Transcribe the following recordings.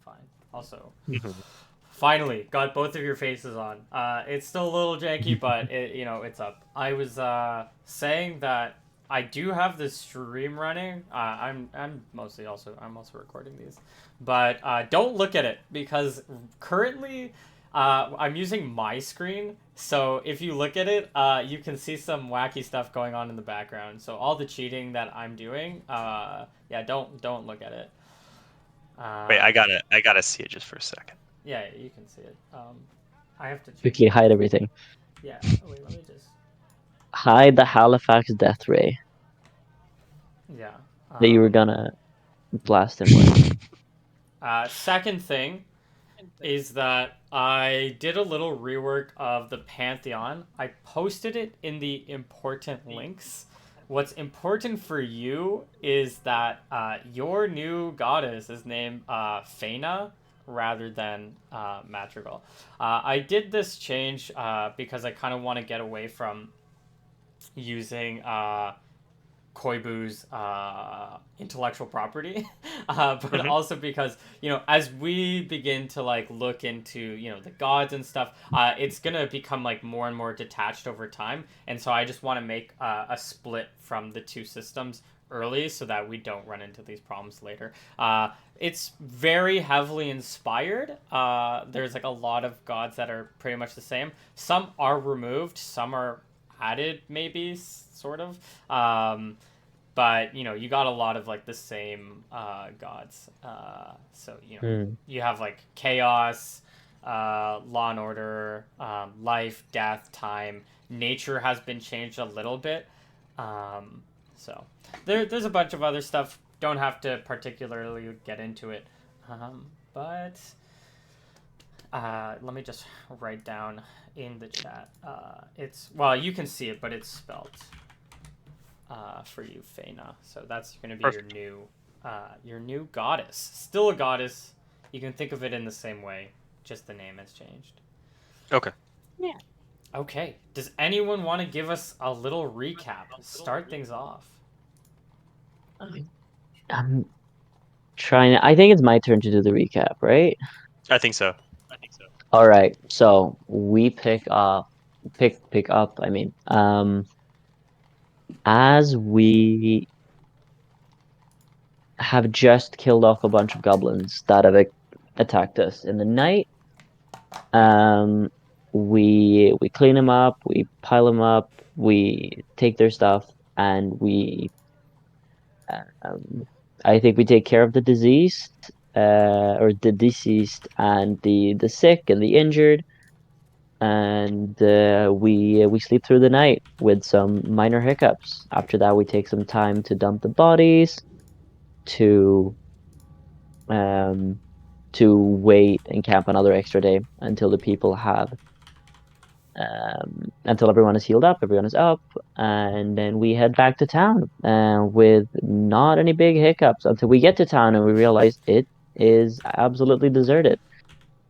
fine. Also, Mhm. finally got both of your faces on. It's still a little janky, but it's up. I was saying that I do have this stream running. I'm also recording these, but don't look at it because currently I'm using my screen. So if you look at it, you can see some wacky stuff going on in the background. So all the cheating that I'm doing, yeah, don't look at it. Wait, Um, I gotta see it just for a second. yeah, you can see it. I have to change Quickly my. hide everything. Yeah. Oh wait, let me just. Hide the Halifax death ray Yeah. that you were Um. gonna blast him with. Second thing is that I did a little rework of the Pantheon. I posted it in the important links. What's important for you is that your new goddess is named Fena rather than Madrigal. I did this change because I kind of want to get away from using Koibu's intellectual property, but Hmm. also because as we begin to like look into the gods and stuff, it's gonna become like more and more detached over time, and so I just want to make a split from the two systems early so that we don't run into these problems later. It's very heavily inspired. There's like a lot of gods that are pretty much the same. Some are removed, some are added, maybe sort of. But you got a lot of like the same gods. So Hmm. you have like chaos, law and order, life, death, time. Nature has been changed a little bit. Um, so there's a bunch of other stuff. Don't have to particularly get into it. But let me just write down in the chat. It's well, you can see it, but it's spelled for you, Feyna. So that's going to be Perfect. your new goddess. Still a goddess. You can think of it in the same way. Just the name has changed. Okay. Yeah. Okay. Does anyone want to give us a little recap? Start things off. I'm trying to, I think it's my turn to do the recap, right? I think so. All right. So we pick up, I mean, as we have just killed off a bunch of goblins that have attacked us in the night. Um, we clean them up, we pile them up, we take their stuff, and um, I think we take care of the diseased, or the deceased, and the sick and the injured, and we sleep through the night with some minor hiccups. After that, we take some time to dump the bodies, to um, to wait and camp another extra day until the people have until everyone is healed up, everyone is up, and then we head back to town with not any big hiccups until we get to town and we realize it is absolutely deserted.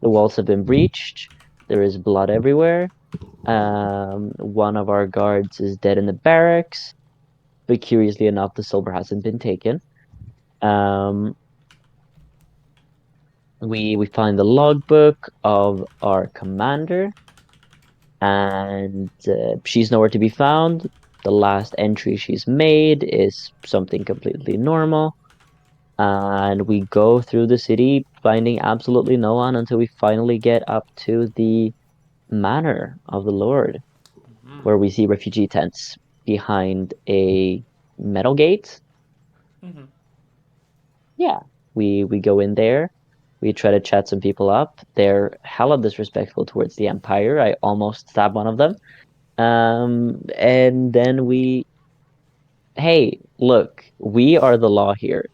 The walls have been breached. There is blood everywhere. One of our guards is dead in the barracks, but curiously enough, the silver hasn't been taken. Um, we find the logbook of our commander, and she's nowhere to be found. The last entry she's made is something completely normal. And we go through the city finding absolutely no one until we finally get up to the manor of the Lord, Mm-hmm. where we see refugee tents behind a metal gate. Mm-hmm. Yeah, we go in there. We try to chat some people up. They're hella disrespectful towards the Empire. I almost stabbed one of them. And then hey, look, we are the law here.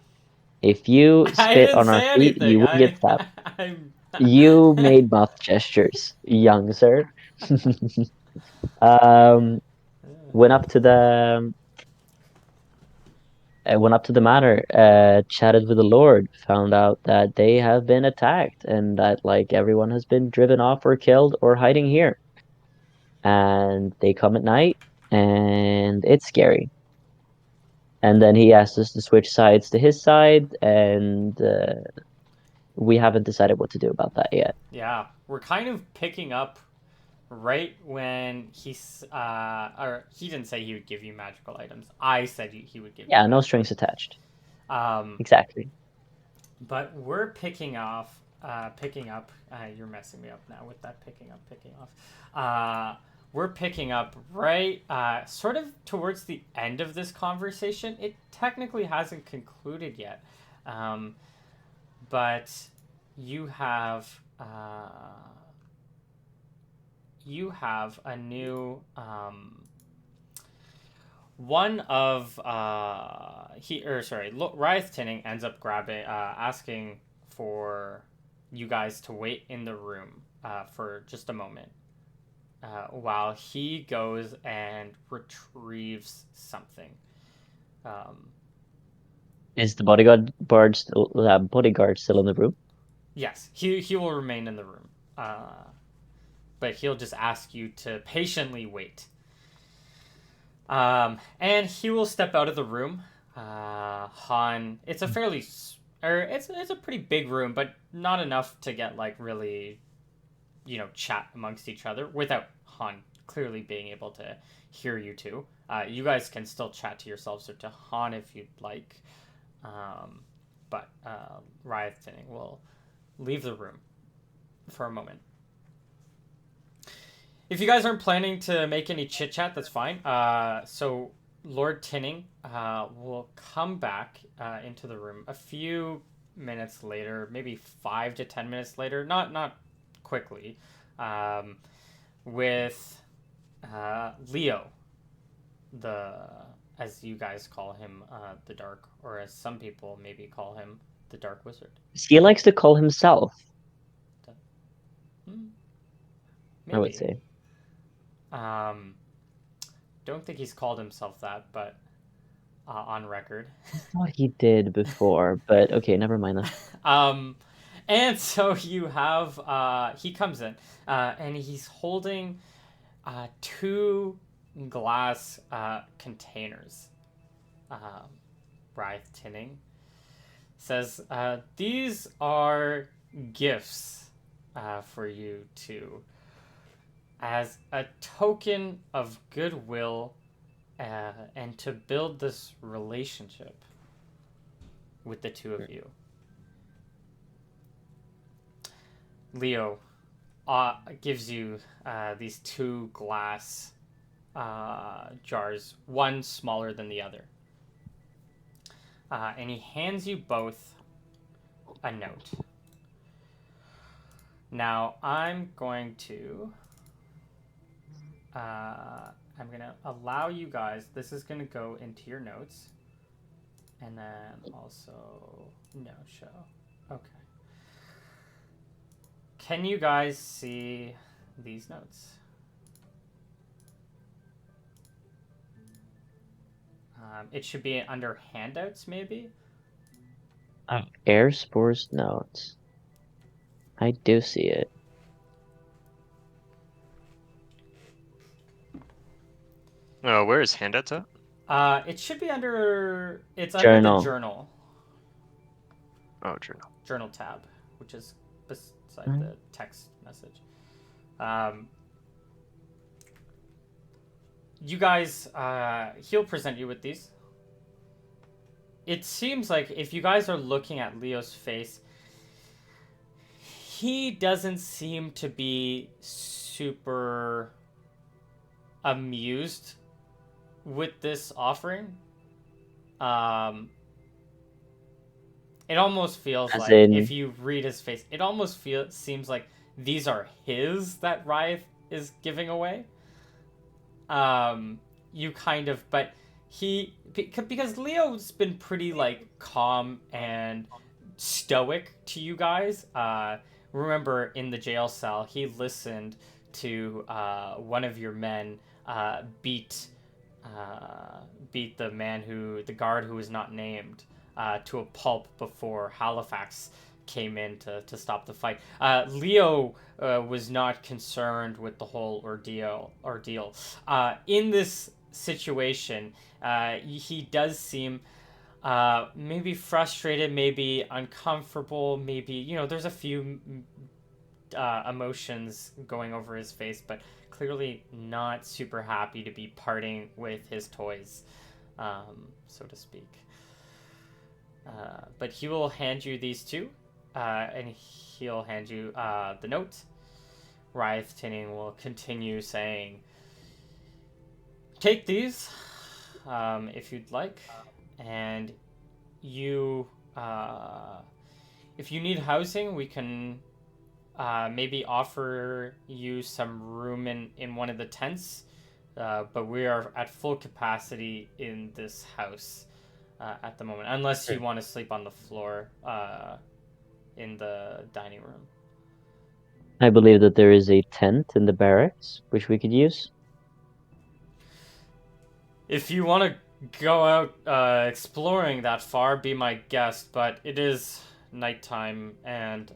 If you I spit didn't on our say feet, anything. you will get stabbed. I'm. You made mouth gestures, young sir. Um, went up to the went up to the manor, chatted with the Lord, found out that they have been attacked and that like everyone has been driven off or killed or hiding here. And they come at night and it's scary. And then he asked us to switch sides to his side, and we haven't decided what to do about that yet. Yeah, we're kind of picking up right when or he didn't say he would give you magical items. I said he would give you Yeah, no magical strings items. attached. Um, Exactly. but we're picking up. You're messing me up now with that picking off. We're picking up right, sort of towards the end of this conversation. It technically hasn't concluded yet, um, but you have a new one of Riot Tinning ends up asking for you guys to wait in the room for just a moment while he goes and retrieves something. Um, Is the bodyguard still in the room? yes, he will remain in the room, but he'll just ask you to patiently wait. And he will step out of the room. Han, it's a it's a pretty big room, but not enough to get like really, chat amongst each other without Han clearly being able to hear you two. You guys can still chat to yourselves or to Han if you'd like. But Riot Thinning will leave the room for a moment. If you guys aren't planning to make any chit chat, that's fine. So Lord Tinning will come back into the room a few minutes later, maybe 5 to 10 minutes later, not quickly, with Leo, the as you guys call him, the Dark, or as some people maybe call him, the Dark Wizard. He likes to call himself, I would Maybe. say. Don't think he's called himself that, but on record. I thought he did before, but okay, never mind that. And so you have he comes in and he's holding two glass containers. Writhe Tinning says these are gifts for you two as a token of goodwill and to build this relationship with the two of you. Leo gives you these two glass jars, one smaller than the other. And he hands you both a note. Now, I'm going to allow you guys, this is going to go into your notes. And then also, no show. Okay. Can you guys see these notes? It should be under handouts, maybe? Air Spores notes. I do see it. Oh, where is handouts at? It should be under. It's under Journal. the journal. Oh, journal. Journal tab, which is beside the text message. You guys, he'll present you with these. It seems like if you guys are looking at Leo's face, he doesn't seem to be super amused with this offering. It almost feels As like in- if you read his face, it almost seems like these are his that Riot is giving away. You kind of, but because Leo's been pretty like calm and stoic to you guys. Remember in the jail cell, he listened to one of your men beat the guard who was not named to a pulp before Halifax came in to stop the fight. Leo was not concerned with the whole ordeal. In this situation, he does seem maybe frustrated, maybe uncomfortable, maybe there's a few emotions going over his face, but clearly not super happy to be parting with his toys, so to speak. But he will hand you these two, and he'll hand you the note. Riot Tinning will continue saying, "Take these, if you'd like, and you, if you need housing, we can maybe offer you some room in one of the tents, but we are at full capacity in this house at the moment, unless you want to sleep on the floor in the dining room." I believe that there is a tent in the barracks which we could use. If you want to go out exploring that far, be my guest, but it is nighttime, and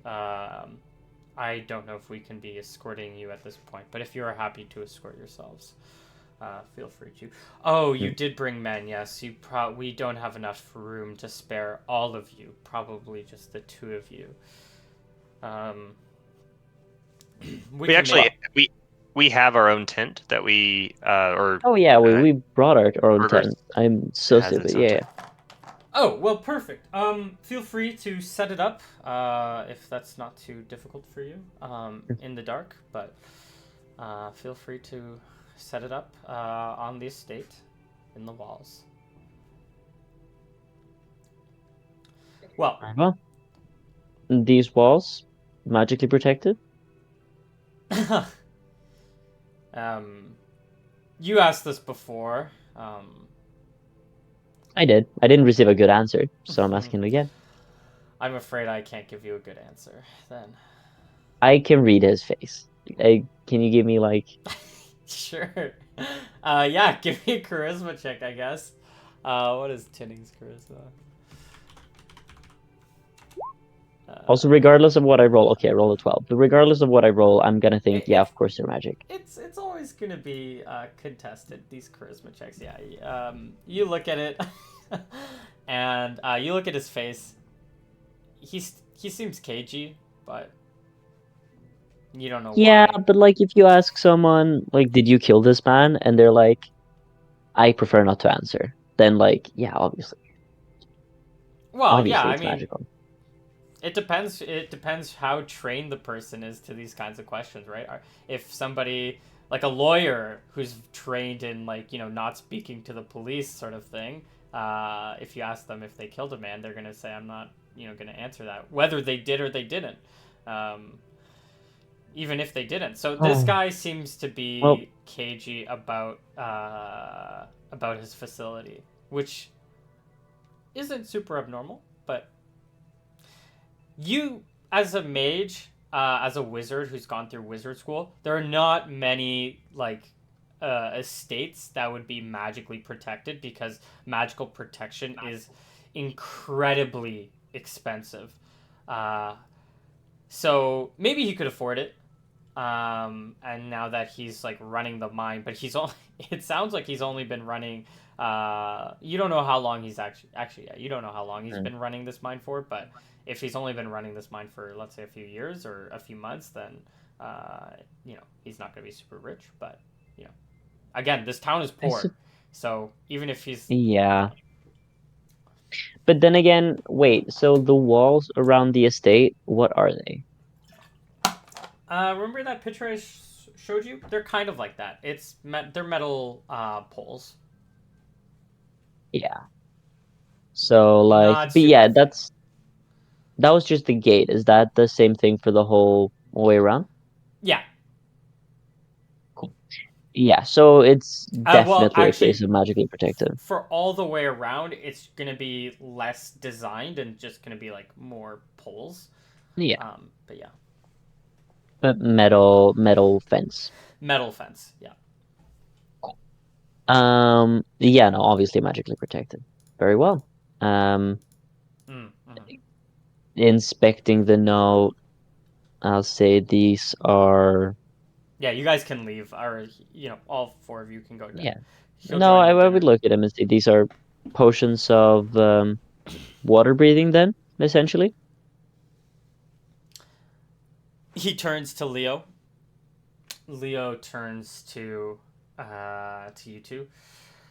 I don't know if we can be escorting you at this point. But if you are happy to escort yourselves, feel free to. Oh, you did bring men, yes. We don't have enough room to spare all of you. Probably just the two of you. We actually we have our own tent that we or Oh yeah, we brought our own River tent. I'm so has stupid. its own Yeah. tent. Oh, well, perfect. Feel free to set it up, if that's not too difficult for you, in the dark, but, feel free to set it up, on the estate, in the walls. Well, Well, these walls magically protected. um, you asked this before, I did. I didn't receive a good answer, so I'm asking again. I'm afraid I can't give you a good answer, then. I can read his face. Can you give me like? Sure. Yeah, give me a charisma check, I guess. What is Tinning's charisma? Also, regardless of what I roll, okay, I roll a 12. But regardless of what I roll, I'm gonna think, yeah, It, of course they're magic. it's always gonna be contested, these charisma checks. Yeah. You look at it, and you look at his face. He seems cagey, but you don't know Yeah, why. but like if you ask someone, like, did you kill this man? And they're like, I prefer not to answer. Then like, yeah, Well, yeah. obviously I it's mean, magical. it depends. It depends how trained the person is to these kinds of questions, right? If somebody like a lawyer who's trained in like not speaking to the police sort of thing, if you ask them if they killed a man, they're gonna say I'm not gonna answer that, whether they did or they didn't. Um, Even if they didn't. So this Oh, guy seems to well, be cagey about his facility, which isn't super abnormal, but you as a mage, as a wizard who's gone through wizard school, there are not many like estates that would be magically protected because magical protection is incredibly expensive. Uh, so maybe he could afford it. And now that he's like running the mine, but he's only it sounds like he's only been running you don't know how long he's actually yeah, you don't know how long he's mm. been running this mine for, but if he's only been running this mine for let's say a few years or a few months, then he's not going to be super rich, but you know again, this town is I poor, so even if he's yeah. But then again, wait, so the walls around the estate, what are they? remember that picture I showed you? They're kind of like that. They're metal poles. Yeah. So like, Not but super yeah, thick. that was just the gate. Is that the same thing for the whole way around? Yeah. Cool. Yeah, so it's Well, definitely a case actually, of magically protected. for all the way around, it's gonna be less designed and just gonna be like more poles. Yeah, But yeah, but metal fence. metal fence. Yeah. Yeah, no, obviously magically protected. Very well. Um, Mm-hmm. inspecting the note, I'll say these are, Yeah, you guys can leave, or all four of you can go. yeah. He'll No, join the I would dinner. look at them and say these are potions of water breathing then, essentially. He turns to Leo. Leo turns to you two,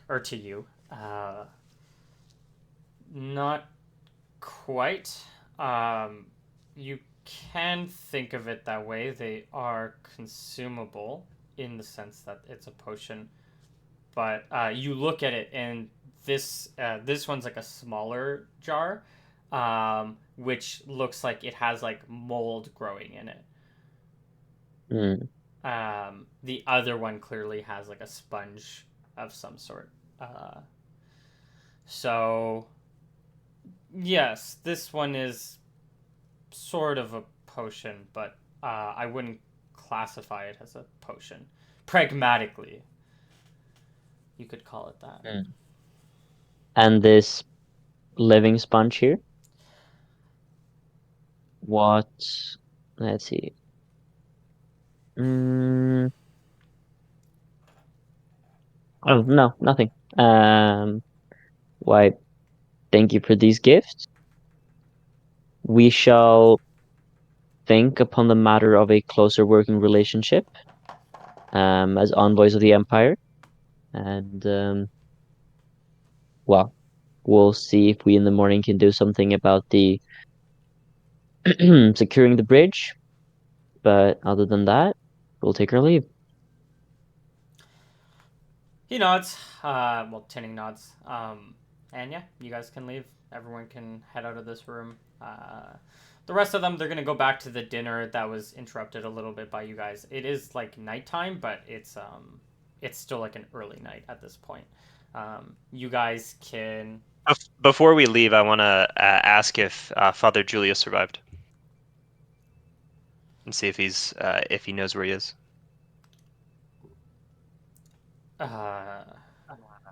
or to you. Not quite. You can think of it that way. They are consumable in the sense that it's a potion, but you look at it and this one's like a smaller jar, which looks like it has like mold growing in it. Mm. The other one clearly has like a sponge of some sort. So yes, this one is sort of a potion, but I wouldn't classify it as a potion. Pragmatically, you could call it that. Mm. And this living sponge here, what? Let's see. Mm, oh no, nothing. Why? Thank you for these gifts. We shall think upon the matter of a closer working relationship, as envoys of the Empire, and well, we'll see if we in the morning can do something about the securing the bridge. But other than that, we'll take our leave. He nods. Well, Tinning nods. And yeah, you guys can leave. Everyone can head out of this room. The rest of them, they're gonna go back to the dinner that was interrupted a little bit by you guys. It is like nighttime, but it's still like an early night at this point. You guys can. Before we leave, I want to ask if Father Julius survived, and see if he knows where he is. Uh,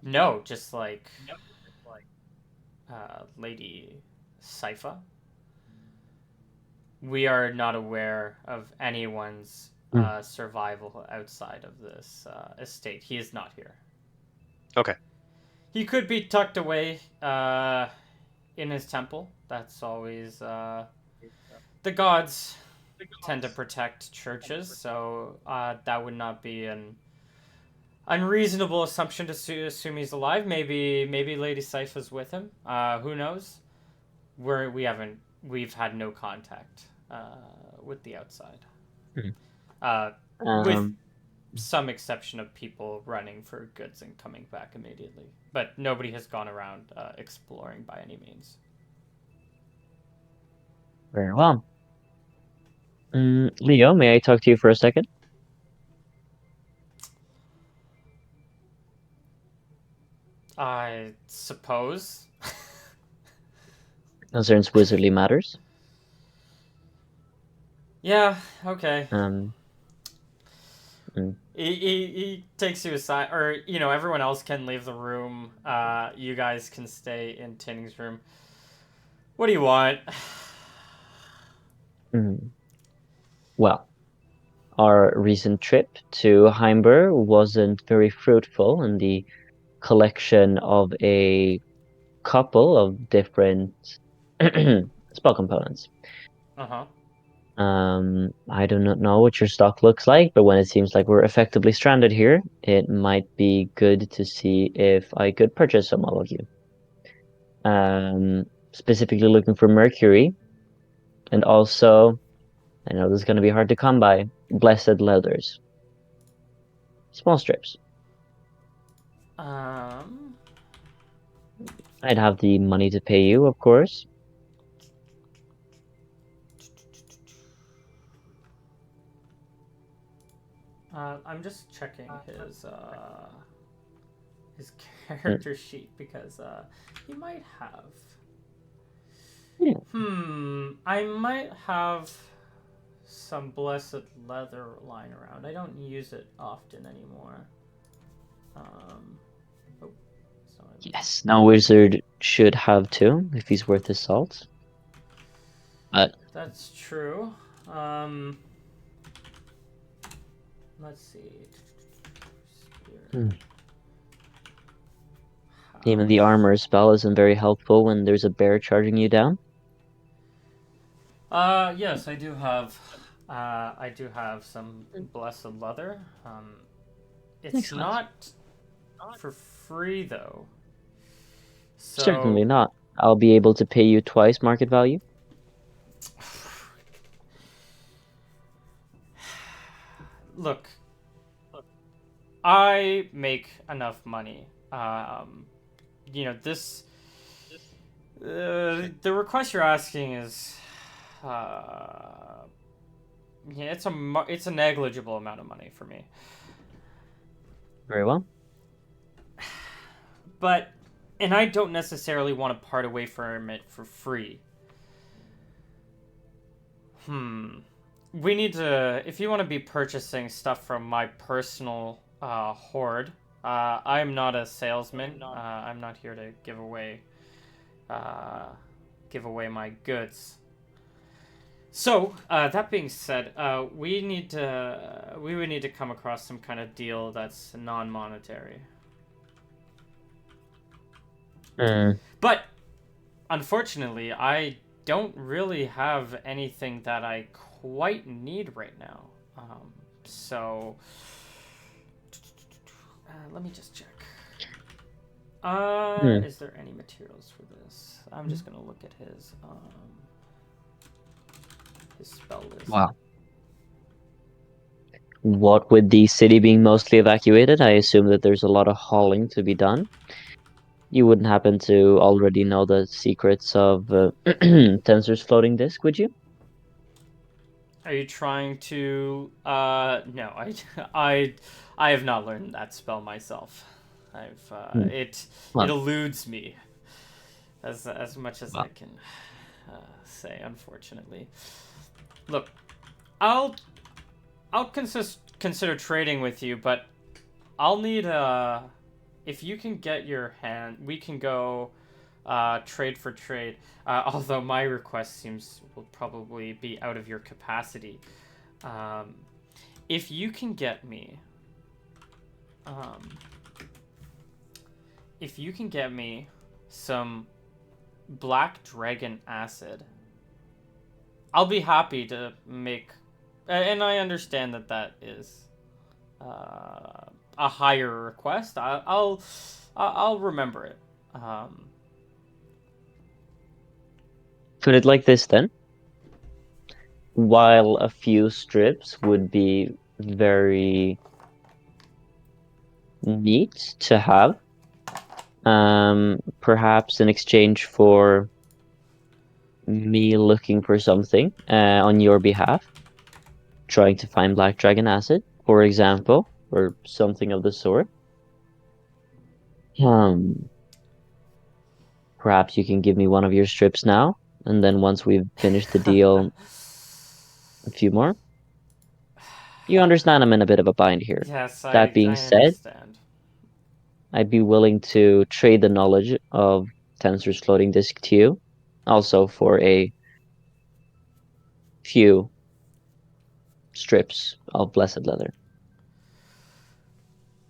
no, just like Lady Sypha. We are not aware of anyone's Mm. survival outside of this estate. He is not here. Okay. He could be tucked away in his temple. That's always the gods tend to protect churches, so that would not be an unreasonable assumption to assume he's alive. Maybe Lady Sypha's with him. Who knows? We've had no contact with the outside. Mm. With Um, some exception of people running for goods and coming back immediately. But nobody has gone around exploring by any means. Very well. Leo, may I talk to you for a second? I suppose. Concerns wizardly matters. Yeah, okay. Um, mm, He takes you aside, or, everyone else can leave the room. You guys can stay in Tinning's room. What do you want? mm. Well, our recent trip to Heimber wasn't very fruitful in the collection of a couple of different spell components. Uh huh. I do not know what your stock looks like, but when it seems like we're effectively stranded here, it might be good to see if I could purchase some of you. Specifically looking for mercury, and also, I know this is going to be hard to come by, blessed leathers. Small strips. Um. I'd have the money to pay you, of course. I'm just checking his Mm, character sheet because he might have. yeah. I might have some blessed leather lying around. I don't use it often anymore. Oh, sorry. Yes, no wizard should have too, if he's worth his salt. But That's true. Um, let's see. Spirit. mm, Even the armor spell isn't very helpful when there's a bear charging you down. Yes, I do have some blessed leather. It's Excellent. not for free though. Certainly So, not. I'll be able to pay you twice market value. look, I make enough money. This the request you're asking is, yeah, it's a negligible amount of money for me. Very well. But, and I don't necessarily want to part away from it for free. Hmm. We need to, if you want to be purchasing stuff from my personal hoard, I'm not a salesman. I'm not here to uh, give away my goods. So, that being said, we would need to come across some kind of deal that's non-monetary. Hmm. But unfortunately, I don't really have anything that I quite need right now. So let me just check. Hmm. Is there any materials for this? I'm just gonna look at his spell list. Wow. What with the city being mostly evacuated, I assume that there's a lot of hauling to be done. You wouldn't happen to already know the secrets of Tensor's floating disk, would you? Are you trying to? No, I, I have not learned that spell myself. Hmm. It Well, eludes me as much as I well, can say. Unfortunately, look, I'll consider trading with you, but I'll need if you can get your hand, we can go trade for trade. Although my request seems will probably be out of your capacity. Um, if you can get me, um, if you can get me some black dragon acid, I'll be happy to make. And I understand that that is a higher request. I'll remember it. Um, put it like this then. While a few strips would be very neat to have, perhaps in exchange for me looking for something on your behalf, trying to find Black Dragon Acid, for example, or something of the sort. Um, Perhaps you can give me one of your strips now, and then once we've finished the deal, a few more. You understand I'm in a bit of a bind here. yes, That being I said, understand. I'd be willing to trade the knowledge of Tensor's floating disk to you, also for a few strips of blessed leather.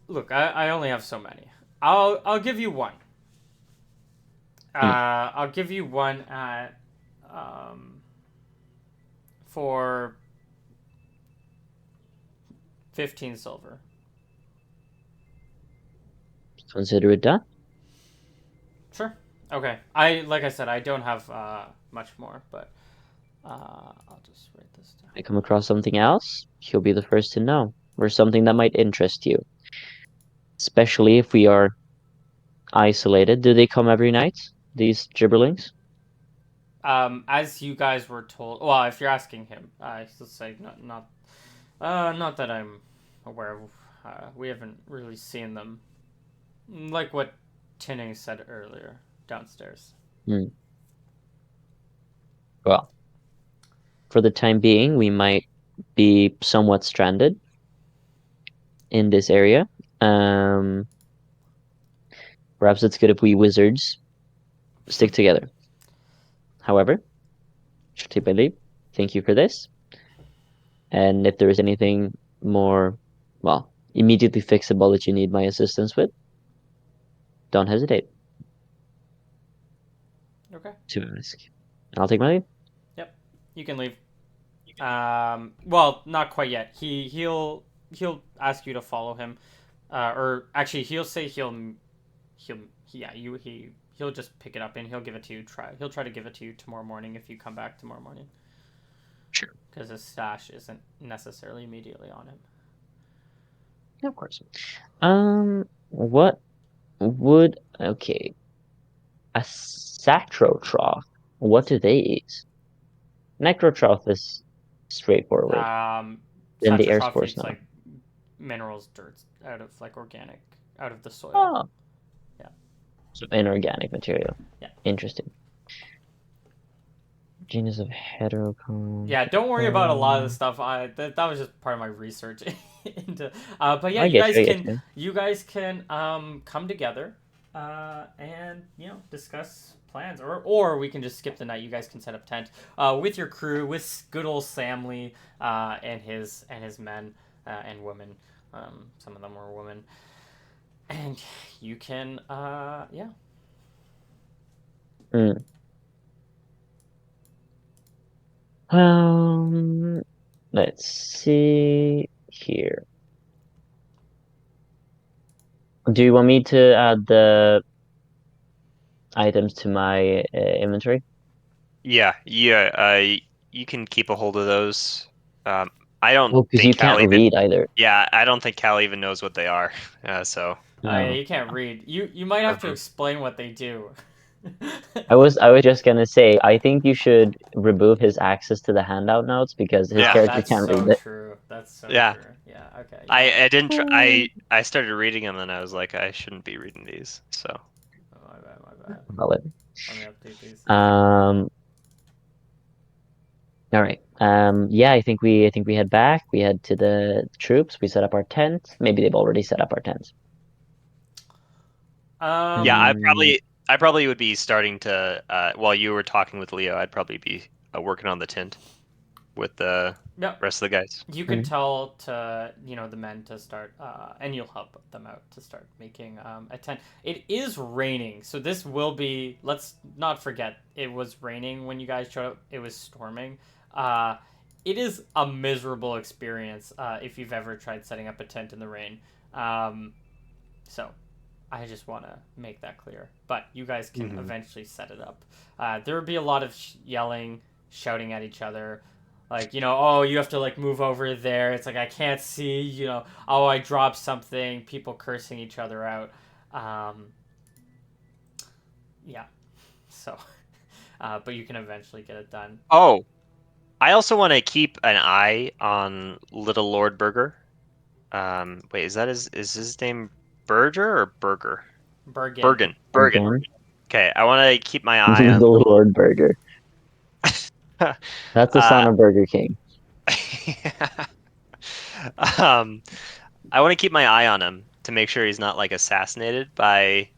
Look, I only have so many. I'll give you one. Hmm. I'll give you one at um, for 15 silver. Consider it done. Sure. Okay. Like I said, I don't have much more, but I'll just write this down. I come across something else, you'll be the first to know, or something that might interest you, especially if we are isolated. Do they come every night, these gibberlings? As you guys were told, well, if you're asking him, he'll say not that I'm aware of. We haven't really seen them, like what Tinning said earlier downstairs. Hmm. Well, for the time being, we might be somewhat stranded in this area. Um, Perhaps it's good if we wizards stick together. However, should take my leave. Thank you for this. And if there is anything more, well, immediately fixable that you need my assistance with, don't hesitate. Okay. to ask. And I'll take my leave. Yep. You can leave. Well, not quite yet. He'll ask you to follow him, or actually he'll say he'll yeah he'll just pick it up and he'll give it to you. He'll try to give it to you tomorrow morning if you come back tomorrow morning. Sure. Because his stash isn't necessarily immediately on him. Yeah, of course. What would okay a satrotroph? What do they eat? Necrotroph is straightforward. In the Air Satrotroph Force eats now. like minerals, dirt out of like organic, out of the soil. Oh, Yeah. so inorganic material. Yeah. Interesting. Genus of heterocon. Yeah, don't worry about a lot of the stuff. That was just part of my research into. But yeah, I get you. I get you. you guys can come together, and discuss plans, or we can just skip the night. You guys can set up tent with your crew, with good old Samley and his men and women. Some of them were women, and you can yeah. Mm. Um, let's see here. Do you want me to add the items to my inventory? Yeah. You can keep a hold of those. Um, I don't Oh, because you think Cal can't even. read either. Yeah, I don't think Cal even knows what they are. So. Yeah, No. you can't read. You might have to Mhm. explain what they do. I was just gonna say, I think you should remove his access to the handout notes because his Yeah. character That's can't read so it. true. That's so Yeah. true. Yeah. Okay. Yeah. I didn't try, Oh, I started reading them and I was like I shouldn't be reading these. So. Oh, my bad. My bad. valid. Let me update these. Um, all right. Yeah, I think we head back. We head to the troops. We set up our tent. Maybe they've already set up our tent. Yeah, I Mm, probably I probably would be starting to while you were talking with Leo, I'd probably be working on the tent with the Yep. rest of the guys. You can mm, tell to the men to start, and you'll help them out to start making a tent. It is raining, so this will be. Let's not forget, it was raining when you guys showed up. It was storming. Uh, it is a miserable experience if you've ever tried setting up a tent in the rain. Um, so I just want to make that clear. But you guys can Hmm. eventually set it up. There would be a lot of yelling, shouting at each other. Like, oh, you have to like move over there. It's like I can't see, oh, I dropped something. People cursing each other out. Um, yeah. So, but you can eventually get it done. Oh, I also want to keep an eye on Little Lord Burger. Wait, is his name Berger or Burger? Bergen. Bergen. Bergen. again, Okay, I want to keep my eye on the Lord Burger. That's the son uh of Burger King. um I want to keep my eye on him to make sure he's not like assassinated by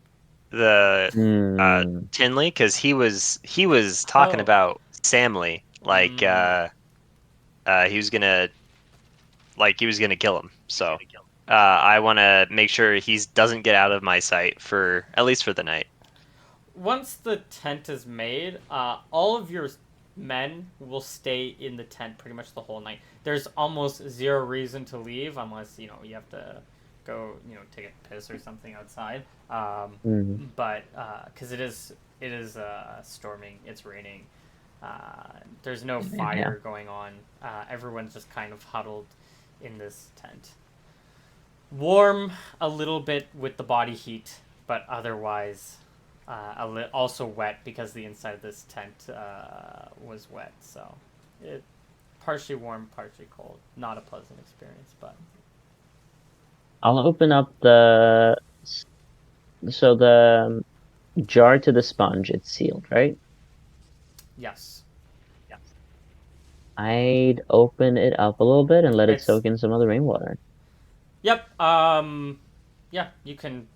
the Hmm. Tinley because he was talking Oh. about Samley like Mm. he was gonna kill him. So I want to make sure he doesn't get out of my sight for at least for the night. Once the tent is made, all of your men will stay in the tent pretty much the whole night. There's almost zero reason to leave unless you have to go take a piss or something outside. Hmm. But because it is storming, it's raining. There's no Yeah. fire going on. Everyone's just kind of huddled in this tent. Warm a little bit with the body heat, but otherwise also wet because the inside of this tent was wet. So it partially warm, partially cold. Not a pleasant experience, but I'll open up the jar to the sponge. It's sealed, right? yes, I'd open it up a little bit and let it it's soak in some of the rainwater. yep. Yeah, you can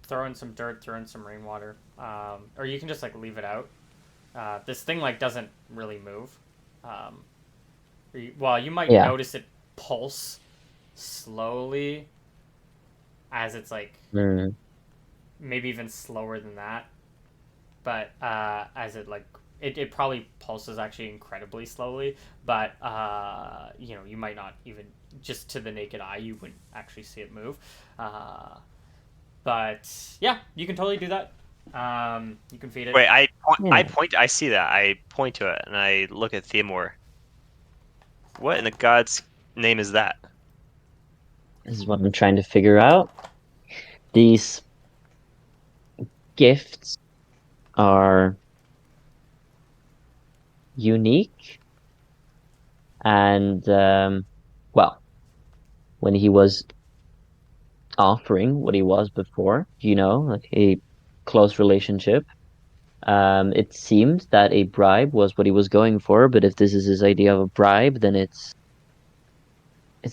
throw in some dirt, throw in some rainwater, or you can just like leave it out. This thing like doesn't really move. Um, well, you might Yeah. notice it pulse slowly as it's like Mm. maybe even slower than that. but as it like it probably pulses actually incredibly slowly, but you might not even just to the naked eye you wouldn't actually see it move. But yeah, you can totally do that. You can feed it. Wait, I Yeah. point. I see that. I point to it and I look at Theomore. What in the God's name is that? This is what I'm trying to figure out. These gifts are unique and well, when he was offering what he was before, like a close relationship, it seemed that a bribe was what he was going for, but if this is his idea of a bribe, then it's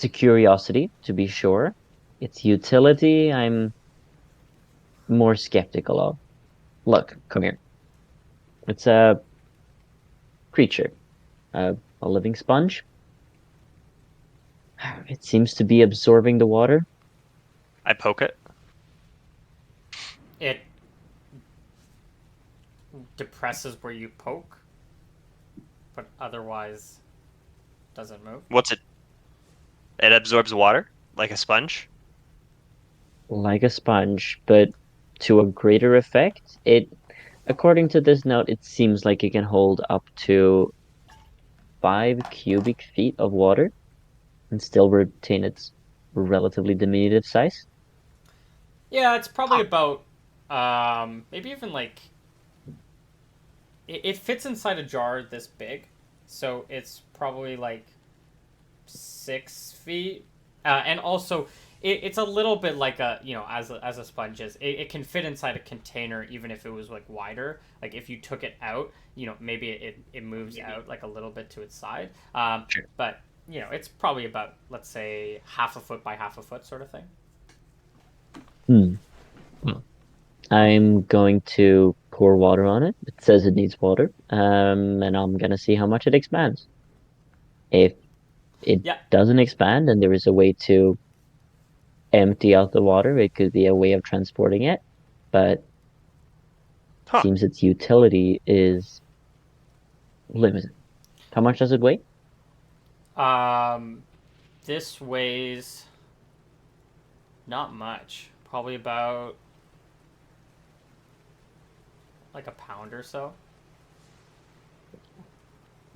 a curiosity, to be sure. Its utility, I'm more skeptical of. Look, come here. It's a creature, a living sponge. It seems to be absorbing the water. I poke it. It depresses where you poke, but otherwise doesn't move. What's it? It absorbs water like a sponge. Like a sponge, but to a greater effect. According to this note, it seems like it can hold up to 5 cubic feet of water and still retain its relatively diminutive size. Yeah, it's probably about maybe even like it fits inside a jar this big, so it's probably like 6 feet, and also it's a little bit like a as a sponge is it can fit inside a container even if it was like wider. Like if you took it out, maybe it moves out like a little bit to its side. Sure. But it's probably about let's say half a foot by half a foot sort of thing. Hmm. Well, I'm going to pour water on it. It says it needs water. And I'm gonna see how much it expands. If it Yeah. doesn't expand and there is a way to empty out the water, it could be a way of transporting it. But it Huh. seems its utility is limited. How much does it weigh? Um, this weighs not much. Probably about like a pound or so.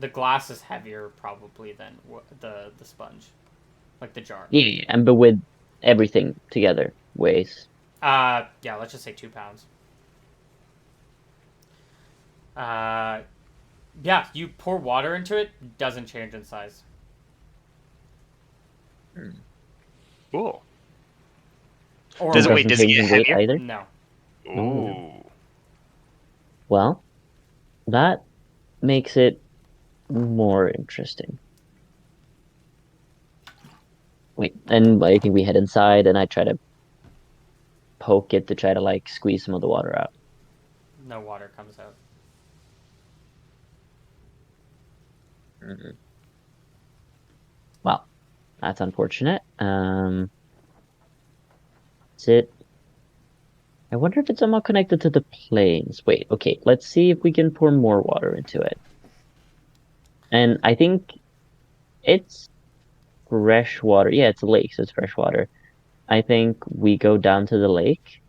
The glass is heavier probably than the sponge, like the jar. Yeah, and but with everything together weighs. Yeah, let's just say 2 pounds. Uh, yeah, you pour water into it, doesn't change in size. Cool. Or Does it weight. wait? Doesn't Does it change get in weight heavier? either. No. Oh, Ooh. well, that makes it more interesting. Wait, and I think we head inside, and I try to poke it to try to like squeeze some of the water out. No water comes out. Mhm. Well, that's unfortunate. Is it? I wonder if it's somehow connected to the planes. Wait, okay, let's see if we can pour more water into it. And I think it's fresh water. Yeah, it's a lake, so it's fresh water. I think we go down to the lake.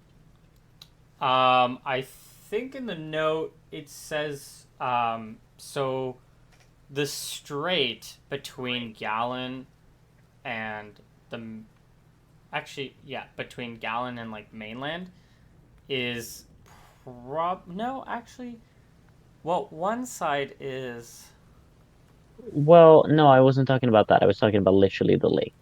I think in the note it says so the strait between Gallon and the actually yeah between Gallon and like mainland is no actually well one side is Well, no, I wasn't talking about that. I was talking about literally the lake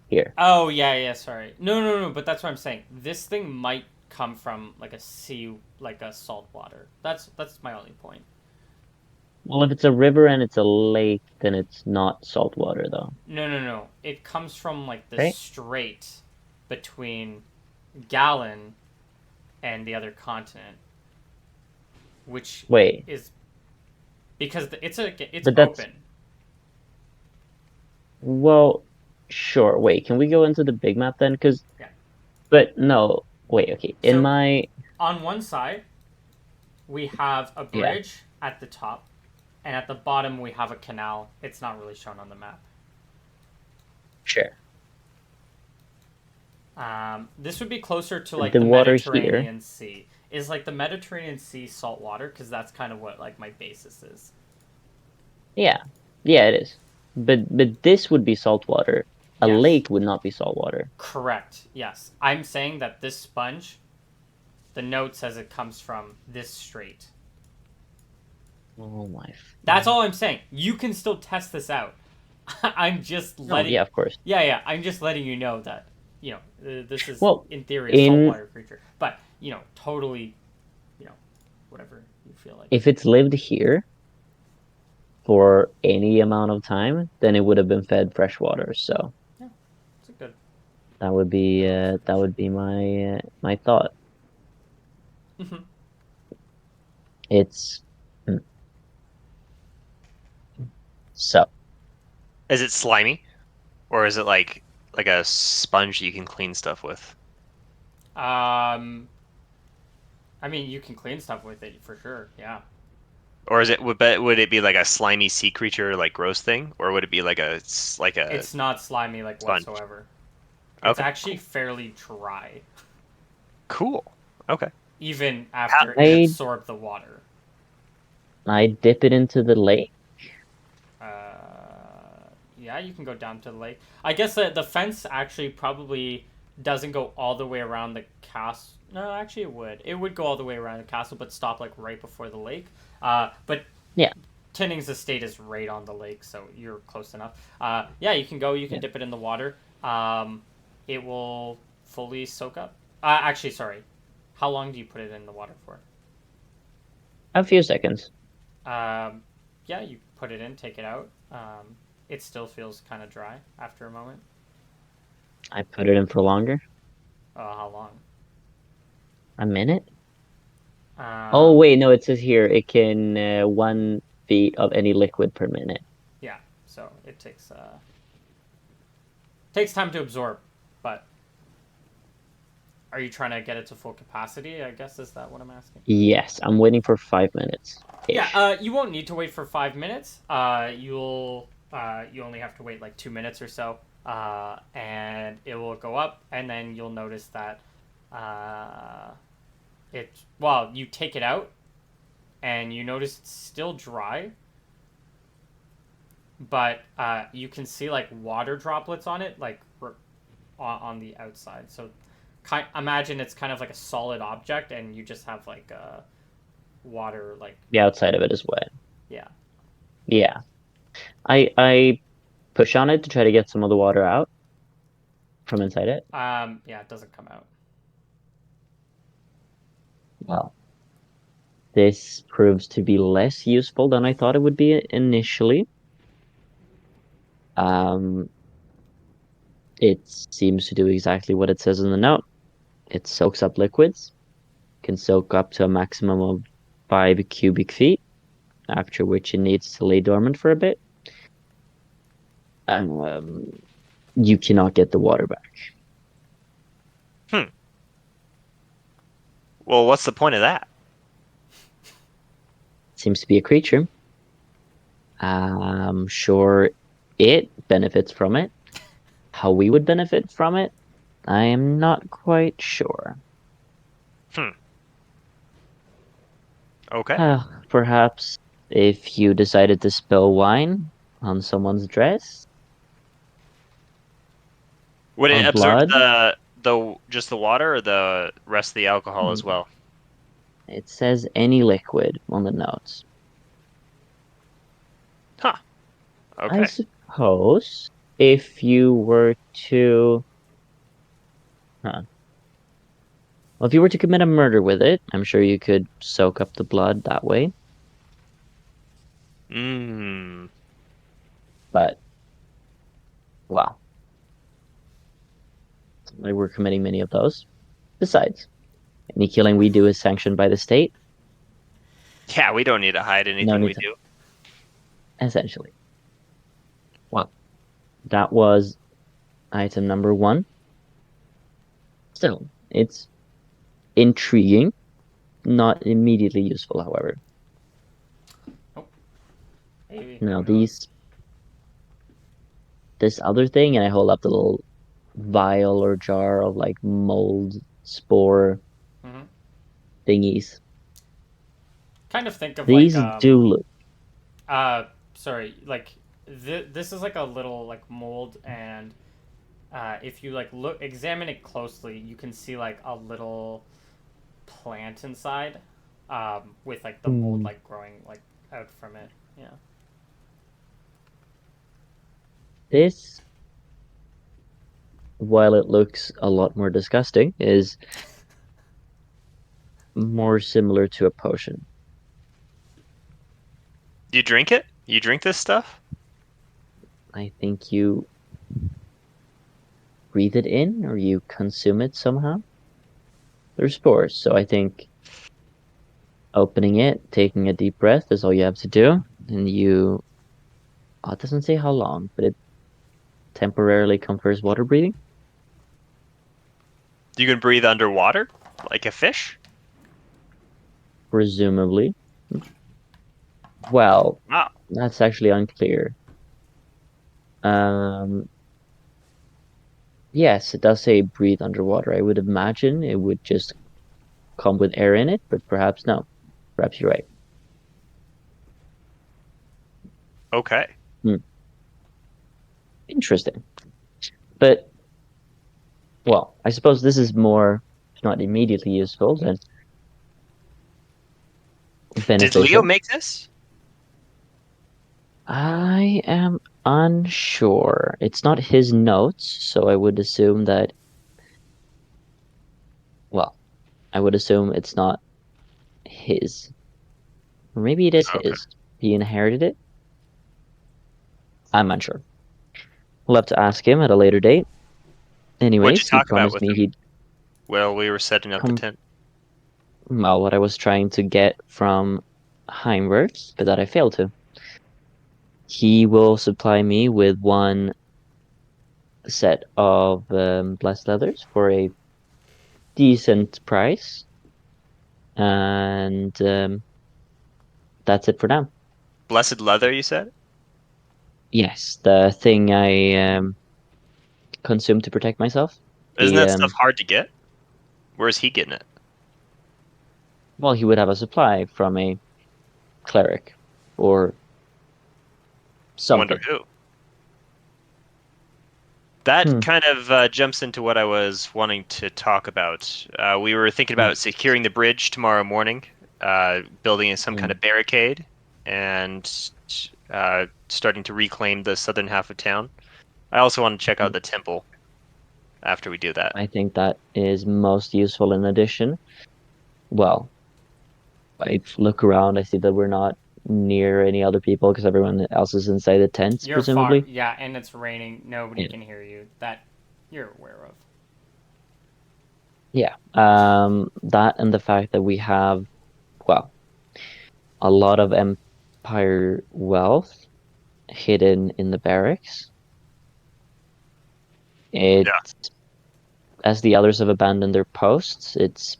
here. oh yeah sorry no but that's what I'm saying this thing might come from like a sea like a salt water that's my only point. Well, if it's a river and it's a lake, then it's not salt water, though, No. It comes from like the right? strait between Gallon and the other continent, which Wait, is because it's but that's open. well, sure. Wait, can we go into the big map then? Yeah. But no, wait, okay. In So my on one side we have a Yeah. bridge at the top, and at the bottom we have a canal. It's not really shown on the map. Sure. This would be closer to like The the water here. Mediterranean Sea. Is like the Mediterranean Sea salt water? Because that's kind of what like my basis is. Yeah. Yeah, it is. But this would be saltwater. A Yes. lake would not be saltwater. Correct. Yes. I'm saying that this sponge, the note says it comes from this strait. Oh my. That's all I'm saying. You can still test this out. I'm just letting. Yeah, of course. Yeah. I'm just letting you know that this is Well, in theory a saltwater creature, but totally, whatever you feel like. if it's lived here for any amount of time, then it would have been fed fresh water. So Yeah, it's a good. that would be my thought. Mhm. It's hmm. So Is it slimy, or is it like a sponge you can clean stuff with? I mean, you can clean stuff with it for sure. Yeah. Or would it be like a slimy sea creature like gross thing, or would it be like a It's not slimy like sponge? whatsoever. It's Okay, actually fairly dry, cool. Okay. even after I it absorbed the water. I dip it into the lake. Yeah, you can go down to the lake. I guess the fence actually probably doesn't go all the way around the castle. No, actually it would. It would go all the way around the castle, but stop like right before the lake. But Yeah. Tinning's estate is right on the lake, so you're close enough. Yeah, you can go. You can Yeah. dip it in the water. It will fully soak up. Actually, sorry. How long do you put it in the water for? A few seconds. Yeah, you put it in, take it out. It still feels kind of dry after a moment. I put it in for longer. How long? A minute? Um, Oh wait, no, it says here it can 1 feet of any liquid per minute. Yeah, so it takes time to absorb, but are you trying to get it to full capacity? I guess is that what I'm asking? Yes, I'm waiting for 5 minutes. Yeah, you won't need to wait for 5 minutes. You only have to wait like 2 minutes or so, and it will go up, and then you'll notice that you take it out, and you notice it's still dry, but you can see like water droplets on it, like on the outside. So, imagine it's kind of like a solid object, and you just have like water, like The outside of it is wet. yeah. Yeah. I push on it to try to get some of the water out from inside it. Yeah, it doesn't come out. Well, this proves to be less useful than I thought it would be initially. Um, it seems to do exactly what it says in the note. It soaks up liquids, can soak up to a maximum of 5 cubic feet, after which it needs to lay dormant for a bit. And you cannot get the water back. Well, what's the point of that? Seems to be a creature. I'm sure it benefits from it. How we would benefit from it, I am not quite sure. Okay. Perhaps if you decided to spill wine on someone's dress Would or it absorb blood, the just the water or the rest of the alcohol as well? it says any liquid on the notes. Huh. I Okay. suppose if you were to, well, if you were to commit a murder with it, I'm sure you could soak up the blood that way. Mmm. But, well, like we're committing many of those. Besides, any killing we do is sanctioned by the state. Yeah, we don't need to hide No anything need we to, do. essentially. Well, that was item number 1. Still, it's intriguing. not immediately useful, however. Maybe. Now Who knows? this other thing, and I hold up the little vial or jar of like mold spore Hmm. thingies. Kind of think of like These do look. sorry, like this is like a little like mold, and if you like examine it closely, you can see like a little plant inside, with like the mold Hmm, like growing like out from it. Yeah. this, while it looks a lot more disgusting, is more similar to a potion. You drink it? You drink this stuff? I think you breathe it in or you consume it somehow. They're spores, so I think opening it, taking a deep breath is all you have to do, and you. Oh, it doesn't say how long, but it temporarily confers water breathing. You can breathe underwater like a fish? Presumably. Well, Wow. that's actually unclear. Um, yes, it does say breathe underwater. I would imagine it would just come with air in it, but perhaps no. Perhaps you're right. Okay. Hmm. Interesting. But, well, I suppose this is more not immediately useful than Did Leo beneficial. make this? I am unsure. It's not his notes, so I would assume that, well, I would assume it's not his. Or maybe it is Okay. his. He inherited it? I'm unsure. We'll have to ask him at a later date. What'd you Anyways, he talk about promised with me him he'd while we were setting up the come, tent? well, what I was trying to get from Heimwerks, but that I failed to. He will supply me with one set of blessed leathers for a decent price, and that's it for now. Blessed leather, you said? Yes, the thing I consume to protect myself. Isn't The that stuff hard to get? Where's he getting it? well, he would have a supply from a cleric or Wonder something. who. That Hmm. kind of jumps into what I was wanting to talk about. We were thinking Hmm. about securing the bridge tomorrow morning, building some kind Hmm. of barricade, and starting to reclaim the southern half of town. I also want to check out Hmm. the temple after we do that. I think that is most useful in addition. Well, I look around, I see that we're not near any other people because everyone else is inside the tents, You're far. presumably. Yeah, and it's raining. Nobody Yeah. can hear you. That you're aware of. Yeah. That and the fact that we have, well, a lot of empire wealth hidden in the barracks. It, Yeah, as the others have abandoned their posts, it's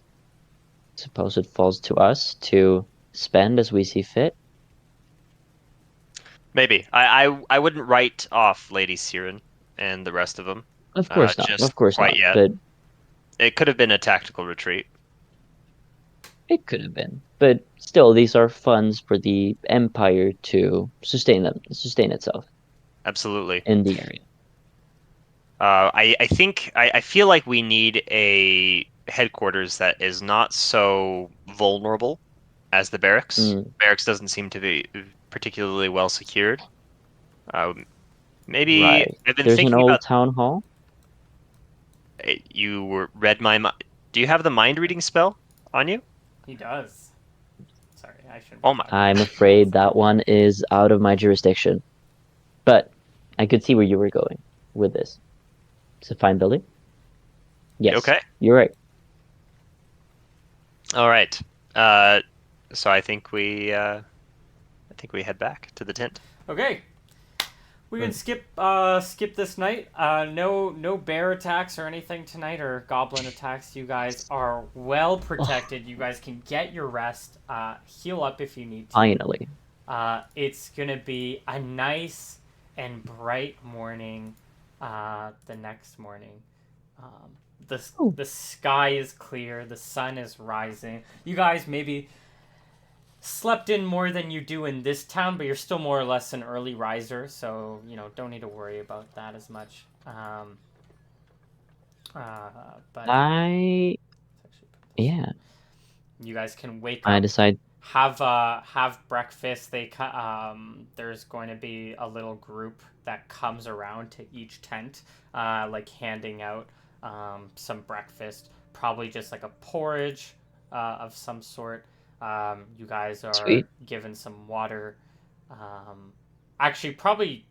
suppose it falls to us to spend as we see fit. maybe. I wouldn't write off Lady Siren and the rest of them Of course not. just Of course quite not. yet. But It could have been a tactical retreat. it could have been. But still, these are funds for the empire to sustain itself Absolutely. in the area. I think I feel like we need a headquarters that is not so vulnerable as the barracks. Mm, Barracks doesn't seem to be particularly well secured. Um, maybe right. I've been There's an thinking old about town hall. read my mind. Do you have the mind reading spell on you? He does. Sorry, I shouldn't be Oh my. talking I'm about spells. afraid that one is out of my jurisdiction. But I could see where you were going with this. It's a fine building. Yes, Okay. you're right. All right. Uh, so I think we head back to the tent. Okay. We can Mm. skip this night. No bear attacks or anything tonight, or goblin attacks. You guys are well Oh, protected. You guys can get your rest. Heal up if you need to. finally. It's gonna be a nice and bright morning. The next morning, um, Oh, the sky is clear. The sun is rising. You guys maybe slept in more than you do in this town, but you're still more or less an early riser, so don't need to worry about that as much. But I yeah. you guys can wake I up, decide. have breakfast. There's going to be a little group that comes around to each tent, like handing out some breakfast, probably just like a porridge of some sort. You guys are Sweet. given some water. Um, Actually, probably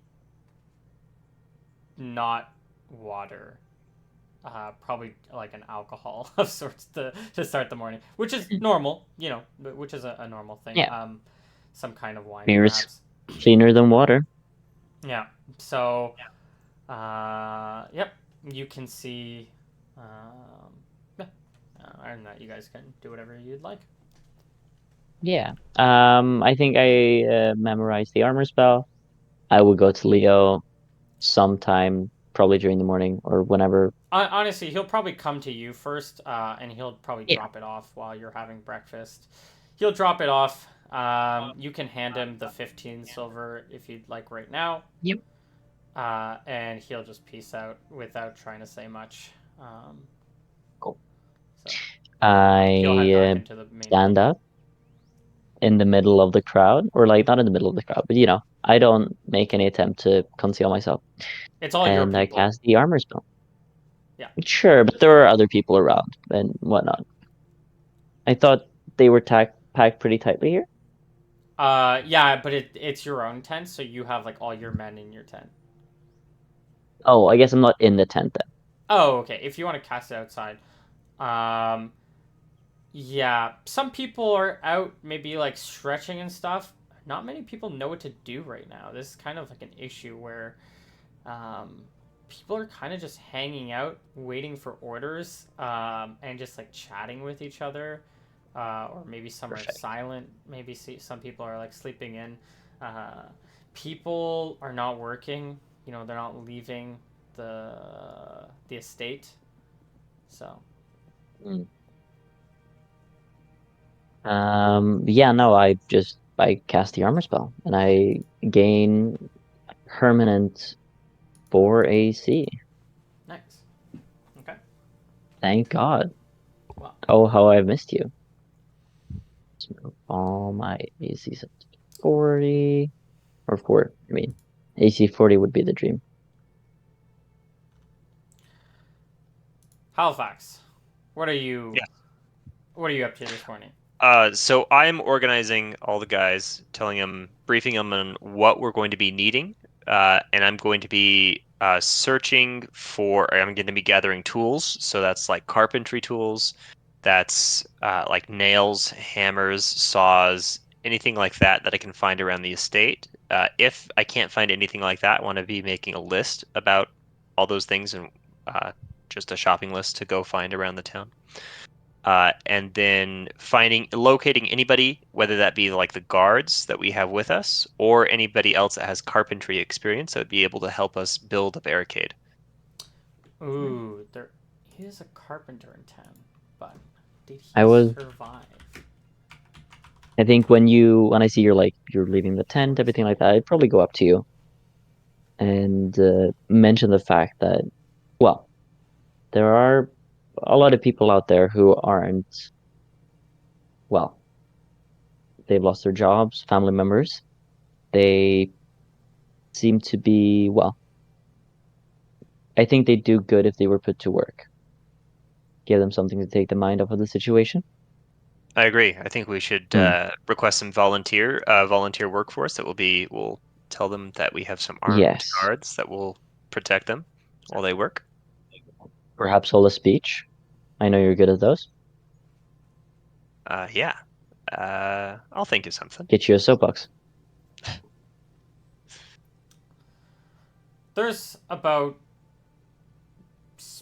not water. Probably like an alcohol of sorts to start the morning, which is normal, which is a normal thing. Yeah, Some kind of wine, beer is perhaps. cleaner than water. Yeah. So, yep, you can see. Yeah. Other than that, you guys can do whatever you'd like. Yeah. I think I memorized the armor spell. I will go to Leo sometime, probably during the morning or whenever. Honestly, he'll probably come to you first, and he'll probably Yeah. drop it off while you're having breakfast. He'll drop it off. You can hand him the 15 silver if you'd like right now, Yep. and he'll just peace out without trying to say much. Um, Cool. so he'll head I back into the main stand building. up in the middle of the crowd, or like not in the middle of the crowd, but I don't make any attempt to conceal myself, It's all your and I people. cast the armor spell. Yeah. Sure, but there are other people around and whatnot. I thought they were packed pretty tightly here. Yeah, but it's your own tent, so you have like all your men in your tent. Oh, I guess I'm not in the tent then. Oh, okay. If you want to cast it outside, um, yeah, some people are out maybe like stretching and stuff. Not many people know what to do right now. This is kind of like an issue where um, people are kind of just hanging out, waiting for orders, and just like chatting with each other. Or maybe some are Perfect. silent. Maybe some people are like sleeping in. Uh, People are not working. They're not leaving the estate. So Mm. Yeah, no, I cast the armor spell and I gain permanent 4 AC. nice. Okay. Thank God. Well, Oh, how I've missed you. Let's move all my ACs up to 40 or 4. I mean, AC 40 would be the dream. Halifax, what are you? What are you up to this morning? So I'm organizing all the guys, briefing them on what we're going to be needing, and I'm going to be I'm going to be gathering tools. So that's like carpentry tools, that's like nails, hammers, saws, anything like that that I can find around the estate. If I can't find anything like that, I want to be making a list about all those things and just a shopping list to go find around the town, and then locating anybody, whether that be like the guards that we have with us or anybody else that has carpentry experience that would be able to help us build a barricade. Ooh, there is a carpenter in town, but did he I was survive? I think when I see you're leaving the tent, everything like that, I'd probably go up to you and mention the fact that, well, there are a lot of people out there who aren't, well, they've lost their jobs, family members. They seem to be, well, I think they do good if they were put to work. Give them something to take the mind off of the situation. I agree. I think we should Hmm. request some volunteer workforce that we'll tell them that we have some armed Yes. guards that will protect them while they work. Perhaps hold a speech. I know you're good at those. Yeah. I'll think of something. Get you a soapbox. there's about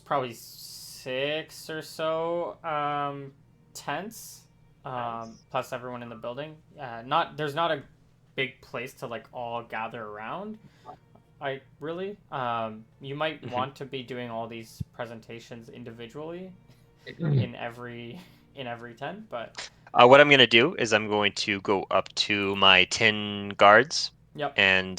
probably 6 or so tents, plus everyone in the building. Not there's not a big place to like all gather around. I really you might Mhm. want to be doing all these presentations individually Mm. in every tent, but What I'm going to do is I'm going to go up to my 10 guards yep. and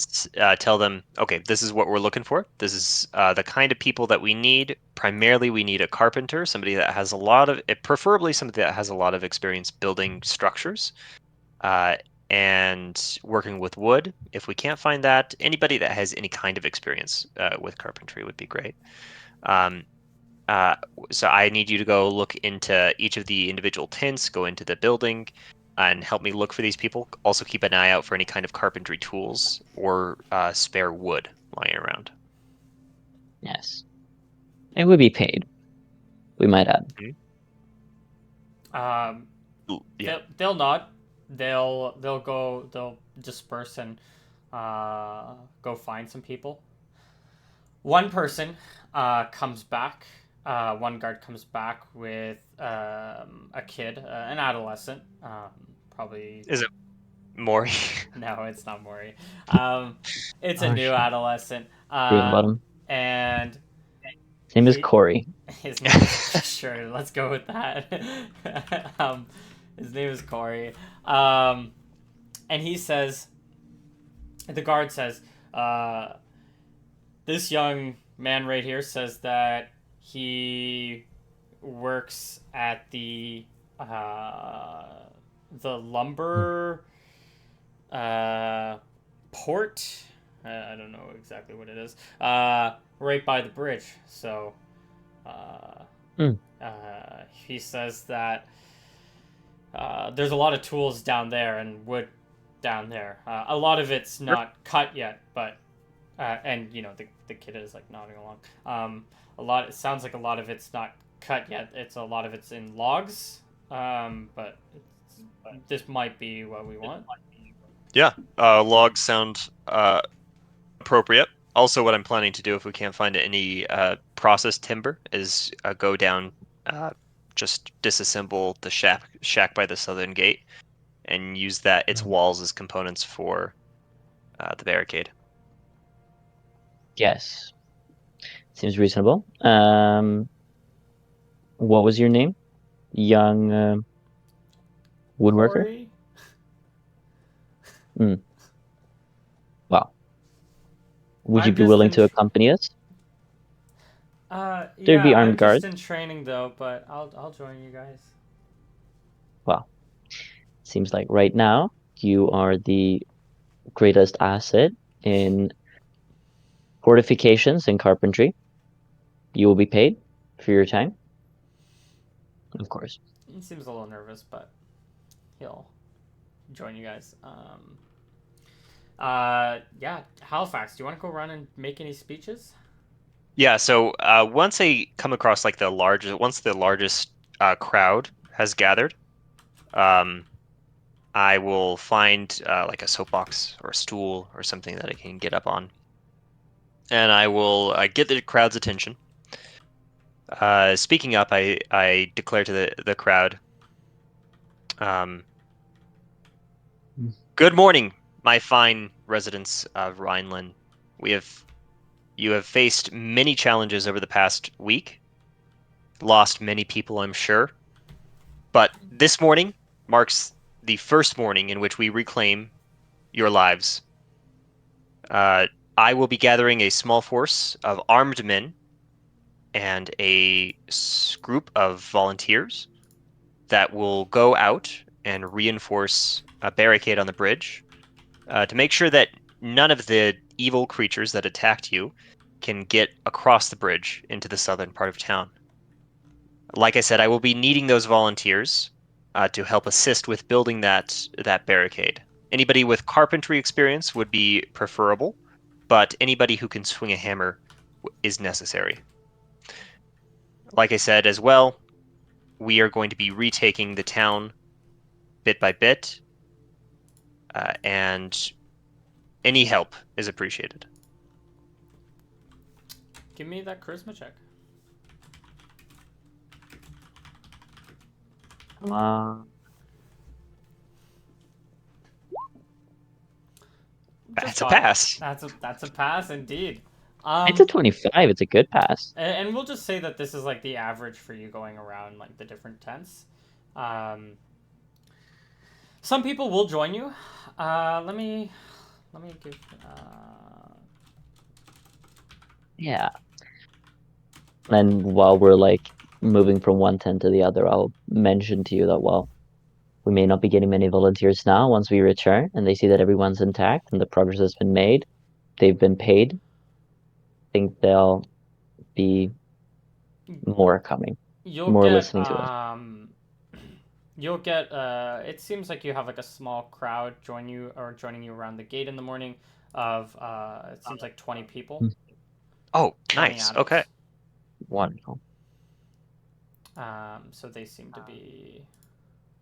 tell them, okay, this is what we're looking for. This is the kind of people that we need. Primarily, we need a carpenter, somebody that has a lot of, preferably somebody that has a lot of experience building structures uh, and working with wood. If we can't find that, anybody that has any kind of experience with carpentry would be great. Um, uh, so I need you to go look into each of the individual tents, go into the building, and help me look for these people. Also keep an eye out for any kind of carpentry tools or spare wood lying around. Yes. It would be paid, we might add. Mhm. Um, Yeah. they'll not. They'll disperse and go find some people. One person comes back. One guard comes back with a kid, an adolescent, probably. Is it Maury? No, it's not Maury. Um, it's a Oh, new shit. adolescent, Green bottom. and His name is he Corey. his name is sure. Let's go with that. um, his name is Corey, and he says, the guard says, this young man right here says that he works at the lumber uh, port. I don't know exactly what it is. Right by the bridge. So uh, Mm. he says that there's a lot of tools down there and wood down there. A lot of it's not cut yet, but and you know the kid is like nodding along. A lot. It sounds like a lot of it's not cut yet. It's a lot of it's in logs. But this might be what we want. Yeah. Logs sound appropriate. Also, what I'm planning to do if we can't find any processed timber is go down, uh, just disassemble the shack by the southern gate and use its walls as components for the barricade. Yes. Seems reasonable. What was your name? Young woodworker? Corey. Mm. Well, would you I'm be just willing in. to accompany us? There'd be Yeah, I'm armed just guards. in training though, but I'll join you guys. Well, seems like right now you are the greatest asset in fortifications and carpentry. You will be paid for your time, of course. He seems a little nervous, but he'll join you guys. Yeah, Halifax. Do you want to go run and make any speeches? Yeah, so once I come across like once the largest crowd has gathered, um, I will find like a soapbox or a stool or something that I can get up on, and I will get the crowd's attention. Speaking up, I declare to the crowd, um, Mm. "Good morning, my fine residents of Rhineland. We have You have faced many challenges over the past week, lost many people, I'm sure. But this morning marks the first morning in which we reclaim your lives. Uh, I will be gathering a small force of armed men and group of volunteers that will go out and reinforce a barricade on the bridge to make sure that none of the evil creatures that attacked you can get across the bridge into the southern part of town. Like I said, I will be needing those volunteers to help assist with building that barricade. Anybody with carpentry experience would be preferable, but anybody who can swing a hammer is necessary. Like I said as well, we are going to be retaking the town bit by bit, and any help is appreciated. Give me that charisma check. Come on. Just That's a fine. pass. That's a pass indeed. It's a Um, 25. It's a good pass. and we'll just say that this is like the average for you going around like the different tents. Um, some people will join you. Let me give. Yeah. And while we're like moving from one tent to the other, I'll mention to you that, well, we may not be getting many volunteers now. Once we return and they see that everyone's intact and the progress has been made, they've been paid, I think they'll be more coming, You'll more get listening to us. you'll get it seems like you have like a small crowd joining you around the gate in the morning of it seems like 20 people, Hmm. Oh, 20 nice. Okay. adults. Wonderful. So they seem to be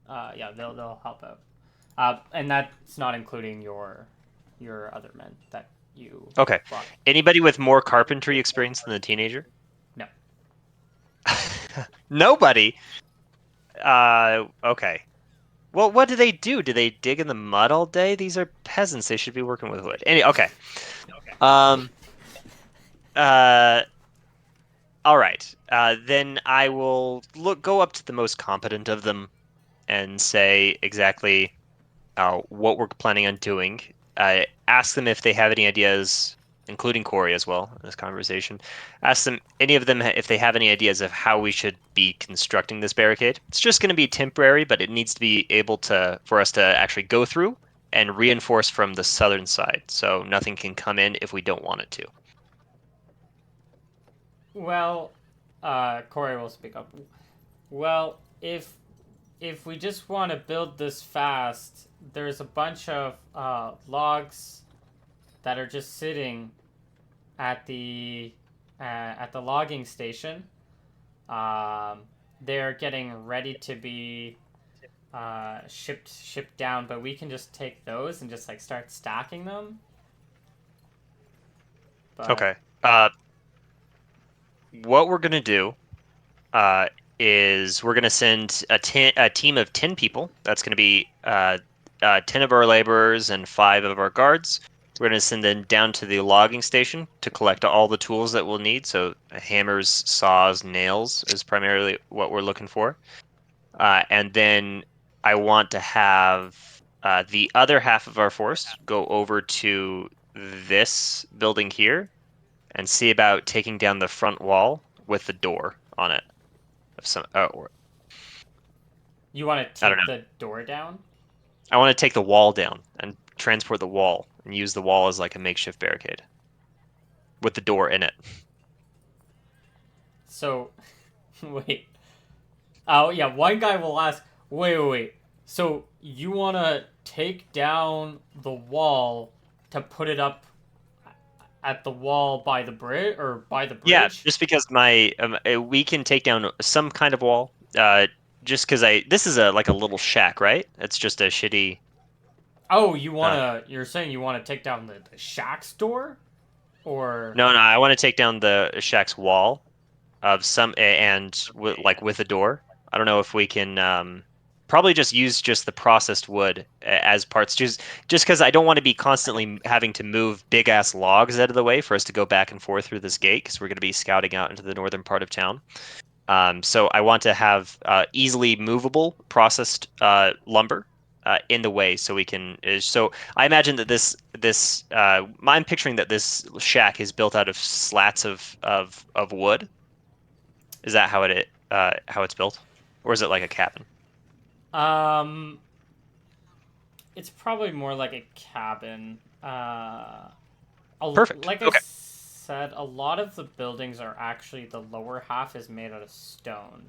yeah, they'll help out. And that's not including your other men that you Okay. brought. Anybody with more carpentry experience than the teenager? No. Nobody. Okay. Well, what do they do? Do they dig in the mud all day? These are peasants. They should be working with wood. Okay. Um. Uh. All right. Then I will go up to the most competent of them and say exactly what we're planning on doing. Ask them if they have any ideas, including Corey as well in this conversation. Ask them, any of them, if they have any ideas of how we should be constructing this barricade. It's just going to be temporary, but it needs to be able to for us to actually go through and reinforce from the southern side, so nothing can come in if we don't want it to. Well, Corey will speak up. Well, if we just want to build this fast, there's a bunch of logs that are just sitting at the logging station. Um, they're getting ready to be shipped down, but we can just take those and just like start stacking them. But Okay. What we're gonna do uh, is we're going to send a team of 10 people. That's going to be 10 of our laborers and 5 of our guards. We're going to send them down to the logging station to collect all the tools that we'll need. So hammers, saws, nails is primarily what we're looking for. And then I want to have the other half of our force go over to this building here and see about taking down the front wall with the door on it of some or you want to I don't take know. the door down? I want to take the wall down and transport the wall and use the wall as like a makeshift barricade with the door in it. So, wait. Oh yeah, one guy will ask, wait. So you want to take down the wall to put it up at the wall by the bridge or by the Yeah, bridge? just because my we can take down some kind of wall. Just because I this is a like a little shack, right? It's just a shitty. Oh, Uh, you're saying you want to take down the shack's door? Or no, I want to take down the shack's wall of some and like with a door. I don't know if we can probably just use just the processed wood as parts just because I don't want to be constantly having to move big ass logs out of the way for us to go back and forth through this gate because we're going to be scouting out into the northern part of town. So I want to have easily movable processed lumber in the way so we can. So I imagine that I'm picturing that this shack is built out of slats of wood. Is that how it's built, or is it like a cabin? um it's probably more like a cabin. Perfect. Like I Okay. said, a lot of the buildings are actually the lower half is made out of stone.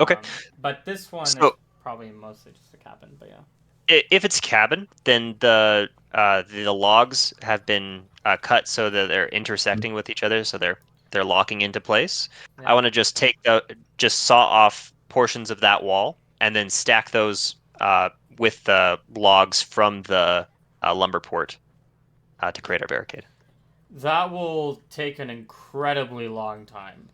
Okay. But this one is So probably mostly just a cabin. But yeah, if it's cabin, then the logs have been cut so that they're intersecting with each other, so they're locking into place. I yeah. want to just saw off portions of that wall and then stack those with the logs from the lumber port to create our barricade. That will take an incredibly long time.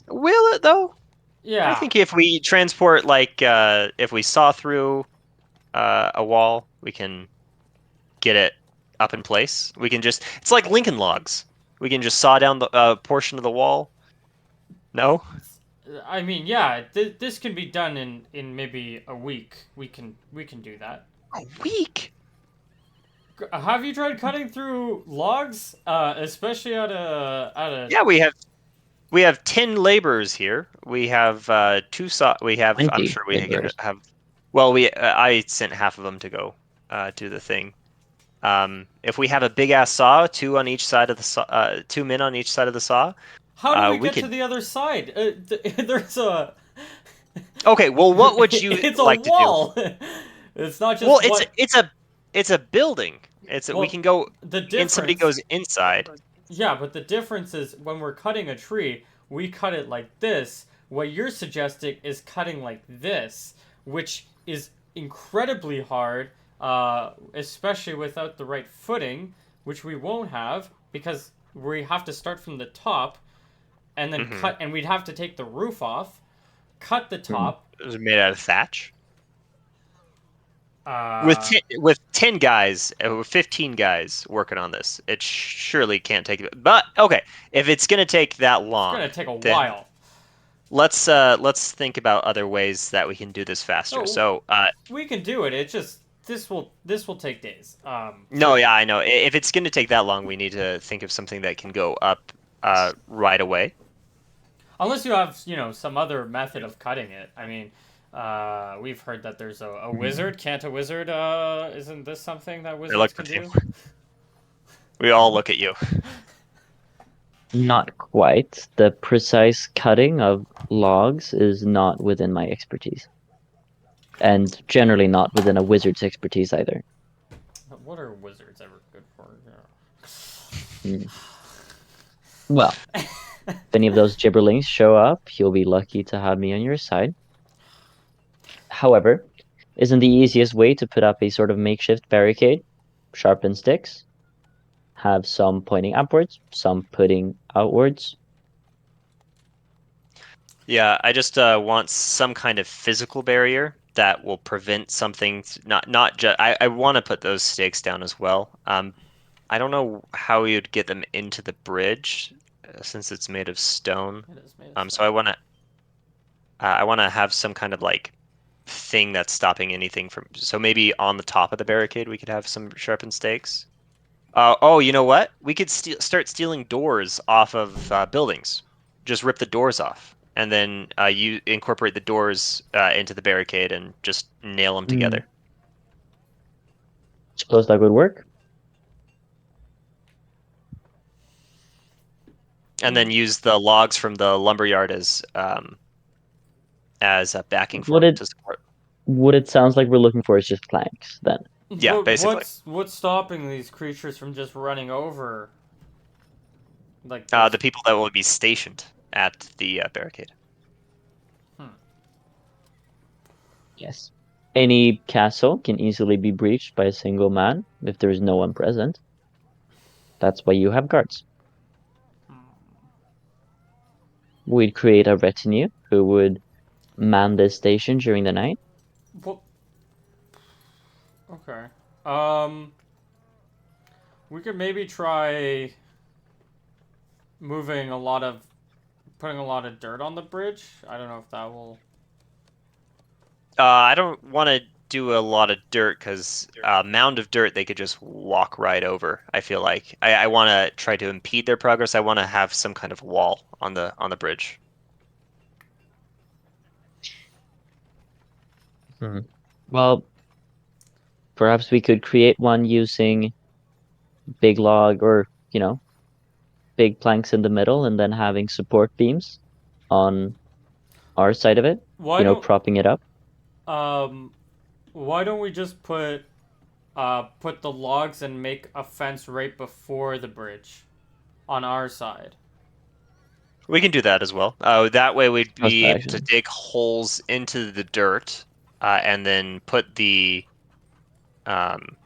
Will it though? I Yeah. think if we transport if we saw through a wall, we can get it up in place. We can just it's like Lincoln logs. We can just saw down the portion of the wall. No? I mean, yeah, this can be done in maybe a week. We can do that. A week. Have you tried cutting through logs? Especially at a Yeah, we have 10 laborers here. We have two saw. We have. I'm 20 sure we can laborers. have. Well, we I sent half of them to go do the thing. If we have a big ass saw, two on each side of the saw, 2 men on each side of the saw, How do we we get to could. the other side? There's a Okay, well, what would you it's a like to do? wall. It's not Well, just one. it's a building. We Well, can go the and somebody difference. goes inside. Yeah, but the difference is when we're cutting a tree, we cut it like this. What you're suggesting is cutting like this, which is incredibly hard, especially without the right footing, which we won't have because we have to start from the top and then Hmm. cut, and we'd have to take the roof off, cut the Hmm. top. It was made out of thatch. Uh, With 10 guys, 15 guys working on this, it surely can't take it. But okay, if it's gonna take that it's long, gonna take a then while. let's think about other ways that we can do this faster. No, So, we can do it. It just this will take days. no, yeah, I know. If it's gonna take that long, we need to think of something that can go up right away. Unless you have, some other method of cutting it. I mean, we've heard that there's a Mhm. wizard. Can't a wizard, isn't this something that I wizards look can with you. do? We all look at you. Not quite. The precise cutting of logs is not within my expertise, and generally not within a wizard's expertise either. What are wizards ever good for? Hmm. Well, if any of those gibberlings show up, you'll be lucky to have me on your side. However, isn't the easiest way to put up a sort of makeshift barricade? Sharpen sticks, have some pointing upwards, some putting outwards. Yeah, I just want some kind of physical barrier that will prevent something. Not just. I want to put those stakes down as well. I don't know how you'd get them into the bridge since it's made of stone. It is made of So stone. I want to have some kind of like thing that's stopping anything from. So maybe on the top of the barricade we could have some sharpened stakes. Oh, you know what? We could start stealing doors off of buildings. Just rip the doors off, and then you incorporate the doors into the barricade and just nail them Mm, together. suppose that would work. And then use the logs from the lumberyard as a backing for What them it to support. what it sounds like we're looking for is just planks then. Yeah, But basically. what's stopping these creatures from just running over like this? The people that will be stationed at the barricade. Hmm. Yes. Any castle can easily be breached by a single man if there is no one present. That's why you have guards. We'd create a retinue who would man this station during the night. Well, okay. Um, we could maybe try moving a lot of putting a lot of dirt on the bridge. I don't know if that will. I don't want to do a lot of dirt because mound of dirt they could just walk right over. I feel like I want to try to impede their progress. I want to have some kind of wall on the bridge. Hmm. Well, perhaps we could create one using big log or, big planks in the middle and then having support beams on our side of it, Why don't propping it up. um why don't we just put the logs and make a fence right before the bridge on our side? We can do that as well. That way we'd How's be that able to actually? dig holes into the dirt and then um,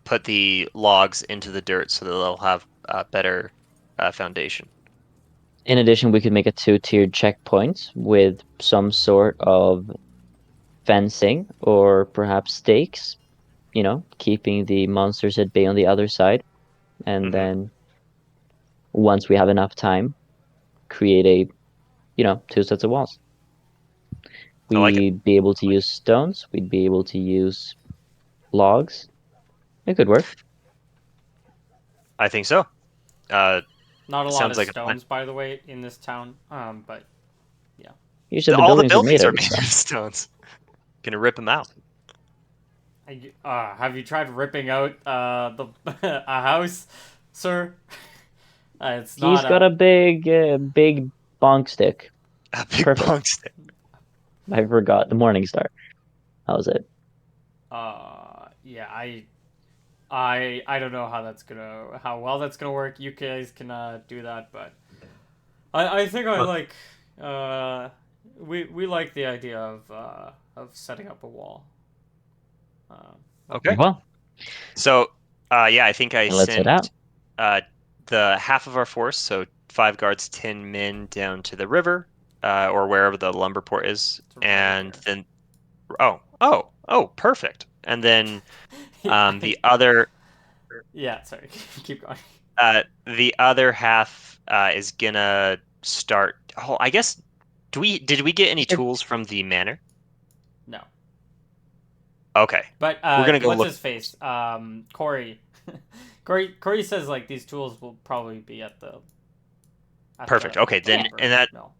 put the logs into the dirt so that they'll have better foundation. In addition, we could make a 2-tiered checkpoint with some sort of fencing or perhaps stakes, keeping the monsters at bay on the other side. And Mhm. then once we have enough time, create two sets of walls. I like it. We'd be able to use stones. We'd be able to use logs. It could work. I think so. Not a lot Sounds of like a plan. stones, by the way, in this town. But yeah. You said the All the buildings are made buildings out are of made out stone. of stones. Gonna rip them out. Have you tried ripping out a house, sir? It's He's not got a. a big bonk stick. A big Perfect. punk stick. I forgot the Morning Star. That was it. Yeah, I don't know how well that's gonna work. You guys can do that, but I think I Well, like we like the idea of setting up a wall. okay. Well, So, yeah, I think I then let's head out. sent the half of our force, so 5 guards, 10 men down to the river, or wherever the lumber port is, It's right and here. then perfect. And then Yeah, the other yeah. Sorry, keep going. the other half is gonna start. Oh, I guess did we get any tools from the manor? No, Okay, but we're gonna go what's look. his face? Corey. Corey says like these tools will probably be at Perfect. Okay, the then lumber mill.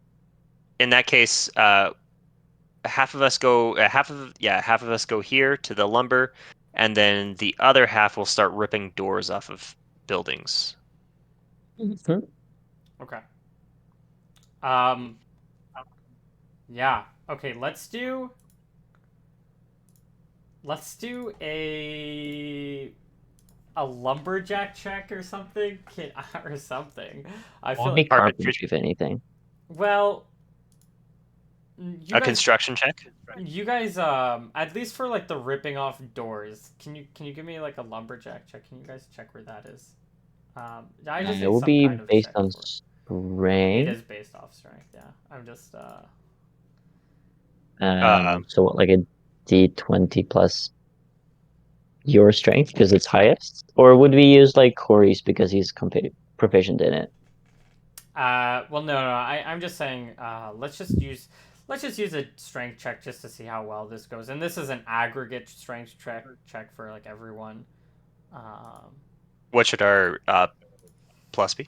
in that case, half of us go half of us go here to the lumber, and then the other half will start ripping doors off of buildings. Mhm. Okay. Um. Yeah. Okay. Let's do a lumberjack check or something. Or something. I feel Only like Carpentry, carpentry, if anything. well, you a guys construction check. You guys, at least for like the ripping off doors, can you give me like a lumberjack check? Can you guys check where that is? I just It need will some be kind of based check on for. It strength. is based off strength. Yeah, I'm just Um, So what, like a D20 plus your strength because it's highest, or would we use like Corey's because he's proficient in it? well no, I'm just saying let's just use a strength check just to see how well this goes. And this is an aggregate strength check for like everyone. Um, what should our plus be?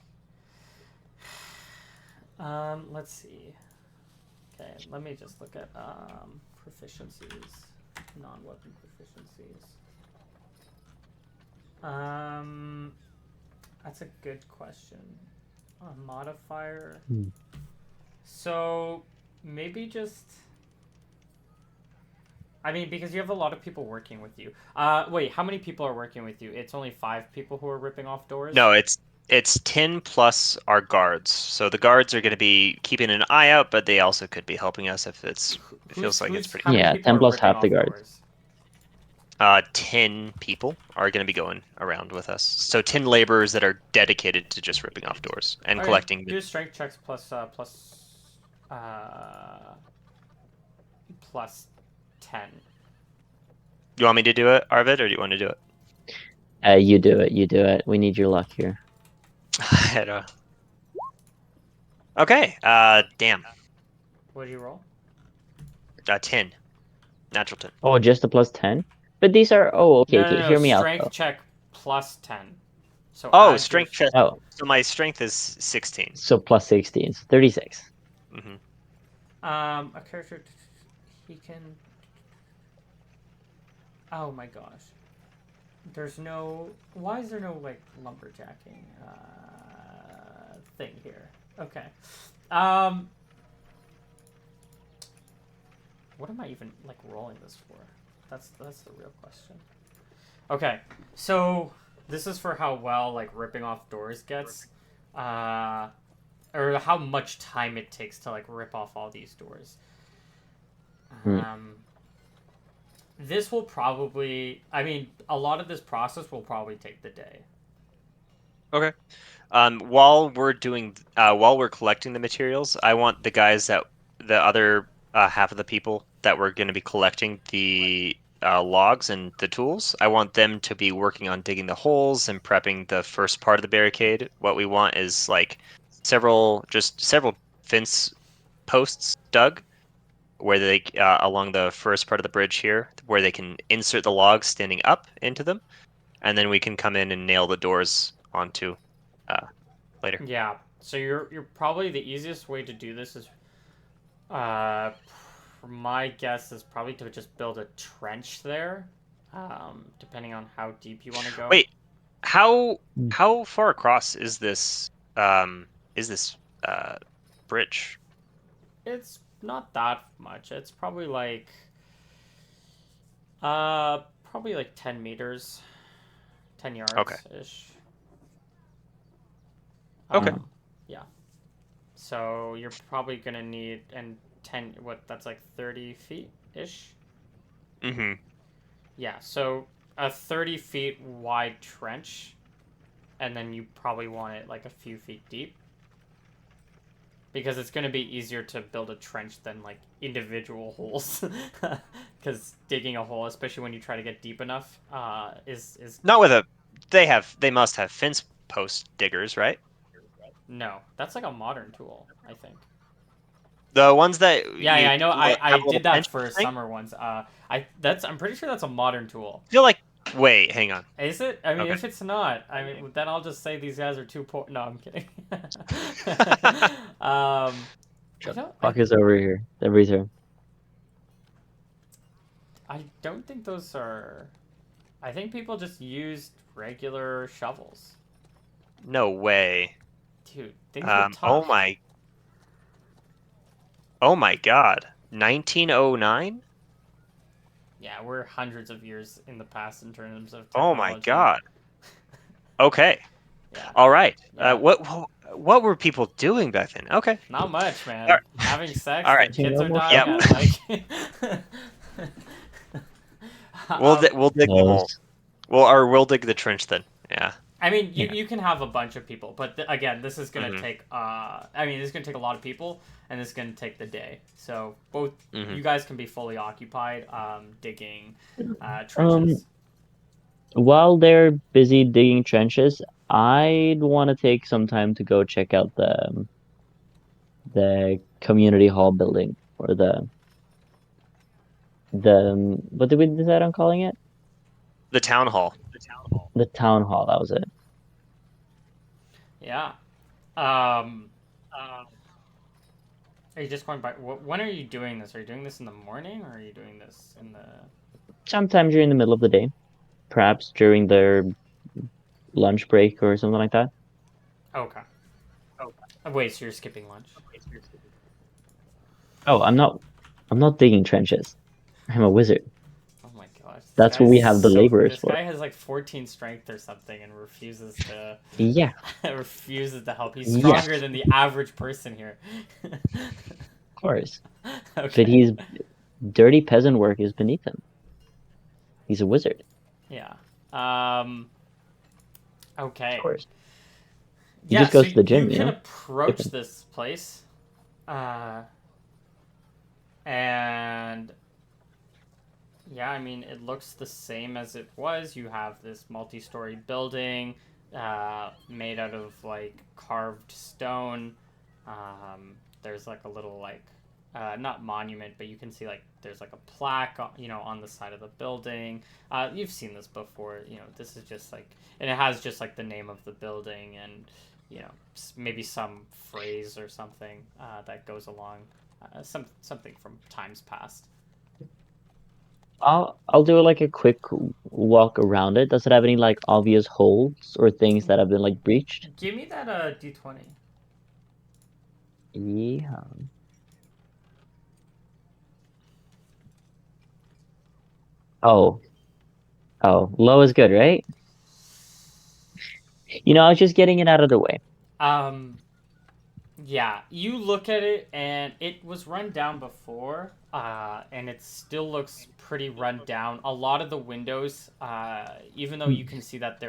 let's see. Okay, let me just look at proficiencies, non-weapon proficiencies. Um, that's a good question. A modifier. Hmm. So maybe just. I mean, because you have a lot of people working with you. Wait, how many people are working with you? It's only 5 people who are ripping off doors. No, it's 10 plus our guards. So the guards are going to be keeping an eye out, but they also could be helping us if it feels like it's Who's pretty how many close. Yeah, people 10 are plus ripping half the off guards. doors? 10 people are going to be going around with us. So 10 laborers that are dedicated to just ripping off doors and Okay, collecting the. do strength checks uh plus 10. You want me to do it, Arvid, or do you want to do it? You do it. You do it. We need your luck here. I don't- Okay. Damn. What did you roll? 10. Natural 10. Oh, just a plus 10? But these are, oh, okay, No, okay. no, no. Hear me out Strength though. check plus 10. So Oh, add your strength check. strength. Oh, So my strength is 16. so plus 16, so 36. Hmm. A character he can. Oh my gosh. There's no. Why is there no like lumberjacking thing here? Okay. Um. What am I even like rolling this for? That's the real question. Okay, so this is for how well like ripping off doors gets, uh, or how much time it takes to like rip off all these doors. Hmm. Um, this will probably, I mean, a lot of this process will probably take the day. Okay. While we're collecting the materials, I want the other half of the people that were going to be collecting the logs and the tools. I want them to be working on digging the holes and prepping the first part of the barricade. What we want is like several fence posts dug where they along the first part of the bridge here, where they can insert the logs standing up into them, and then we can come in and nail the doors onto later. Yeah. So you're probably the easiest way to do this is uh my guess is probably to just build a trench there. Depending on how deep you want to go. Wait, how Mm. how far across is this uh bridge? It's not that much. It's probably like 10 meters, 10 Okay. yards ish. Okay. Uh, Yeah. So you're probably gonna need and 10 what that's like 30 feet ish. Mm-hmm. Yeah. So a 30 feet wide trench, and then you probably want it like a few feet deep because it's gonna be easier to build a trench than like individual holes. Because digging a hole, especially when you try to get deep enough, is Not with a they must have fence post diggers, right? no. That's like a modern tool, I think. The ones that Yeah, yeah, you I know. I have a little did that pinch for thing? summer ones. I'm pretty sure that's a modern tool. I feel like wait, hang on. Is it? I mean, Okay. if it's not, I mean, then I'll just say these guys are too poor. No, I'm kidding. I don't. fuck is over here every time. I don't think those are. I think people just used regular shovels. No way. Dude, things were Oh tough. my God. 1909? Yeah, we're hundreds of years in the past in terms of Oh my technology. God. Okay. Yeah, All right. yeah. What were people doing back then? Okay. Not much, All man. right. Having sex, All right. their Do you kids know are more dying Yep. at shovels? like. um, We'll dig the hole. Yes. We'll dig the trench then. Yeah. I mean, you, Yeah. you can have a bunch of people, but again, this is gonna Mhm. take. I mean, this is gonna take a lot of people, and this is gonna take the day. So both Mhm. you guys can be fully occupied, digging, Um, trenches. while they're busy digging trenches, I'd want to take some time to go check out the community hall building or the what did we decide on calling it? The town hall. The town hall. That was it. Yeah. Um, are you just going by? When are you doing this? Are you doing this in the morning, or are you doing this in the? Sometime during the middle of the day, perhaps during their lunch break or something like that. Okay. Wait, so you're skipping lunch? Oh, I'm not digging trenches. I'm a wizard. Oh my gosh, this That's what guy's we have the so. laborers This for. guy has like 14 strength or something, and refuses to. Yeah, refuses to help. He's yeah, stronger than the average person here. of course. But Okay. he's dirty peasant work is beneath him. He's a wizard, Yeah. Um. of Okay. course. He Yeah. just So goes to the you gym, can approach different. this place, uh, and yeah, I mean, it looks the same as it was. You have this multi-story building, made out of like carved stone. There's like a little like, not monument, but you can see like there's like a plaque, on the side of the building. You've seen this before. This is just like, and it has just like the name of the building and, maybe some phrase or something that goes along, something from times past. I'll do like a quick walk around it. Does it have any like obvious holes or things that have been like breached? Give me that D20. Yeah. Oh, oh, low is good, right? I was just getting it out of the way. Um, yeah, you look at it and it was run down before, and it still looks pretty run down. A lot of the windows, even though you can see that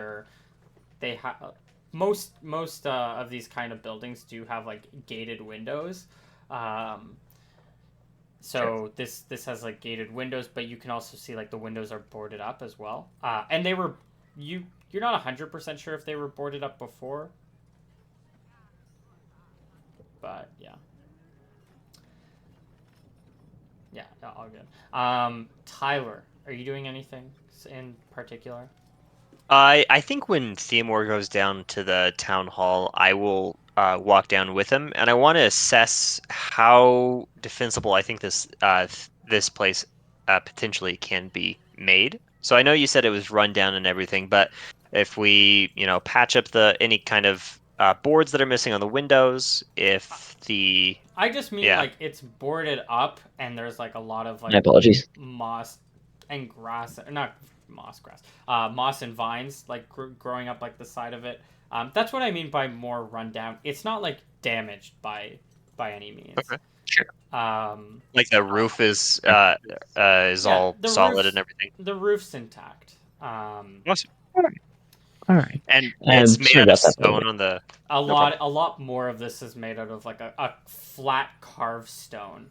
they have most of these kind of buildings do have like gated windows. Um, Sure. so this has like gated windows, but you can also see like the windows are boarded up as well. And you're not 100% sure if they were boarded up before, but yeah. Yeah, all good. Tyler, are you doing anything in particular? I think when Theomore goes down to the town hall, I will walk down with him, and I want to assess how defensible I think this place potentially can be made. So I know you said it was run down and everything, but if we, patch up the any kind of boards that are missing on the windows, if the I just mean yeah, like it's boarded up and there's like a lot of My like apologies. moss and grass, not moss grass, moss and vines like growing up like the side of it. That's what I mean by more rundown. It's not like damaged by any means. okay, sure. Um, Like the roof is yeah, all solid and everything. the roof's intact. Um, Awesome. All right. All right. And it's made Sorry out of about that, by the way. stone on the. a No problem. lot more of this is made out of like a flat carved stone.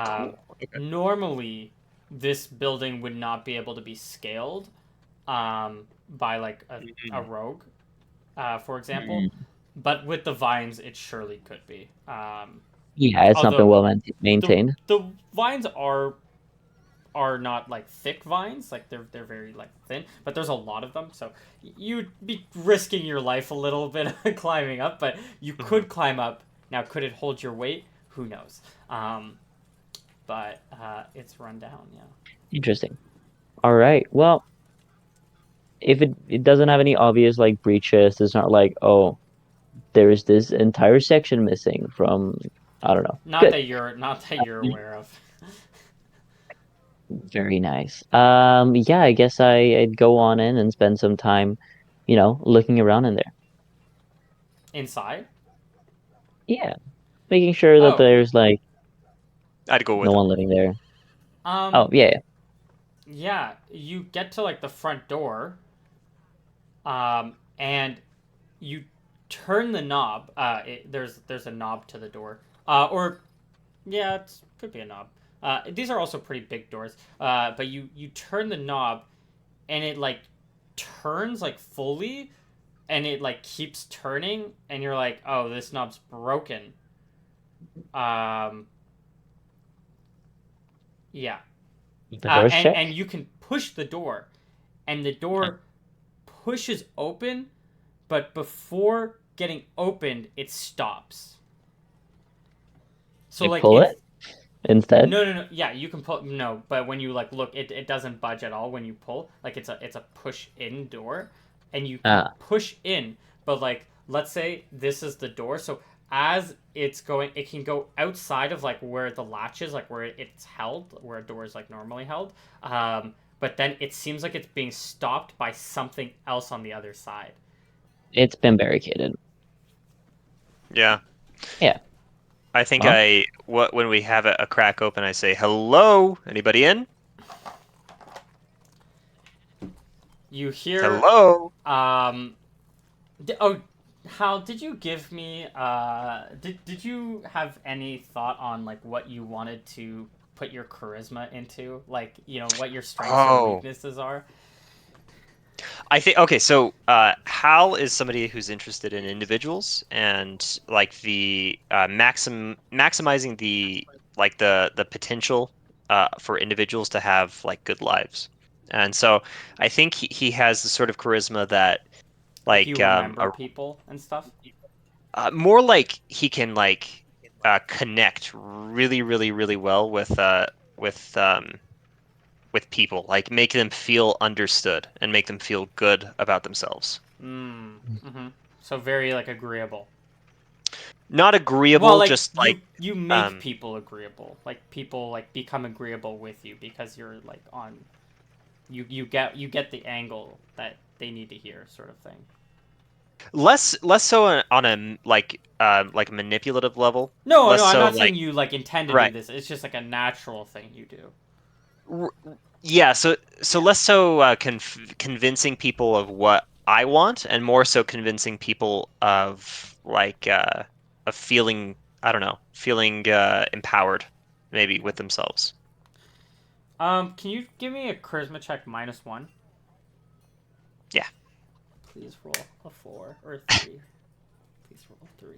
Cool. Okay. Normally, this building would not be able to be scaled by like a Mhm. rogue, for example. Mm. But with the vines, it surely could be. Yeah, it's not been Although well the maintained. the vines are not like thick vines, like they're very like thin, but there's a lot of them, so you'd be risking your life a little bit climbing up, but you Mhm. could climb up. Now, could it hold your weight? Who knows? But it's run down, yeah. Interesting. All right. Well, if it doesn't have any obvious like breaches, it's not like, oh, there is this entire section missing from, I don't know. Good. Not that you're aware of. Very nice. Yeah, I guess I'd go on in and spend some time, looking around in there. Inside. Yeah, making sure that Oh, there's like I'd go no with him. one living there. Oh, um yeah, yeah, you get to like the front door, and you turn the knob. There's a knob to the door. Or yeah, it could be a knob. These are also pretty big doors. But you turn the knob, and it like turns like fully, and it like keeps turning, and you're like, oh, this knob's broken. Um, yeah. the door's And check. you can push the door, and the Huh. door pushes open, but before getting opened, it stops. So I like pull it's it instead. no. Yeah, you can pull no, but when you like look, it doesn't budge at all when you pull. Like it's a push in door, and you can Ah, push in. But like let's say this is the door, so as it's going, it can go outside of like where the latch is, like where it's held, where a door is like normally held. But then it seems like it's being stopped by something else on the other side. it's been barricaded. Yeah. Yeah. I think Well, when we have a crack open, I say, "Hello, anybody in? You hear Hello." um oh, Hal, did you give me did you have any thought on like what you wanted to put your charisma into? Like, what your strengths or Oh, weaknesses are? I think okay. So Hal is somebody who's interested in individuals and like the maximizing the the potential for individuals to have like good lives. And so I think he has the sort of charisma that Like you like remember people and stuff? more like he can like connect really, really, really well with with people, like make them feel understood and make them feel good about themselves. Mm-hmm. So very like agreeable. Not Well, agreeable, like just like you make um people agreeable. Like people like become agreeable with you because you're like on you get the angle that they need to hear, sort of thing. less so on a like manipulative level. No, Less I'm so not like saying you like intend to do right. this. It's just like a natural thing you do. R- yeah, so less so convincing people of what I want, and more so convincing people of of feeling, I don't know, feeling empowered, maybe with themselves. Can you give me a charisma check -1? Yeah. Please roll a 4 or a 3. Please roll a 3.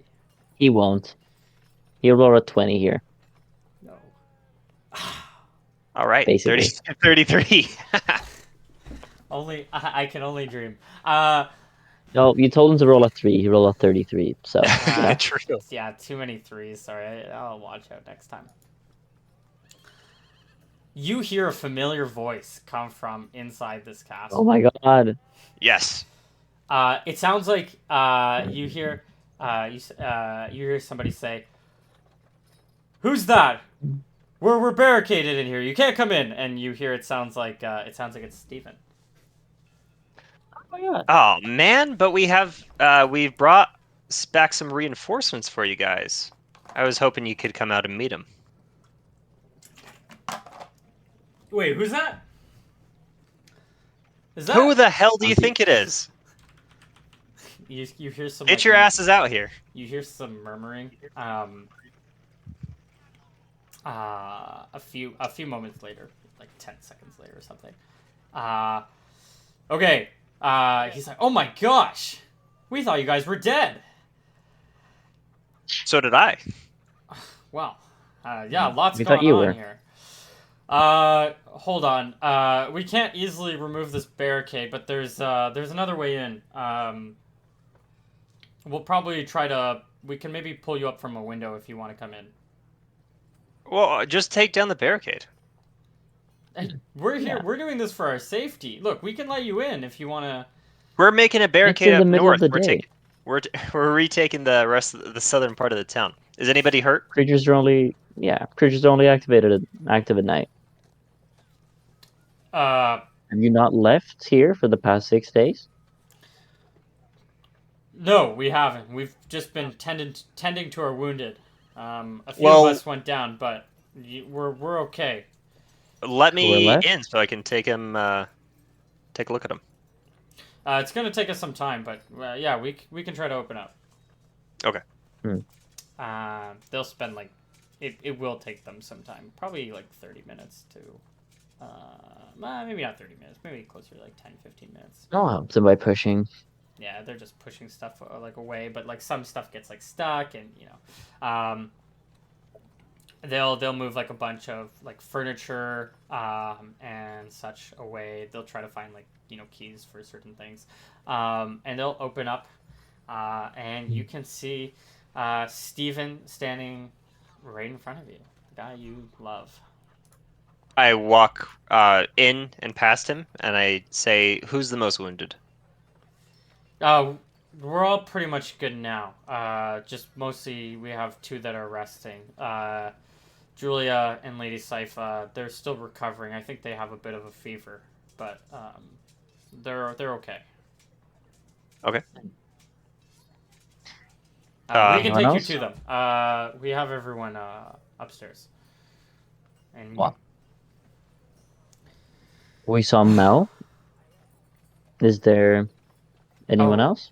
He won't. He'll roll a 20 here, No. All right. basically. 33. Only I can only dream. No, you told him to roll a 3. He rolled a 33. So, yeah. True. Yeah, too many threes. Sorry, I'll watch out next time. You hear a familiar voice come from inside this castle. Oh my god. Yes. It sounds like you hear you hear somebody say, "Who's that? We're barricaded in here. You can't come in." And you hear it sounds like it's Steven. Oh my god. Oh man, but we've brought back some reinforcements for you guys. I was hoping you could come out and meet them. Wait, who's that? Is that Who the hell do you think it is? you hear some Get your asses out here. you hear some murmuring. A few moments later, like 10 seconds later or something. Okay. He's like, "Oh my gosh, we thought you guys were dead." So did I. Well, yeah, lots We thought going you on were. here. Hold on. We can't easily remove this barricade, but there's another way in. We'll probably try to. We can maybe pull you up from a window if you want to come in. Well, just take down the barricade. Hey, we're here. Yeah. We're doing this for our safety. Look, we can let you in if you want to. We're making a It's barricade in the up middle of north. the We're day. taking we're retaking the rest of the southern part of the town. Is anybody hurt? Creatures are only active at night. Uh, Have you not left here for the past 6 days? no, we haven't. We've just been tending to our wounded. A few of Well, us went down, but we're okay. let Who are me left? in so I can take him. Take a look at him. It's gonna take us some time, but yeah, we can try to open up. Okay. They'll spend like it will take them some time, probably like 30 minutes to. Maybe not 30 minutes, maybe closer to like 10, 15 minutes. I'll help them by pushing. Yeah, they're just pushing stuff like away, but like some stuff gets like stuck, and they'll move like a bunch of like furniture and such away. They'll try to find like keys for certain things, and they'll open up, and you can see Steven standing right in front of you, the guy you love. I walk in and past him, and I say, "Who's the most wounded?" Uh, we're all pretty much good now. Just mostly we have two that are resting. Julia and Lady Sypha, they're still recovering. I think they have a bit of a fever, but they're okay. Okay. We can Anyone take else? you to them. We have everyone upstairs. And What? We saw Mel. Is there anyone Oh. else?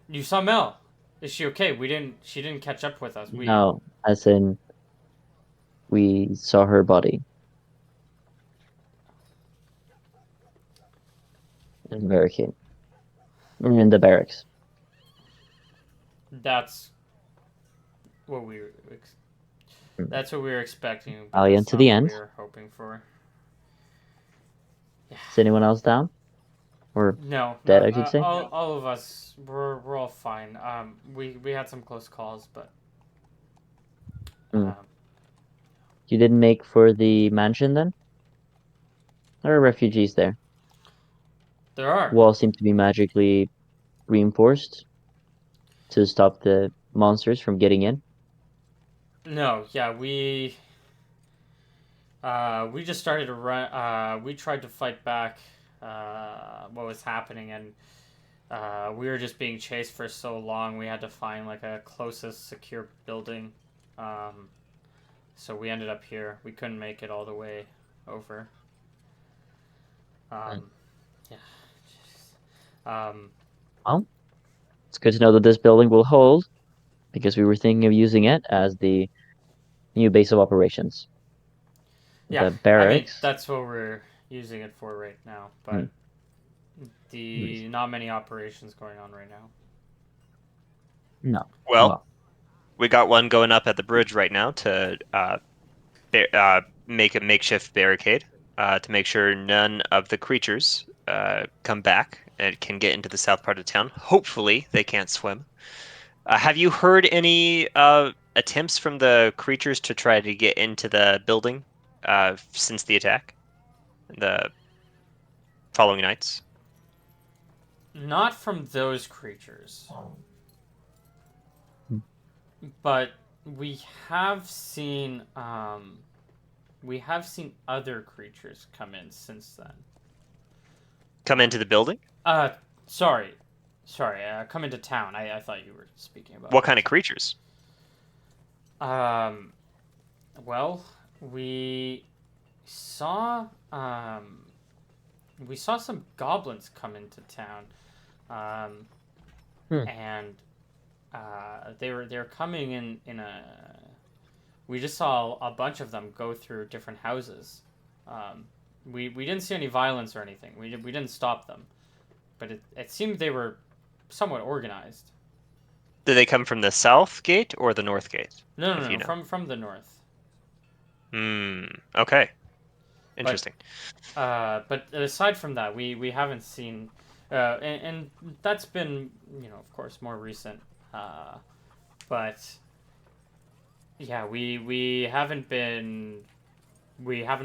You saw Mel. Is she okay? She didn't catch up with us. No, as in we saw her body in the barricade. In the barracks. That's what we were. That's what we were expecting, but Valiant that's to not the what end. we were hoping for. Is anyone else down? Or No, dead, I should say? all of us we're all fine. We had some close calls, but You didn't make for the mansion then? There are refugees there. there are. Walls seem to be magically reinforced to stop the monsters from getting in. No, yeah, we just started to run. We tried to fight back what was happening, and we were just being chased for so long. We had to find like a closest secure building. So we ended up here. We couldn't make it all the way over. Yeah. Well, it's good to know that this building will hold because we were thinking of using it as the new base of operations. Yeah, The I mean barracks. that's what we're using it for right now, Hmm. but the not many operations going on right now. No. Well, Well, we got one going up at the bridge right now to make a makeshift barricade to make sure none of the creatures come back and can get into the south part of town. Hopefully, they can't swim. Have you heard any attempts from the creatures to try to get into the building since the attack, the following nights? Not from those creatures, hmm. but we have seen other creatures come in since then. Come into the building? Uh, sorry, come into town. I thought you were speaking about What kind of us. creatures? Um, well, we saw we saw some goblins come into town, um, Hmm. and they were coming in a. We just saw a bunch of them go through different houses. Um, we didn't see any violence or anything. We didn't stop them, but it seemed they were somewhat organized. Do they come from the south gate or the north gate, No, no, if you no, know? from the north. Hmm. Okay. But Interesting. but aside from that, we haven't seen, and that's been of course more recent. Uh, but yeah, we haven't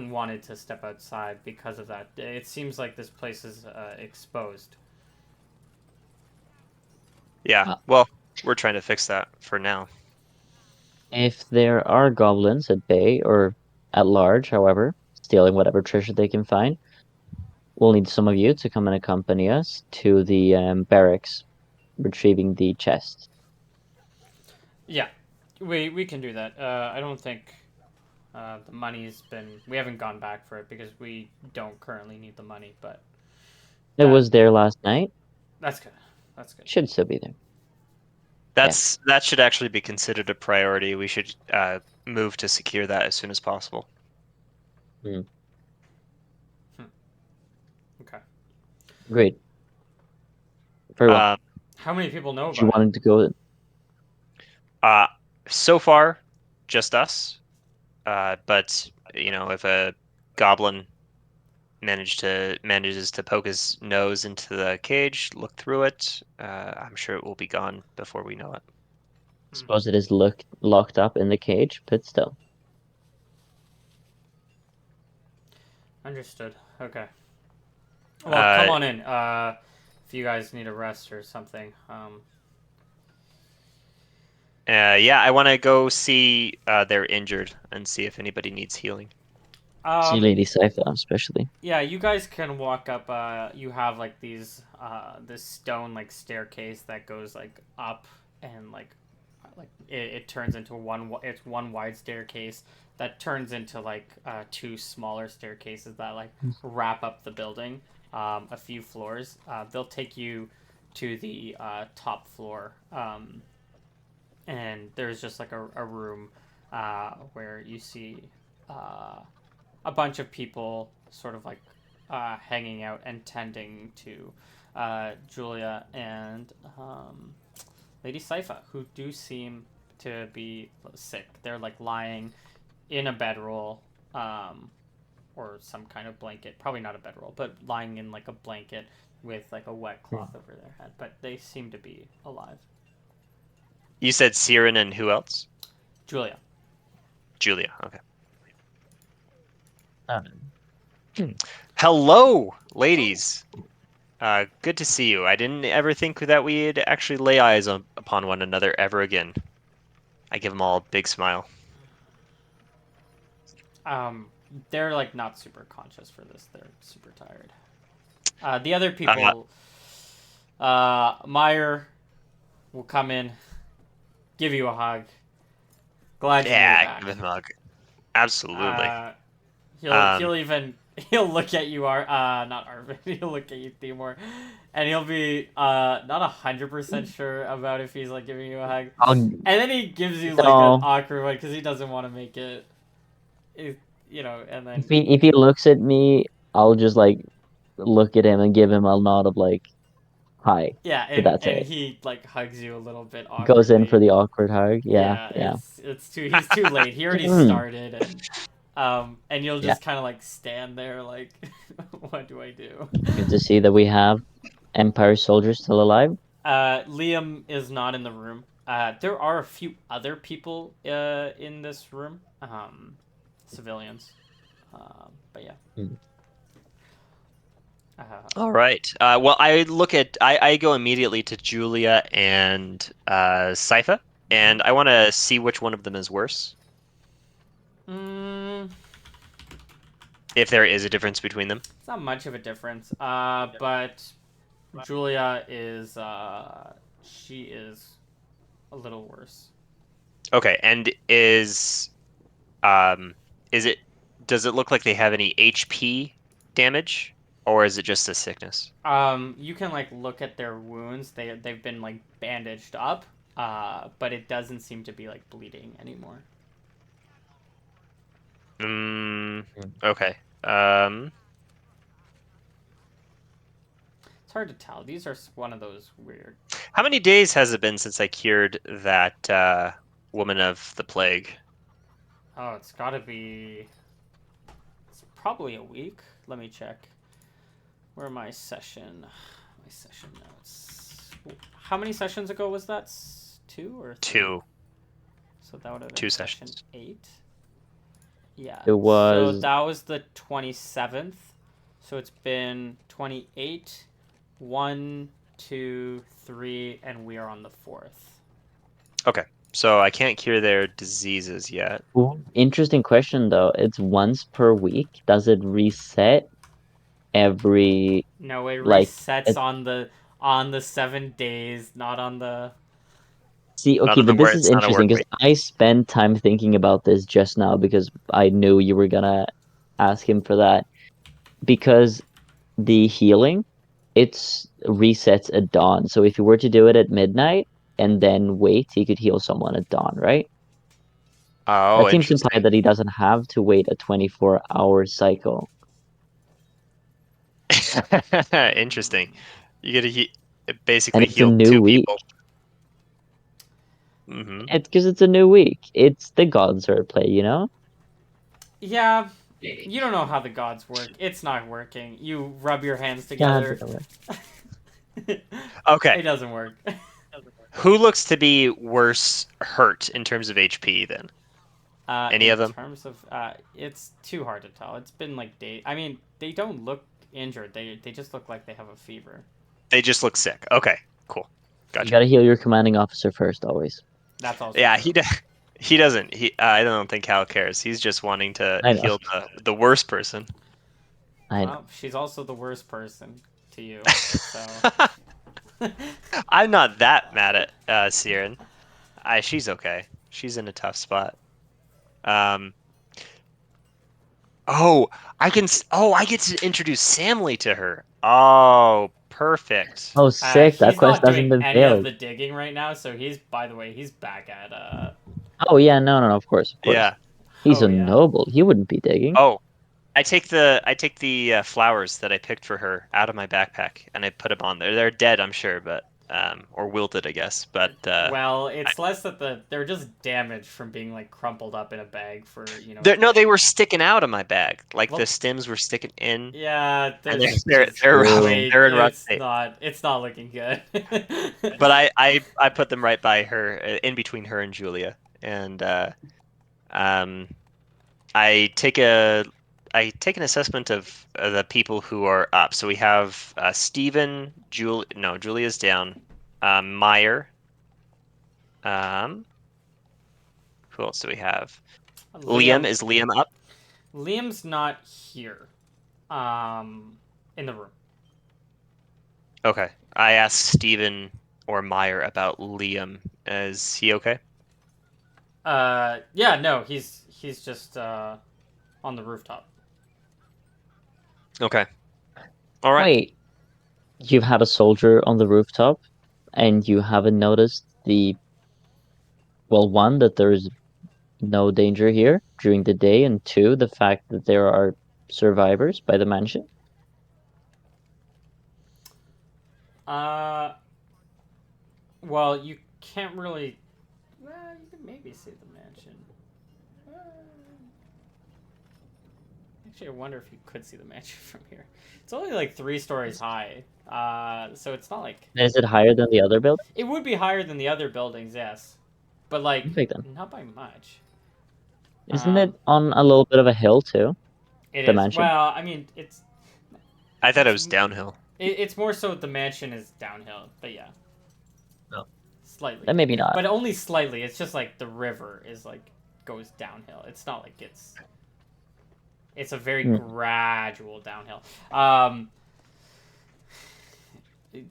wanted to step outside because of that. It seems like this place is exposed. Yeah. Well, Well, we're trying to fix that for now. if there are goblins at bay or at large, however, stealing whatever treasure they can find, we'll need some of you to come and accompany us to the barracks, retrieving the chest. Yeah, we can do that. I don't think the money's been. We haven't gone back for it because we don't currently need the money. But It that was there last night. that's good. That's good. Should still be there. Yeah. That should actually be considered a priority. We should move to secure that as soon as possible. Mm. Hmm. Okay. Great. Very well. Um, How many people know If you about it? wanted to go, uh, so far, just us. But if a goblin manages to poke his nose into the cage, look through it, I'm sure it will be gone before we know it. Hmm. suppose it is locked up in the cage, but still. Understood. Okay. Well, come Uh, on in. If you guys need a rest or something. yeah, I want to go see they're injured and see if anybody needs healing. See Um, Lady Saifa, especially. yeah, you guys can walk up. You have like this stone like staircase that goes like up and like it turns into it's one wide staircase that turns into like two smaller staircases that like wrap up the building, a few floors. They'll take you to the top floor, and there's just like a room where you see uh, a bunch of people sort of like hanging out and tending to Julia and Lady Sypha, who do seem to be sick. They're like lying in a bedroll, or some kind of blanket. Probably not a bedroll, but lying in like a blanket with like a wet cloth over their head. But they seem to be alive. You said Siren and who else? Julia. Julia. Okay. Um, Hello, ladies. Good to see you. I didn't ever think that we'd actually lay eyes upon one another ever again. I give them all a big smile. Um, they're like not super conscious for this. They're super tired. The other Uh, people, Meyer will come in, give you a hug. Glad you made it yeah, back. give him a hug. Absolutely. Uh, he'll Um, he'll even he'll look at you, not Arvin. He'll look at you, Timur, and he'll be not 100% sure about if he's like giving you a hug, I'll and then he gives you like an no. awkward one because he doesn't want to make it, and then If he looks at me, I'll just like look at him and give him a nod of like hi, yeah, but and that's and it. he like hugs you a little bit Goes in for awkwardly. the awkward hug. Yeah, Yeah, yeah. it's too he's too late. He already started, and you'll Yeah. just kind of like stand there like, what do I do? Good to see that we have Empire soldiers still alive. Liam is not in the room. There are a few other people in this room, civilians. But yeah. Hmm. All right. Well, I go immediately to Julia and Sypha, and I want to see which one of them is worse, Mm, if there is a difference between them. it's not much of a difference. But Julia is she is a little worse. Okay, and um is it does it look like they have any HP damage, or is it just a sickness? You can like look at their wounds. They've been like bandaged up. But it doesn't seem to be like bleeding anymore. Mm, Hmm. okay. It's hard to tell. These are one of those weird. How many days has it been since I cured that woman of the plague? Oh, it's got to be. It's probably a week. Let me check. Where my session? My session notes. How many sessions ago was that? Two or three? Two, So that would have been two session sessions. 8. Yeah. It So was that was the 27th. So it's been 28, 1, 2, 3, and we are on the 4th. Okay, so I can't cure their diseases yet. interesting question though. It's once per week. Does it reset every No, it like resets it, on the 7 days, not on the. see, Not okay, on the but where this is it's not a interesting work because week. I spent time thinking about this just now because I knew you were gonna ask him for that. Because the healing, it's resets at dawn. So if you were to do it at midnight and then wait, he could heal someone at dawn, right? Oh, That seems to imply interesting. that he doesn't have to wait a 24-hour cycle. Interesting. Hmm. You get to And basically it's a heal new two week. people. Hmm. It's because it's a new week. It's the gods are at play, you know? Yeah, you don't know how the gods work. It's not working. You rub your hands God together. damn it. Okay. It doesn't work. Who looks to be worse hurt in terms of HP then? Any In of them? terms of, it's too hard to tell. It's been like days. I mean, they don't look injured. They just look like they have a fever. They just look sick. Okay, cool. You Gotcha. gotta heal your commanding officer first, always. That's also Yeah, true. he doesn't. I don't think Hal cares. He's just wanting to I know. heal the worst person. I know. Well, she's also the worst person to you. So. I'm not that mad at Siren. She's okay. She's in a tough spot. Um. Oh, I get to introduce Samly to her. Oh, perfect. Oh, sick. That He's quest not doing hasn't been any of failed. the digging right now, so he's, by the way, he's back at, Oh, yeah, no, no, no, of course, of course. Yeah. He's oh a yeah. noble. He wouldn't be digging. Oh, I take the flowers that I picked for her out of my backpack and I put them on there. They're dead, I'm sure, but or wilted, I guess. But Well, it's less that they're just damaged from being like crumpled up in a bag for, no, they were sticking out of my bag. Like the well, stems were sticking in, yeah, and there's they're just they're True. wait, they're in rough shape. it's not looking good. But I put them right by her, in between her and Julia, and um I take a I take an assessment of the people who are up. So we have Stephen, no, Julia's down. Meyer. Um, who else do we have? Liam, Liam is Liam up? Liam's not here. Um in the room. Okay. I asked Stephen or Meyer about Liam. Is he okay? Yeah, no, he's just on the rooftop. Okay. All right. Wait, you've had a soldier on the rooftop and you haven't noticed well, one, that there is no danger here during the day, and two, the fact that there are survivors by the mansion. Uh, well, you can't really. Well, you can maybe see the mansion. Uh, Actually, I wonder if you could see the mansion from here. It's only like 3 stories high. So it's not like Is it higher than the other building? it would be higher than the other buildings, yes, but like Perfect then. not by much. Isn't Um, it on a little bit of a hill too, it the is. mansion? Well, I mean, I thought it it's was downhill. it's more so the mansion is downhill, but yeah, No. slightly, Then maybe not. but only slightly. It's just like the river is like goes downhill. It's not like it's a very Hmm. gradual downhill.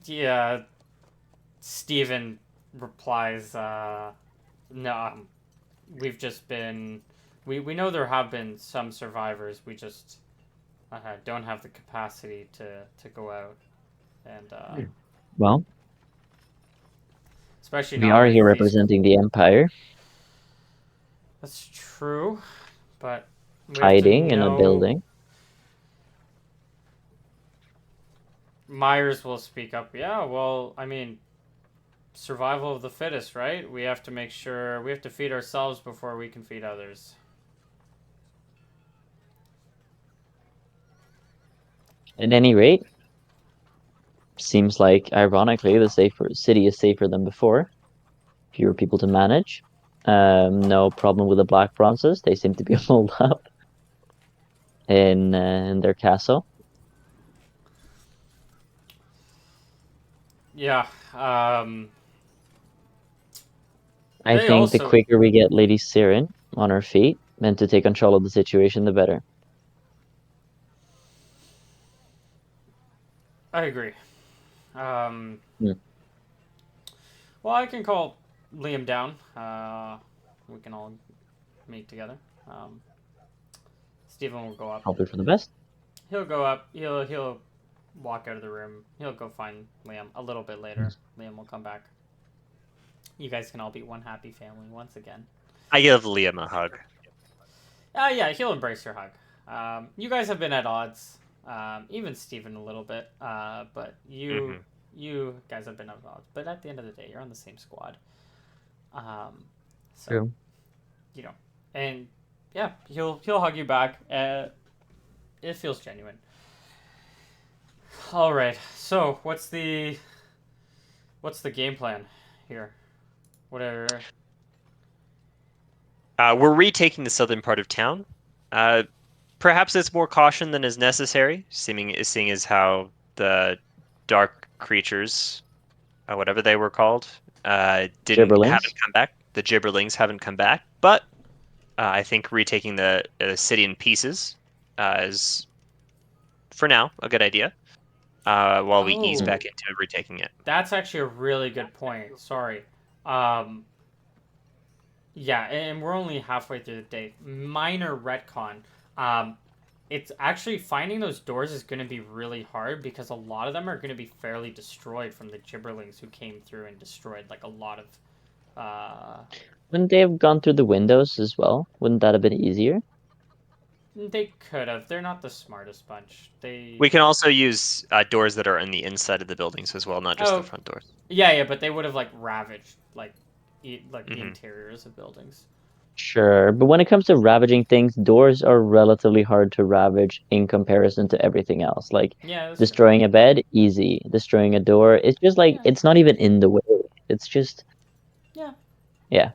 Yeah, Steven replies, no, we've just been. We know there have been some survivors. We just don't have the capacity to go out. And Well, especially we not are with here these. representing the Empire, That's true, but we have to hiding in a know. building. Myers will speak up. Yeah, well, I mean, survival of the fittest, right? We have to make sure we have to feed ourselves before we can feed others. At any rate, seems like ironically the safer city is safer than before. Fewer people to manage. No problem with the Black Bronzes. They seem to be holed up in their castle. Yeah. I They think the also. quicker we get Lady Siren on her feet and to take control of the situation, the better. I agree. Um, Hmm. well, I can call Liam down. We can all meet together. Stephen will go up. Probably for the best. He'll go up. He'll walk out of the room. He'll go find Liam a little bit later. Liam will come back. You guys can all be one happy family once again. I give Liam a hug. Yeah, he'll embrace your hug. You guys have been at odds. Even Steven a little bit. But Hmm. you guys have been at odds. But at the end of the day, you're on the same squad. Um, so True. you know, and yeah, he'll hug you back. It feels genuine. All right. So what's the game plan here? Whatever. We're retaking the southern part of town. Uh, Perhaps it's more caution than is necessary, seeing as how the dark creatures, whatever they were called, didn't haven't Gibberlings. come back. The gibberlings haven't come back, but I think retaking the city in pieces is, for now, a good idea. While we ease Oh, back into retaking it. that's actually a really good point. Sorry. Um, yeah, and we're only halfway through the day. Minor retcon. Um, it's actually finding those doors is going to be really hard because a lot of them are going to be fairly destroyed from the gibberlings who came through and destroyed like a lot of. Wouldn't they have gone through the windows as well? Wouldn't that have been easier? They could have. They're not the smartest bunch. We can also use doors that are on the inside of the buildings as well, not just the Oh, front doors. yeah, but they would have like ravaged like the Hmm. interiors of buildings. Sure, but when it comes to ravaging things, doors are relatively hard to ravage in comparison to everything else. Like Yeah, that's true. destroying a bed, easy. Destroying a door, it's just like Yeah, it's not even in the way. It's just yeah. yeah.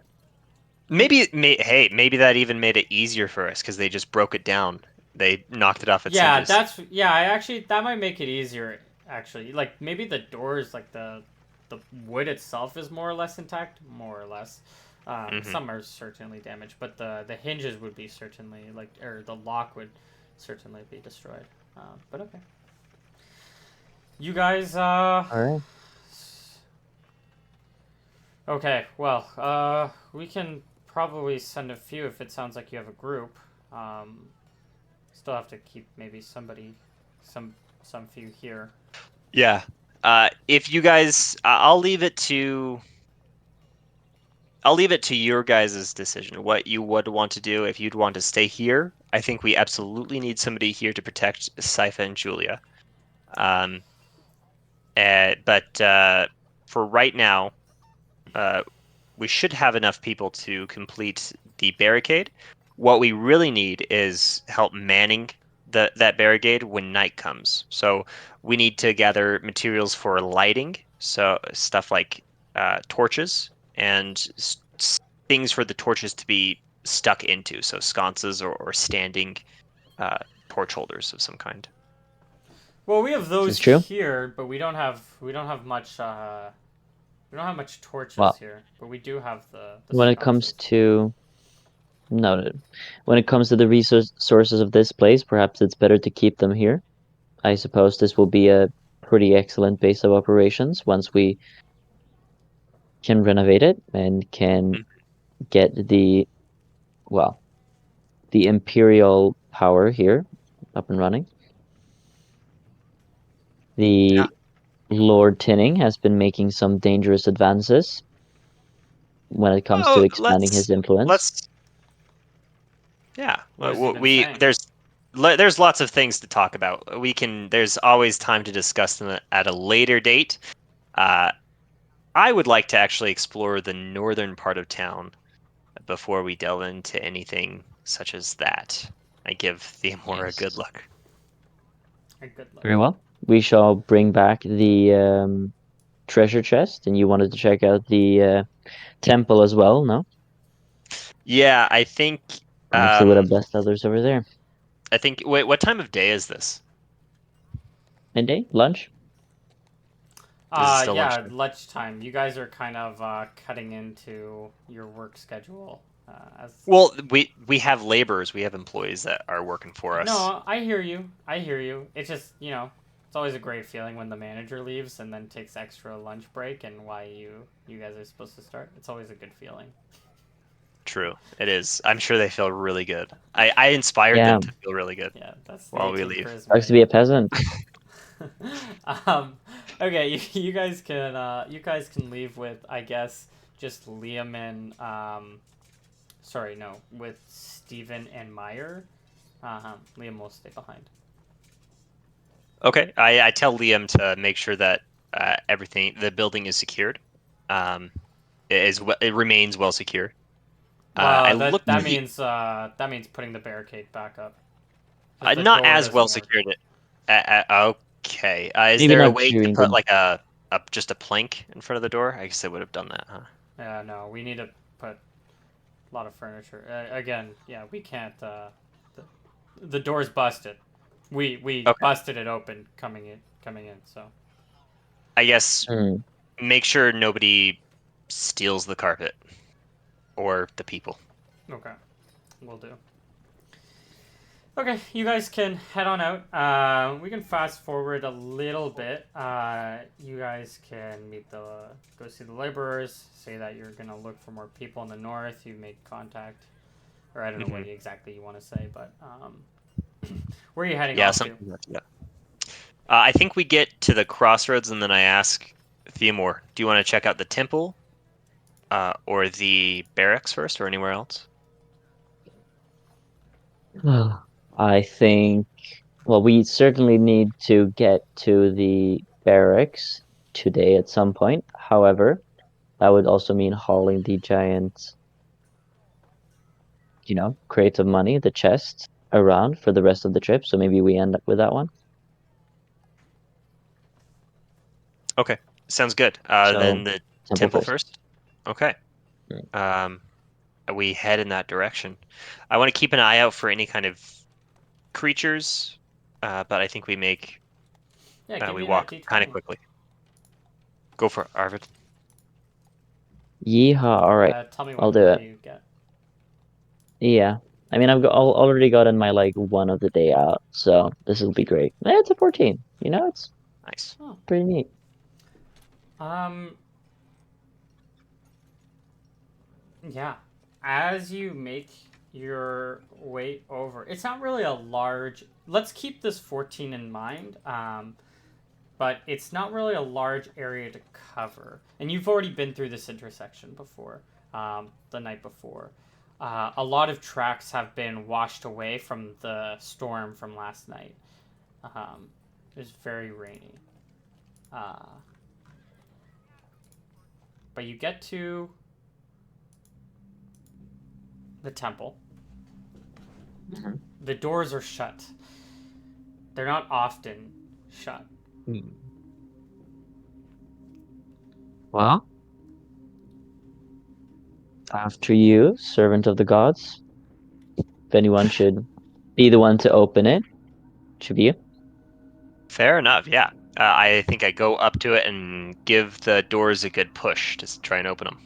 Maybe that even made it easier for us because they just broke it down. They knocked it off its Yeah, hinges. I actually that might make it easier. Actually, like maybe the doors, like the wood itself is more or less intact, more or less. Hmm. Some are certainly damaged, but the hinges would be certainly like, or the lock would certainly be destroyed. But okay, you guys. All right. Okay, well, we can probably send a few if it sounds like you have a group. Um, Still have to keep maybe somebody some few here. Yeah. If you guys, I'll leave it to your guys' decision. What you would want to do. If you'd want to stay here, I think we absolutely need somebody here to protect Sypha and Julia. Um, but for right now, uh, we should have enough people to complete the barricade. What we really need is help manning that barricade when night comes. So we need to gather materials for lighting, so stuff like torches and things for the torches to be stuck into, so sconces or standing uh, torch holders of some kind. Well, we have This is those true. here, but we don't have much. We don't have much torches Well, here, but we do have the when it comes sconces. to noted, when it comes to the resource sources of this place, perhaps it's better to keep them here. I suppose this will be a pretty excellent base of operations once we can renovate it and can Mm. get well, the Imperial power here up and running. Yeah. The Lord Tinning has been making some dangerous advances when it comes to Oh, expanding his influence. let's yeah. What has he been We saying? there's lots of things to talk about. There's always time to discuss them at a later date. Uh, I would like to actually explore the northern part of town before we delve into anything such as that. I give Theomora a good Yes. look. A good look. Very well. We shall bring back the treasure chest, and you wanted to check out the temple as well, no? Yeah, Perhaps they would um have best others over there. I think wait, what time of day is this? Midday? Lunch? Is it still Yeah, lunchtime? lunchtime. You guys are kind of cutting into your work schedule. As Well, we have laborers, we have employees that are working for us. No, I hear you. I hear you. It's just it's always a great feeling when the manager leaves and then takes extra lunch break, and why you guys are supposed to start. It's always a good feeling. True, it is. I'm sure they feel really good. I inspired Yeah, them to feel really good Yeah, that's the while we 18 leave. charisma sucks to in be a you. peasant. um, okay, you guys can leave with, I guess, just Liam and sorry, no, with Steven and Meyer. Liam will stay behind. Okay, I tell Liam to make sure that the building is secured. Um, it remains well secure. I Well, looked that means putting the barricade back up because the not door as well doesn't work. secured. Okay, is Maybe there a not way to during put the like a just a plank in front of the door? I guess they would have done that, huh? Yeah, no, we need to put a lot of furniture. Again, yeah, we can't. The, the door's busted. We Okay, busted it open coming in. So I guess Hmm. make sure nobody steals the carpet or the people. okay, we'll do. Okay, you guys can head on out. We can fast forward a little bit. You guys can go see the laborers. Say that you're gonna look for more people in the north. You make contact, or I don't know Hmm. what exactly you want to say, but where are you heading Yeah, off to? something like that. I think we get to the crossroads, and then I ask Theomore, "Do you want to check out the temple, or the barracks first, or anywhere else?" I think, well, we certainly need to get to the barracks today at some point. However, that would also mean hauling the giant, crates of money, the chest, around for the rest of the trip. So maybe we end up with that one. Okay, sounds good. Then So the temple temple first. first. Okay. Mm. Um, we head in that direction. I want to keep an eye out for any kind of creatures, but I think Yeah, give we me that walk kind of d20. quickly. Go for it, Arvid. Yeehaw! All right, Tell me I'll what do number it. you get. Yeah, I mean, already gotten my like one of the day out, so this will be great. It's a 14. It's Nice. Oh, pretty neat. um, yeah. As you make your way over, it's not really a large let's keep this 14 in mind. But it's not really a large area to cover, and you've already been through this intersection before, the night before. A lot of tracks have been washed away from the storm from last night. It was very rainy. But you get to the temple. Mhm. The doors are shut. They're not often shut. Well, after you, servant of the gods. If anyone should be the one to open it, it should be you. Fair enough. Yeah. I think I go up to it and give the doors a good push to try and open them.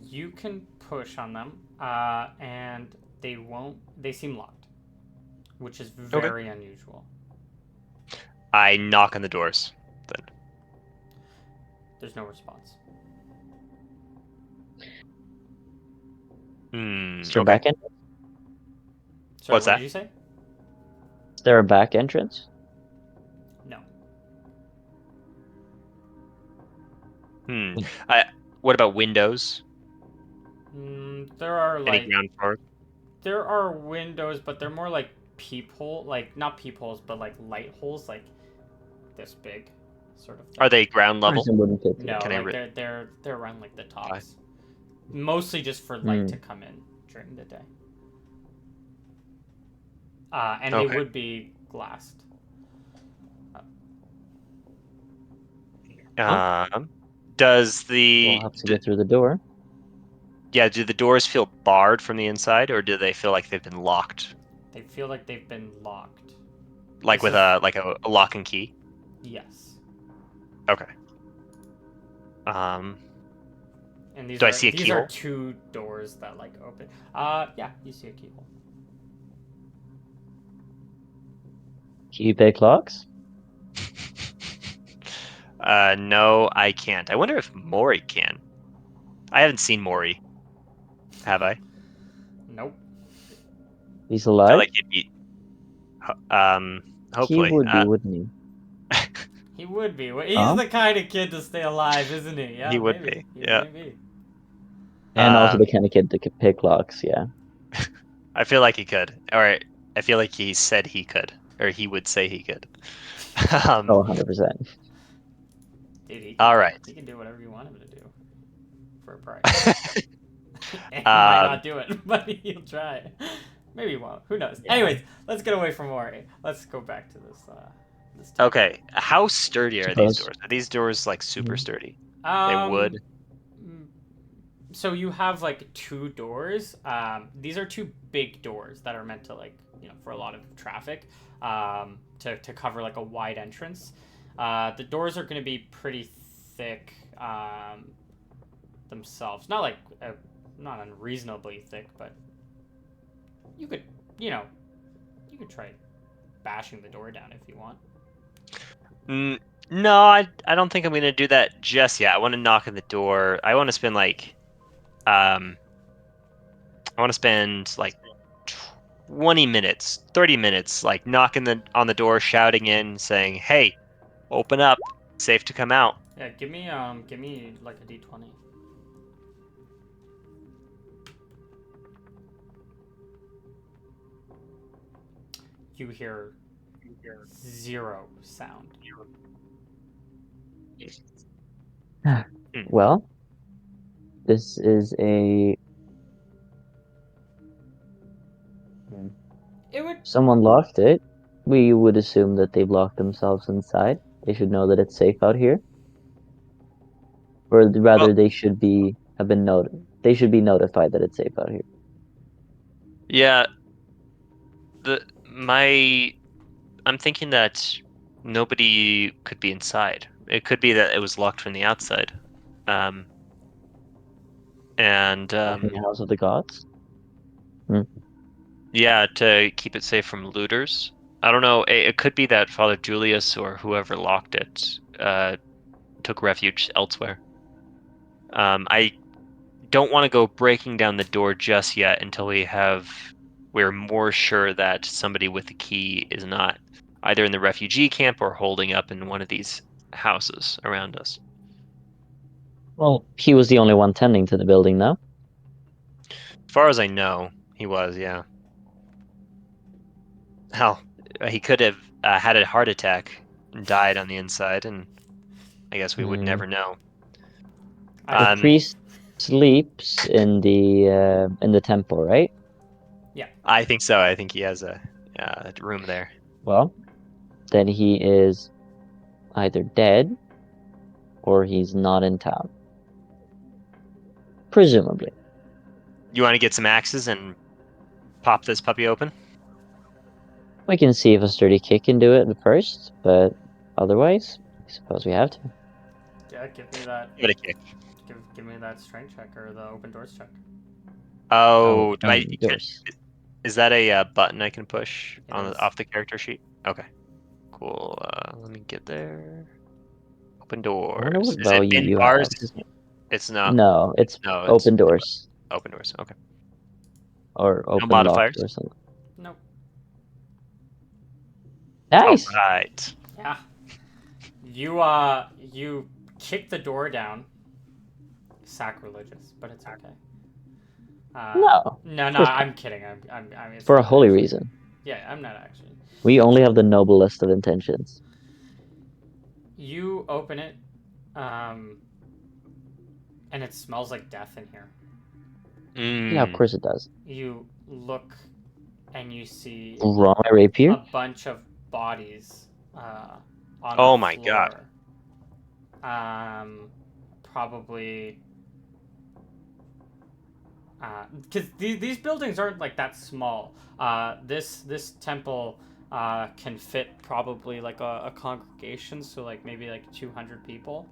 You can push on them, and they won't. They seem locked, which is Okay. very unusual. I knock on the doors. Then. There's no response. Is there a Okay. back entrance? Sorry, What's what that? did you say? Is there a back entrance? No. What about windows? There are Any like ground floor? there are windows, but they're more like peephole, like not peepholes, but like light holes, like this big, sort of thing. Are they ground level? Person wouldn't fit through. No, Can I like ri- they're around like the tops, mostly just for light to come in during the day. And they Okay. would be glassed. Does the We'll have to get through the door. do the doors feel barred from the inside, or do they feel like they've been locked, They feel like they've been locked. like This with is- a lock and key? Yes. Okay. And these Do I are see a these are keyhole? two doors that like open. Yeah, you see a keyhole. Can you pick locks? No, I can't. I wonder if Maury can. I haven't seen Maury. Have I? Nope. He's I alive? feel like he'd be. He Hopefully. would be, wouldn't he? He would be. He's Huh? the kind of kid to stay alive, isn't he? Yeah, He would maybe. be. He Yeah. may be. And also Um, the kind of kid that could pick locks, yeah. I feel like he could. Or I feel like he said he could, or he would say he could. Oh, 100%. Dude, All right. he can do whatever you want him to do for a price. And he might not do it, but he'll try. Maybe he won't. Who knows? Yeah. Anyways, let's get away from Ori. Let's go back to this temple. Okay. How sturdy are these Suppose. doors? Are these doors like super Mhm. sturdy? They would. So you have like two doors. These are two big doors that are meant to for a lot of traffic, to cover like a wide entrance. The doors are going to be pretty thick themselves. Not unreasonably thick, but you could you could try bashing the door down if you want. No, I don't think I'm gonna do that just yet. I want to knock on the door. I want to spend I want to spend like 20 minutes, 30 minutes, like knocking on the door, shouting in, saying, "Hey, open up, safe to come out." Yeah, give me like a d20. You hear zero sound. Well, this is a... It would Someone locked it. We would assume that they've locked themselves inside. They should know that it's safe out here. Or rather, Well, they should be have been noted. They should be notified that it's safe out here. yeah, I'm thinking that nobody could be inside. It could be that it was locked from the outside. And Locking the house of the gods. yeah, to keep it safe from looters. I don't know. It could be that Father Julius or whoever locked it took refuge elsewhere. I don't want to go breaking down the door just yet until we have we're more sure that somebody with the key is not either in the refugee camp or holding up in one of these houses around us. Well, he was the only one tending to the building, though. As far as I know, he was, yeah. Hell, he could have had a heart attack and died on the inside, and I guess we would never know. The I, priest sleeps in the temple, right? I think so. I think he has a room there. Well, then he is either dead or he's not in town. Presumably. You want to get some axes and pop this puppy open? We can see if a sturdy kick can do it first, but otherwise, I suppose we have to. yeah, give me that. Give it a kick. Give me that strength check or the open doors check. Oh, Yours. is that a button I can push It on is. off the character sheet? Okay, cool. Let me get there. Open I wonder doors. what Is it value in you bars? have. It's not. No, it's No, it's open doors open doors. Okay. or No open locked modifiers. or something. Nope. All Nice. right. Yeah. You kick the door down. Sacrilegious, but it's okay. No, No, of course not. I'm kidding. It's For a not holy actually. reason. Yeah, I'm not actually. We only have the noblest of intentions. You open it, um, and it smells like death in here. Yeah, of Mm. course it does. You look, and you see Draw my rapier. a bunch of bodies on Oh the my god. floor. Probably because these buildings aren't like that small. This temple can fit probably like a congregation, so like maybe like 200 people.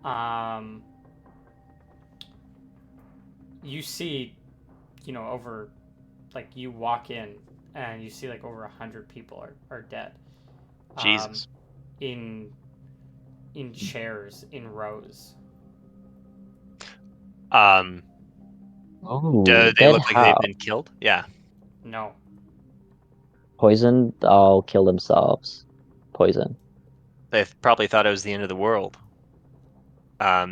Um, you see, over like you walk in and you see like over 100 people are dead. Jesus. In chairs in rows. Oh, Do they dead look like they've how? been killed? Yeah. No. Poisoned? I'll kill themselves. Poison. They probably thought it was the end of the world.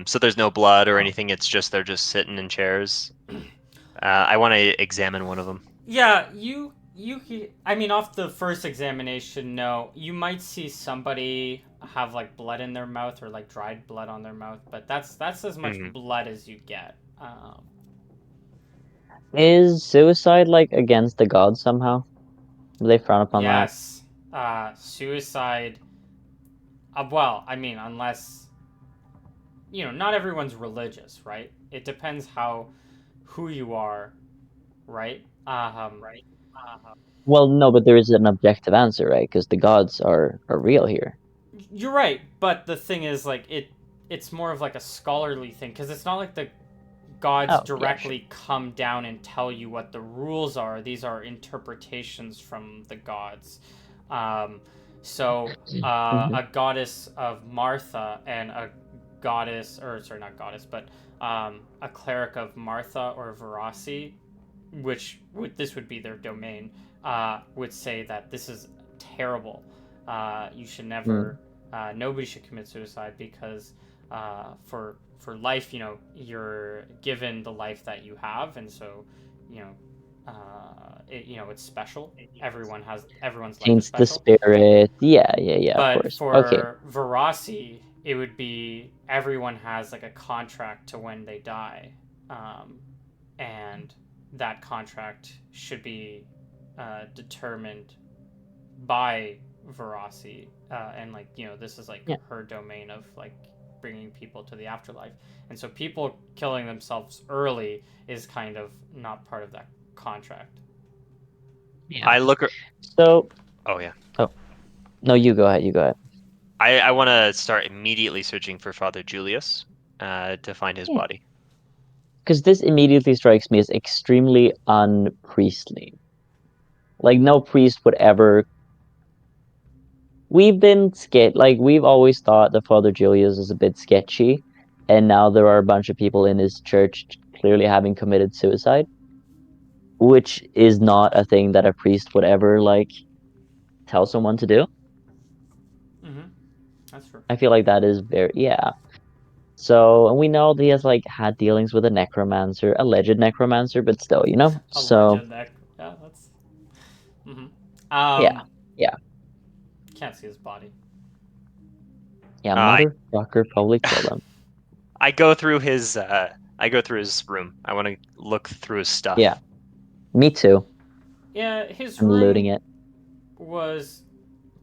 So there's no blood or Oh. anything. It's just they're just sitting in chairs. I want to examine one of them. Yeah, I mean, off the first examination, no. You might see somebody have like blood in their mouth or like dried blood on their mouth, but that's as much Mhm. blood as you get. Is suicide like against the gods somehow? Do they frown upon that? Yes, suicide. Well, I mean, unless not everyone's religious, right? It depends who you are, right? Well, no, but there is an objective answer, right? Because the gods are real here. You're right, but the thing is, like, it's more of like a scholarly thing because it's not like the gods Oh, yeah, sure. directly come down and tell you what the rules are. These are interpretations from the gods. So a goddess of Martha and a goddess, or sorry, not goddess, but a cleric of Martha or Verasi, this would be their domain, would say that this is terrible. You should never. Nobody should commit suicide because for life, you're given the life that you have, and so you know, it's special. Everyone's life is Change the special. spirit. Yeah, of But course. Okay. for Verasi, it would be everyone has like a contract to when they die, and that contract should be determined by Verasi, and like this is like Yeah. her domain of like bringing people to the afterlife, and so people killing themselves early is kind of not part of that contract. Yeah. I look. So, Oh yeah. oh, no, you go ahead. You go ahead. I want to start immediately searching for Father Julius, to find his Yeah. body. Because this immediately strikes me as extremely unpriestly. Like, no priest would ever. We've always thought that Father Julius is a bit sketchy, and now there are a bunch of people in his church clearly having committed suicide. which is not a thing that a priest would ever like tell someone to do. Mm-hmm. That's true. I feel like that is very yeah. So, and we know that he has like had dealings with a necromancer, alleged necromancer, but still, you know. So Alleged neck. Yeah, that's. Mm-hmm. yeah, yeah, Can't see his body. yeah. I Motherfucker probably killed him. I go through his room. I want to look through his Yeah, stuff. me too. Yeah, his I'm looting room it. was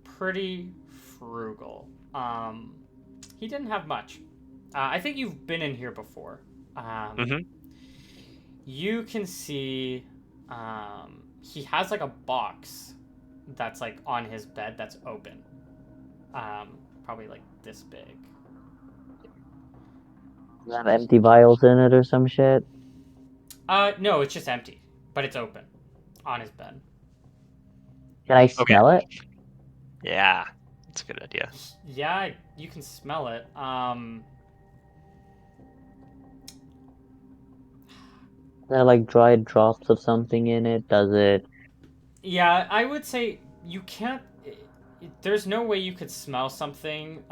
pretty frugal. He didn't have much. I think you've been in here before. Hmm. You can see he has like a box that's like on his bed that's open. Probably like this big. Does it have empty vials in it or some shit? No, it's just empty, but it's open on his bed. Can I Okay. smell it? Yeah, that's a good idea. Yeah, you can smell it. There are like dried drops of something in it? Does it? Yeah, I would say you can't. There's no way you could smell something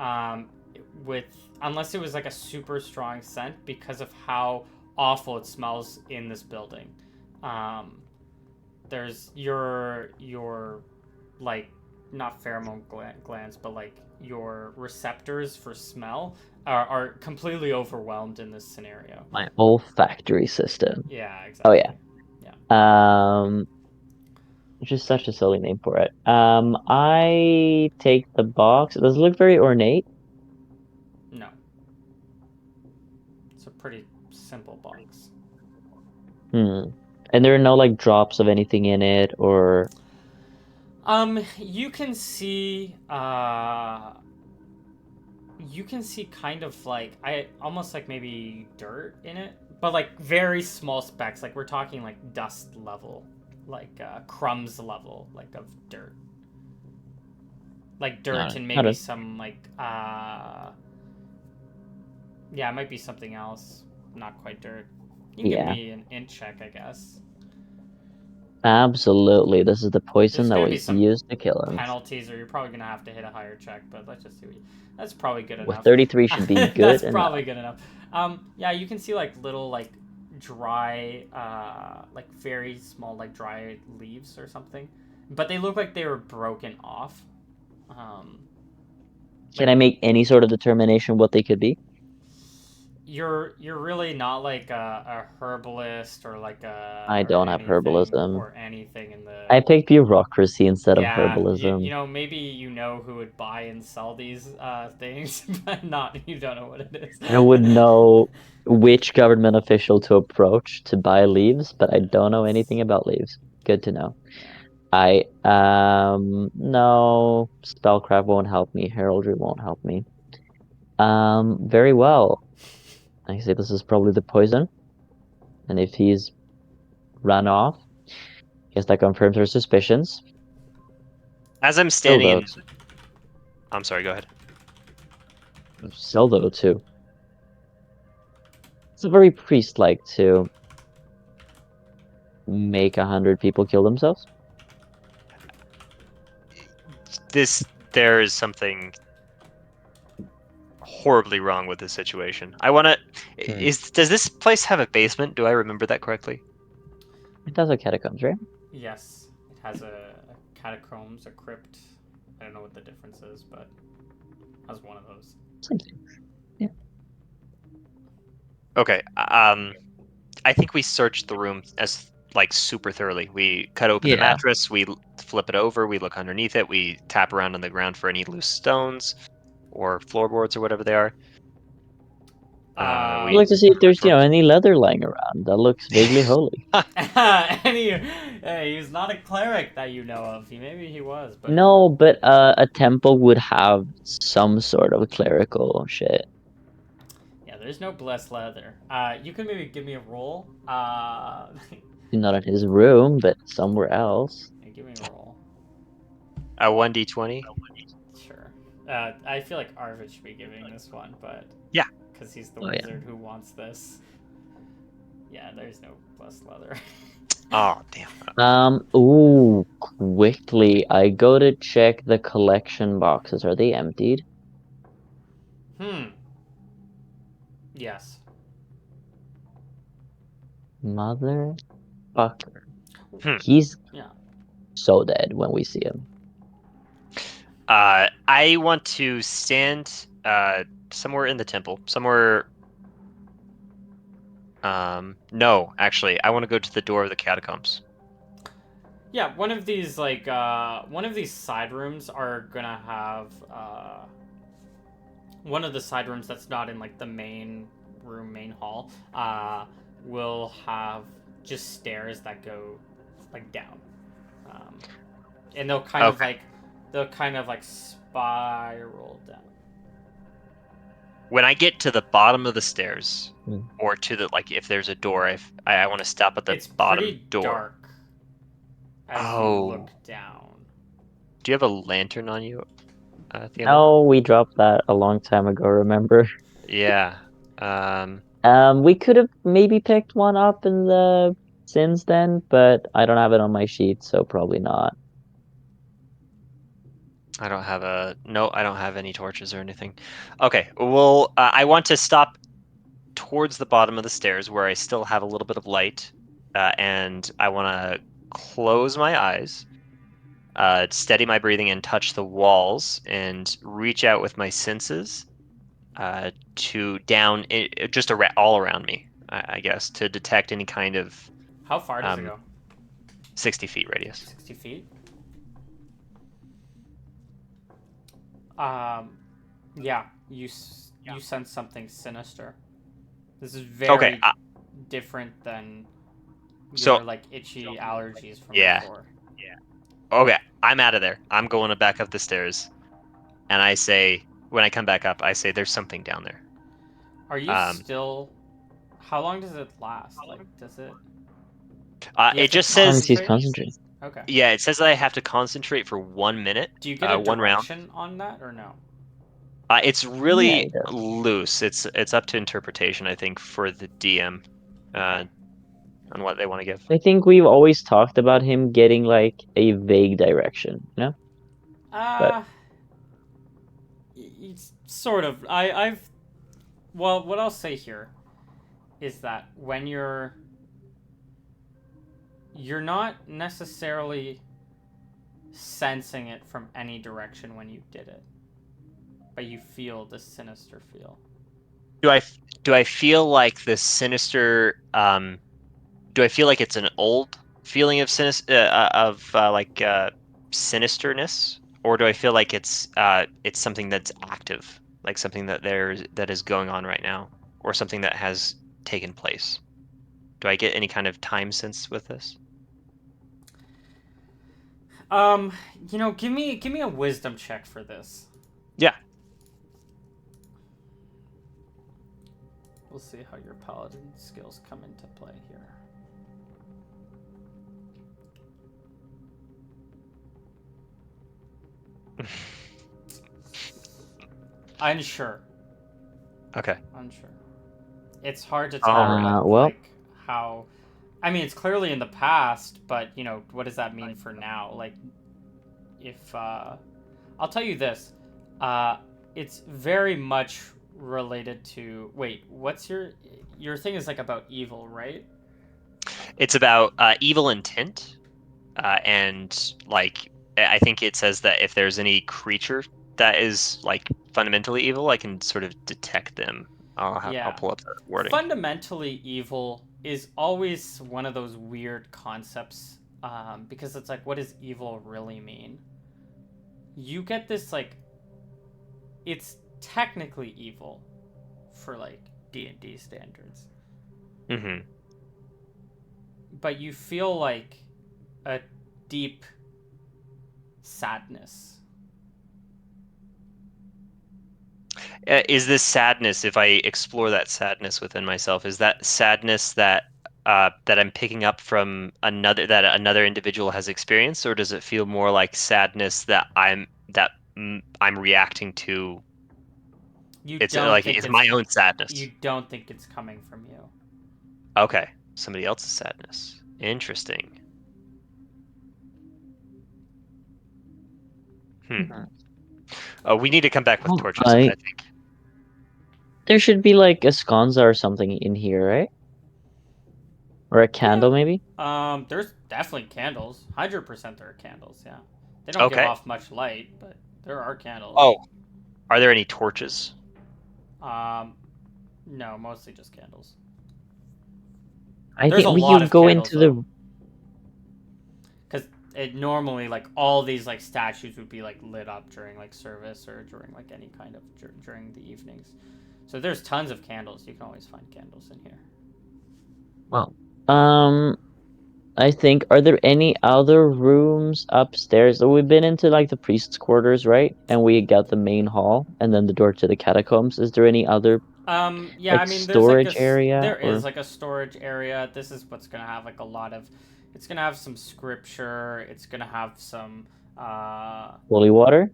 with unless it was like a super strong scent because of how awful it smells in this building. Um, there's your like not pheromone glands, but like your receptors for smell are completely overwhelmed in this scenario. My olfactory system. Yeah, Oh exactly. yeah. Yeah. Which is such a silly name for it. I take the box. It does look very ornate. No, it's a pretty simple box. Hmm. And there are no like drops of anything in it or You can see you can see kind of like I almost like maybe dirt in it, but like very small specks. Like we're talking like dust level, like crumbs level, like of dirt. Like dirt and not maybe a, some like yeah, it might be something else. Not quite dirt. You can give yeah. me an int check, I guess. Absolutely. This is the poison There's that gonna be was some used to kill him. penalties, or you're probably gonna have to hit a higher check. But let's just see. That's probably good With enough. 33 should be That's good probably enough. good enough. Yeah, you can see like little like dry, like very small like dry leaves or something, but they look like they were broken off. Um, Can like I make any sort of determination what they could be? you're really not like a herbalist or like a I don't have herbalism. or anything in the I picked bureaucracy instead of yeah, you herbalism. know, maybe you know who would buy and sell these things, but not you don't know what it is. I would know which government official to approach to buy leaves, but I don't know anything about leaves. Good to know. Yeah. I no, spellcraft won't help me. Heraldry won't help me. Very well. I say this is probably the poison, and if he's run off, guess that confirms our suspicions. As I'm Still standing though, in, I'm sorry. Go ahead. too. It's very priest-like to make 100 people kill themselves. There is something horribly wrong with this situation. I want to. Hmm. Does this place have a basement? Do I remember that correctly? It does have catacombs, right? Yes, it has a catacombs, a crypt. I don't know what the difference is, but it has one of those. Same thing. Yeah. Okay. I think we searched the room as like super thoroughly. We cut open the Yeah. mattress, we flip it over, we look underneath it, we tap around on the ground for any loose stones or floorboards or whatever they are. I'd We like to see if there's, for, any leather lying around. That looks vaguely holy. And he's not a cleric that you know of. Maybe he was, but No, but a temple would have some sort of clerical shit. yeah, there's no blessed leather. You can maybe give me a roll. Not in his room, but somewhere else. Give me a roll. a 1d20. Sure. I feel like Arvid should be giving this one, but Yeah. because he's the Oh, yeah. wizard who wants this. Yeah, there's no blessed leather. Oh, damn. Ooh, quickly. I go to check the collection boxes. Are they emptied? Hmm. Yes. Motherfucker. Hmm. He's Yeah. so dead when we see him. I want to stand somewhere in the temple. Somewhere. No, actually, I want to go to the door of the catacombs. Yeah, one of these side rooms are gonna have one of the side rooms that's not in like the main hall will have just stairs that go like down. Um, and Okay. they'll kind of like spiral down. When I get to the bottom of the stairs, Hmm. or to the like, if there's a door, I want to stop at the It's bottom pretty door. dark as you look Oh, down. do you have a lantern on you, Theodore? No, we dropped that a long time ago, remember? Yeah. Um, We could have maybe picked one up in the since then, but I don't have it on my sheet, so probably not. I don't have a no. I don't have any torches or anything. Okay. Well, I want to stop towards the bottom of the stairs where I still have a little bit of light, and I want to close my eyes, steady my breathing, and touch the walls, and reach out with my senses to down just all around me, I guess, to detect any kind of How far does it um, go? 60 feet radius. 60 feet. Um, yeah, you sense something sinister. This is Okay. very different than So your like itchy allergies from yeah. before. Okay. I'm out of there. I'm going to back up the stairs, and I say when I come back up, I say there's something down there. Are you Um, still? How long does it last? Like, does it? Do you have it to just As long as says he's concentrate? concentrating. Okay. yeah. It says that I have to concentrate for 1 minute, Do you get a one round. direction on that or no? It's Yeah, he really does. loose. It's up to interpretation, I think, for the DM, Okay. on what they want to give. I think we've always talked about him getting like a vague direction, you know? But Uh, it's sort of. I've. Well, what I'll say here is that when you're not necessarily sensing it from any direction when you did it, but you feel the sinister feel. Do I do I feel like this sinister? Do I feel like it's an old feeling of sinisterness, or do I feel like it's something that's active, like something that is going on right now, or something that has taken place? Do I get any kind of time sense with this? Um, give me a wisdom check for this. Yeah. We'll see how your paladin skills come into play here. Unsure. Okay. Unsure. It's hard to All tell right. what well, like how I mean it's clearly in the past, but what does that mean for now? Like if I'll tell you this. Uh it's very much related to wait, what's your thing is like about evil, right? It's about evil intent, and like I think it says that if there's any creature that is like fundamentally evil, I can sort of detect them. I'll Yeah. pull up the wording. Fundamentally evil is always one of those weird concepts because it's like what does evil really mean? You get this like it's technically evil for like D&D standards, Hmm. but you feel like a deep sadness. Is this sadness, if I explore that sadness within myself, is that sadness that I'm picking up from another individual has experienced, or does it feel more like sadness I'm reacting to? You It's don't like think it's my own you sadness. don't think it's coming from you. Okay, somebody else's sadness. Interesting. Mhm. We need to come back with Oh, torches, I think. there should be like a sconza or something in here, right? Or a Yeah. candle, maybe? There's definitely candles. 100% there are candles. Yeah. They don't give Okay. off much light, but there are candles. Oh, are there any torches? Um, no, mostly just candles. I There's a think we lot could of go candles into though, the. because it normally like all these like statues would be like lit up during like service or during like any kind of during the evenings. So there's tons of candles. You can always find candles in here. Well, um, I think, are there any other rooms upstairs? So we've been into like the priest's quarters, right? And we got the main hall and then the door to the catacombs. Is there any other Yeah, like I mean, storage area there or is like a storage area. This is what's gonna have like a lot of, it's gonna have some scripture. It's gonna have some, holy water?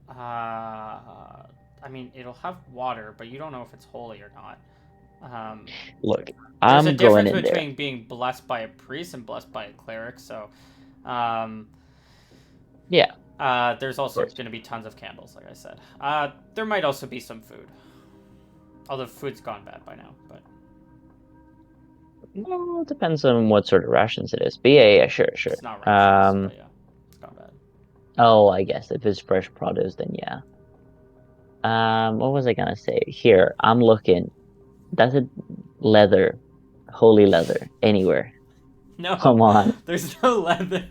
I mean, it'll have water, but you don't know if it's holy or not. Um, Look, there's a I'm going difference in there. between being blessed by a priest and blessed by a cleric. So, um, Yeah, there's of also course. gonna be tons of candles, like I said. There might also be some food, although food's gone bad by now, but. Well, it depends on what sort of rations it is. But yeah, sure, sure. It's not rations, but yeah, it's gone bad. Oh, I guess if it's fresh produce, then yeah. What was I gonna say? Here, I'm looking. That's a leather, holy leather, anywhere. No, Come on. there's no leather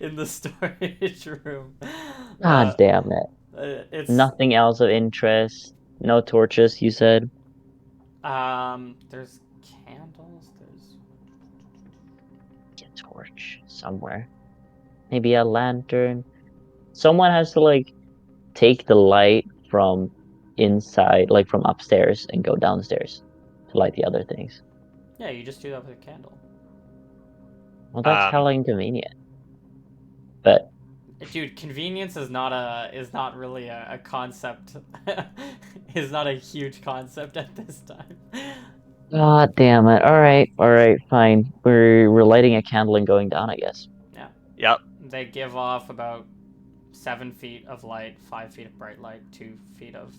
in the storage room. God damn it. It's Nothing else of interest. No torches, you said? there's candles. There's A torch somewhere. Maybe a lantern. Someone has to like take the light from inside, like from upstairs, and go downstairs to light the other things. yeah, you just do that with a candle, Well, that's Um, hella inconvenient. But dude. Convenience is not really a concept. Is not a huge concept at this time. God damn it. All right, fine. We're lighting a candle and going down, I guess. Yeah, yep. they give off about 7 feet of light, 5 feet of bright light, 2 feet of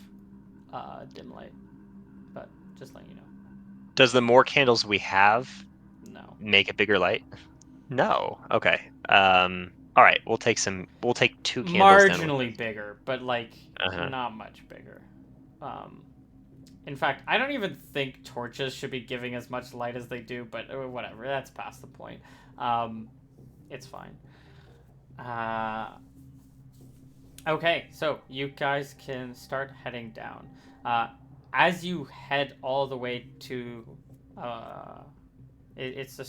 dim light. But just letting you know. Does the more candles we have No. make a bigger light? No. Okay. All right. We'll take 2 candles then with Marginally this. bigger, but like Uh-huh. not much bigger. Um, in fact, I don't even think torches should be giving as much light as they do, but whatever. That's past the point. Um, it's fine. Uh, okay, so you guys can start heading down. As you head all the way to, uh, it's a Yeah.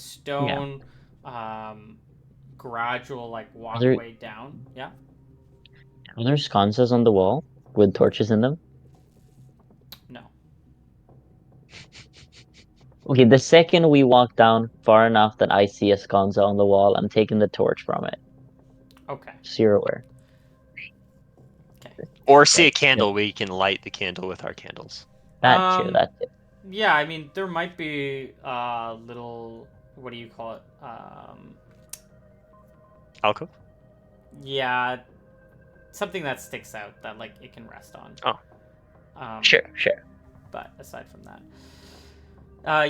stone, gradual like Are there walkway down. Yeah. are there sconces on the wall with torches in them? No. Okay, the second we walk down far enough that I see a sconce on the wall, I'm taking the torch from it. Okay. So you're aware. Okay. Or see a Right. Yep. candle, we can light the candle with our candles. That too, Um. that too. Yeah. I mean, there might be little. What do you call it? Alcove? Yeah. Something that sticks out that like it can rest on. Oh. Um. Sure, sure. But aside from that.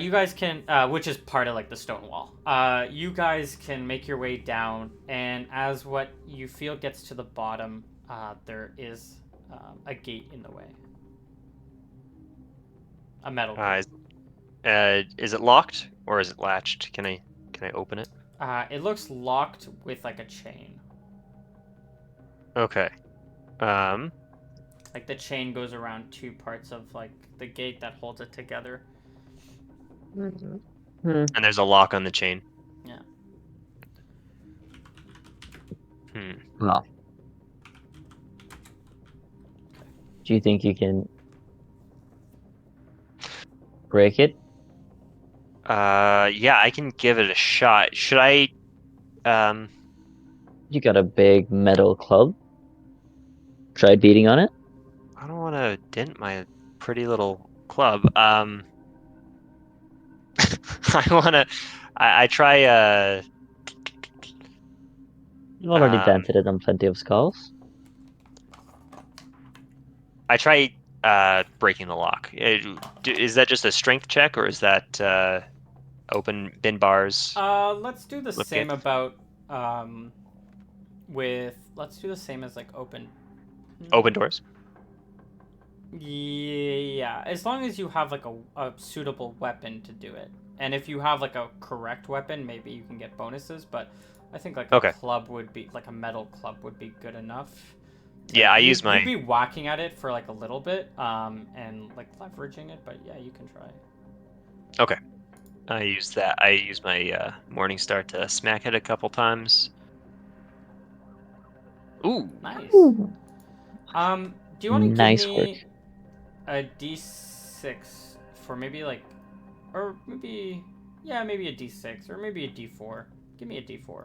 You guys can, which is part of like the stone wall. You guys can make your way down, and as what you feel gets to the bottom, there is a gate in the way, a metal Uh, gate. is, is it locked or is it latched? Can I open it? It looks locked with like a chain. Okay. Um. Like the chain goes around two parts of like the gate that holds it together. Hmm. And there's a lock on the chain. Yeah. Hmm. Well, do you think you can break it? Yeah, I can give it a shot. Should I? Um. You got a big metal club. Tried beating on it? I don't want to dent my pretty little club. I wanna, I try. You've already Um, dented it on plenty of skulls. I try breaking the lock. Is that just a strength check, or is that open bin bars? Let's do the Flip same gates? about let's do the same as like open. Open doors. Yeah, as long as you have like a suitable weapon to do it. And if you have like a correct weapon, maybe you can get bonuses, but I think like a Okay. club would be like a metal club would be good enough. Yeah, I use You'd my. be whacking at it for like a little bit, and like leveraging it, but yeah, you can try. Okay. I use that. I use my Morning Star to smack it a couple times. Ooh. Nice. Ooh. Do you want to give Nice work. me a D6 for maybe like, or maybe, yeah, maybe a D6 or maybe a D4. Give me a D4.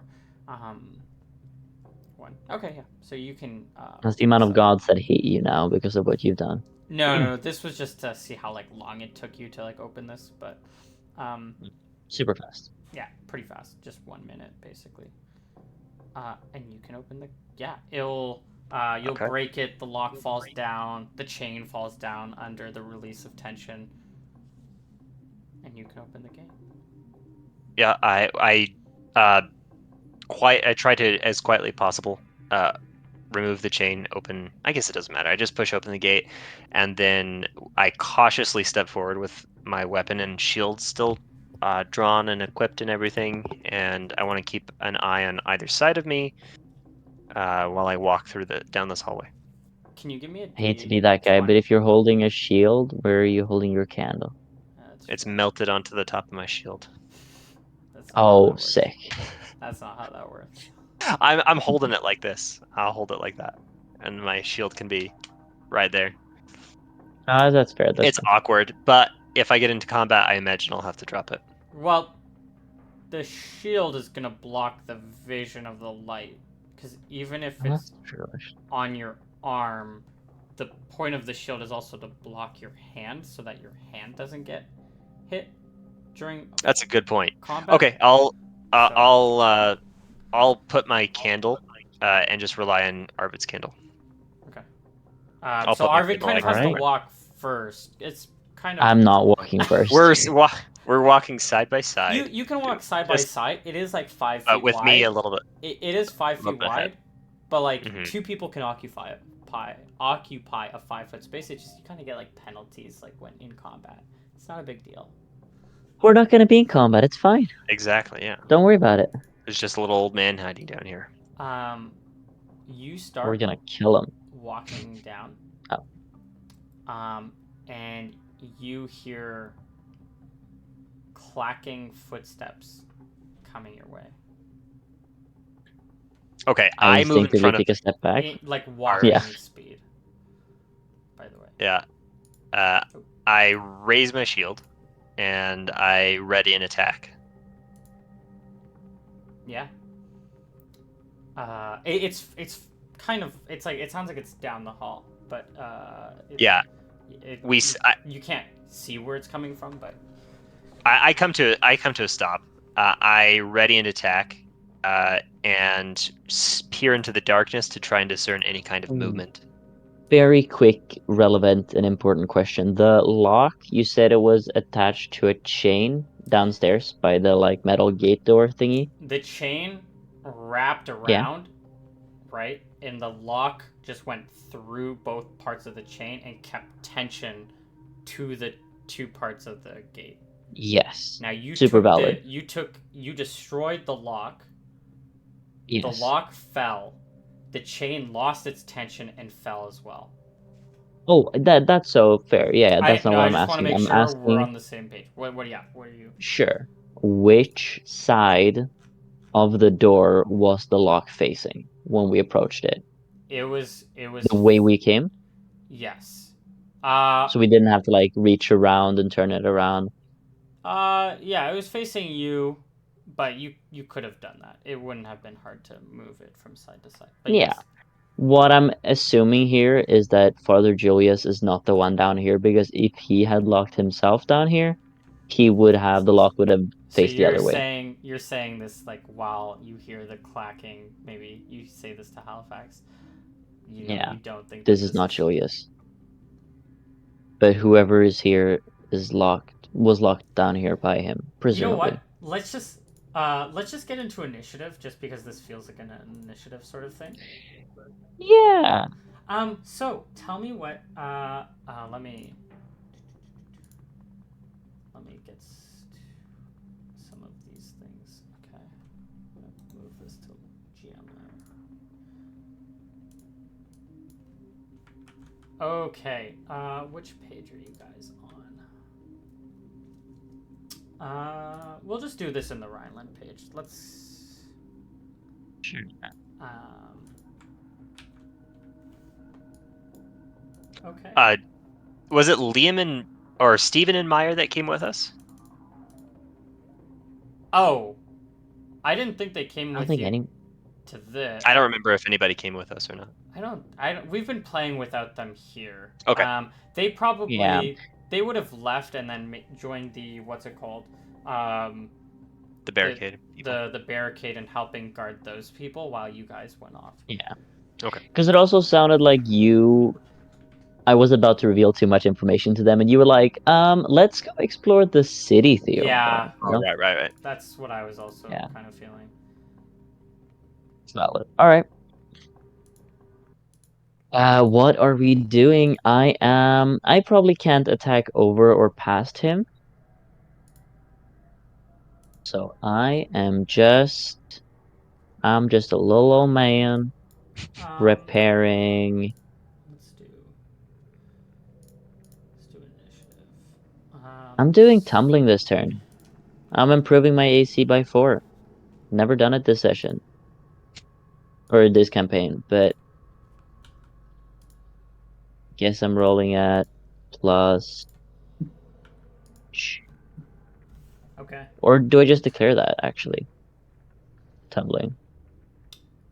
One. Okay, yeah. So you can. That's the amount of So, gods that hate you now because of what you've done. no. This was just to see how like long it took you to like open this, but, Super fast. yeah, pretty fast. Just 1 minute basically. And you can open the. Yeah, it'll. You'll Okay. break it. The lock falls down. The chain falls down under the release of tension. And you can open the gate. Yeah, I try to as quietly possible remove the chain, open. I guess it doesn't matter. I just push open the gate, and then I cautiously step forward with my weapon and shield still drawn and equipped and everything. And I want to keep an eye on either side of me while I walk down this hallway. Can you give me a I hate to be D20? that guy, but if you're holding a shield, where are you holding your candle? That's It's true. melted onto the top of my shield. That's not how Oh, that works. sick. That's not how that works. I'm holding it like this. I'll hold it like that, and my shield can be right there. That's fair. That's It's awkward, but if I get into combat, I imagine I'll have to drop it. Well, the shield is gonna block the vision of the light, because even if that's it's true. on your arm, the point of the shield is also to block your hand so that your hand doesn't get hit during That's a good point. combat. Okay, I'll put my candle and just rely on Arvid's candle. Okay. I'll So put my Arvid candle kind of like has to Alright. walk first. It's kind of. I'm not walking first. We're walking side by side. You can walk side by Just side. It is like 5 feet with wide. me a little bit. It is 5 feet ahead. wide, but like Mhm. 2 people can occupy a 5 foot space. It's just you kind of get like penalties like when in combat. It's not a big deal. We're not gonna be in combat. It's fine. Exactly, yeah. Don't worry about it. There's just a little old man hiding down here. You We're start gonna kill him. walking down. Oh. And you hear clacking footsteps coming your way. Okay, I I move in instinctively front of. take a step back. Like walking Yeah. speed. By the way. Yeah. I raise my shield, and I ready an attack. Yeah. It's kind of like it sounds like it's down the hall, but Yeah. you can't see where it's coming from, but I come to a stop. I ready an attack, and peer into the darkness to try and discern any kind of movement. Very quick, relevant, and important question. The lock, you said it was attached to a chain downstairs by the like metal gate door thingy. the chain wrapped Yeah. around, right, and the lock just went through both parts of the chain and kept tension to the 2 parts of the gate. Yes. Now you Super took valid. you destroyed the lock. Yes. The lock fell. The chain lost its tension and fell as well. Oh, that's so fair. Yeah, that's not what I I'm just want to asking. make I'm sure we're asking. on the same page. What are you? Sure. Which side of the door was the lock facing when we approached it? It was The way we came? Yes. So we didn't have to like reach around and turn it around. Yeah, it was facing you, but you could have done that. It wouldn't have been hard to move it from side to side. But Yeah. yes. What I'm assuming here is that Father Julius is not the one down here, because if he had locked himself down here, the lock would have So faced the you're other way. saying you're saying this like while you hear the clacking. Maybe you say this to Halifax. Yeah, You don't think that this is not joyous. But whoever is here was locked down here by him, You know what? presumably. Let's just get into initiative, just because this feels like an initiative sort of thing. Yeah. So tell me what. Let me get some of these things. Okay, I'm gonna move this to GM there. Okay. Which page are you guys on? We'll just do this in the Rhineland page. Let's. Sure. Okay. Was it Liam or Steven and Meyer that came with us? Oh, I didn't think they came I don't with think you any. to this. I don't remember if anybody came with us or not. I don't. We've been playing without them here. Okay. They Yeah. probably they would have left and then joined the what's it called? The barricade people. The barricade and helping guard those people while you guys went off. Yeah. Okay. Because it also sounded like I was about to reveal too much information to them, and you were like, let's go explore the city, Theo. Yeah, You Oh, know? right. that's what I was also Yeah. kind of feeling. It's valid. All right. What are we doing? I probably can't attack over or past him. So I'm just a little old man repairing. Let's do initiative. I'm doing tumbling this turn. I'm improving my AC by 4. Never done it this session. Or this campaign, but guess I'm rolling at plus. Okay. Or do I just declare that, actually? Tumbling.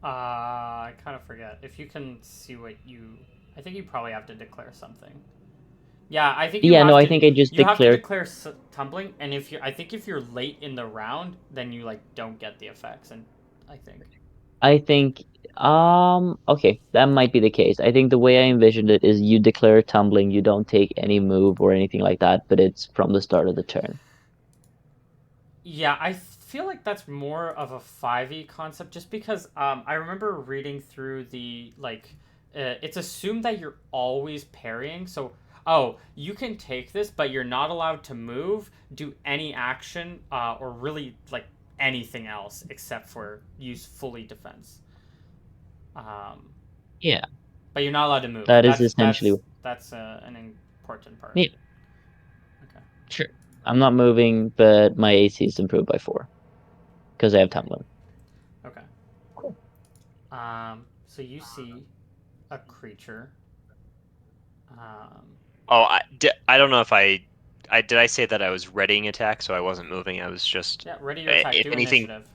I kind of forget. If you can see what you, I think you probably have to declare something. Yeah, I think you Yeah, have no, I to. think I just You have to declared. declare tumbling, and I think if you're late in the round, then you like don't get the effects. And I think. I think, okay, that might be the case. I think the way I envisioned it is you declare tumbling, you don't take any move or anything like that, but it's from the start of the turn. Yeah, I feel like that's more of a 5e concept, just because I remember reading through the like, it's assumed that you're always parrying. So, oh, you can take this, but you're not allowed to move, do any action, or really like anything else except for use fully defense. Um, Yeah, but you're not allowed to move. that is essentially. That's an important part. Yeah, Okay. sure. I'm not moving, but my AC is improved by 4 because I have tumbling. Okay. Cool. So you see a creature. Oh, I don't know if did I say that I was readying attack, so I wasn't moving. I was just Yeah, ready your attack. if Do anything. initiative.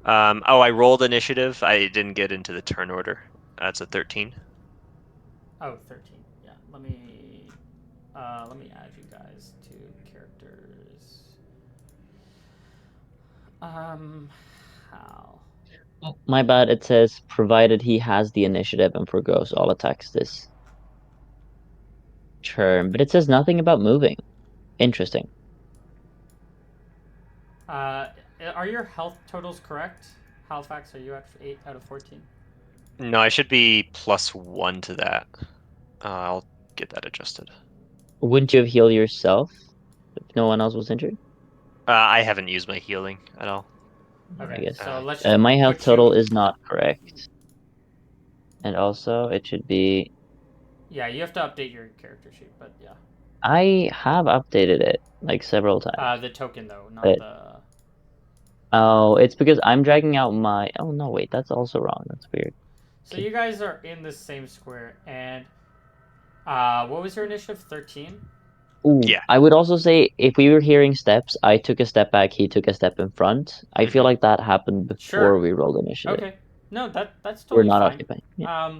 I rolled initiative. I didn't get into the turn order. That's a 13. Oh, 13. Yeah. Let me add you guys to characters. How? Oh, my bad. It says provided he has the initiative and forgoes all attacks this turn, but it says nothing about moving. Interesting. Are your health totals correct? Halifax, are you at 8 out of 14? No, I should be +1 to that. I'll get that adjusted. Wouldn't you have healed yourself if no one else was injured? I haven't used my healing at all. I Okay, guess. so let's just My health put total you. is not correct. And also, it should be. Yeah, you have to update your character sheet, but yeah. I have updated it like several times. The token though, not But the. oh, it's because I'm dragging out my. Oh no, wait, that's also wrong. That's weird. So Okay. you guys are in the same square, and what was your initiative? 13. Ooh, Yeah. I would also say if we were hearing steps, I took a step back, he took a step in front. I feel like that happened before Sure. we rolled initiative. Okay. No, that's We're totally not fine. occupying. Yeah.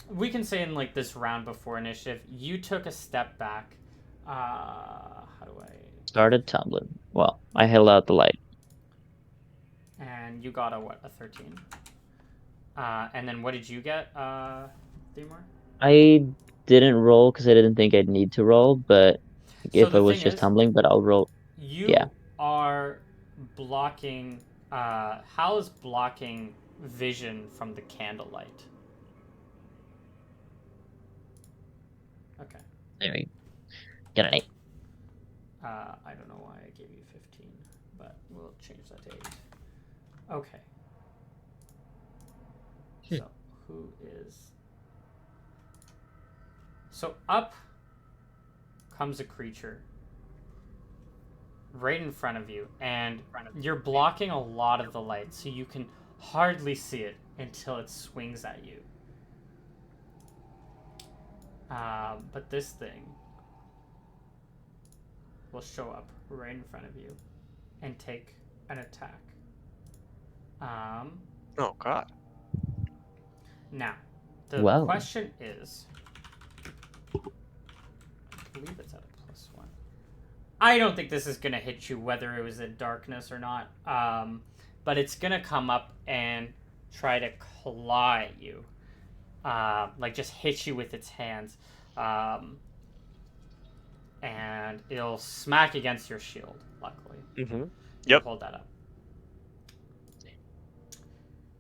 We can say in like this round before initiative, you took a step back. How do I? Started tumbling. Well, I held out the light. And you got a 13. And then what did you get, Themor? I didn't roll because I didn't think I'd need to roll, but So if I the was thing just is, tumbling, but I'll roll. Yeah. you are blocking. Hal is blocking vision from the candlelight. Okay. There we go. Get an 8. I don't know why I gave you 15, but we'll change that to 8. Okay. So, who is... So, up comes a creature right in front of you, and you're blocking a lot of the light, so you can hardly see it until it swings at you. But this thing will show up right in front of you and take an attack. Oh God. Now, the Wow. question is, I believe it's at a +1. I don't think this is gonna hit you, whether it was in darkness or not. But it's gonna come up and try to claw at you, like just hit you with its hands, and it'll smack against your shield. Luckily, Mm-hmm. you Yep. hold that up.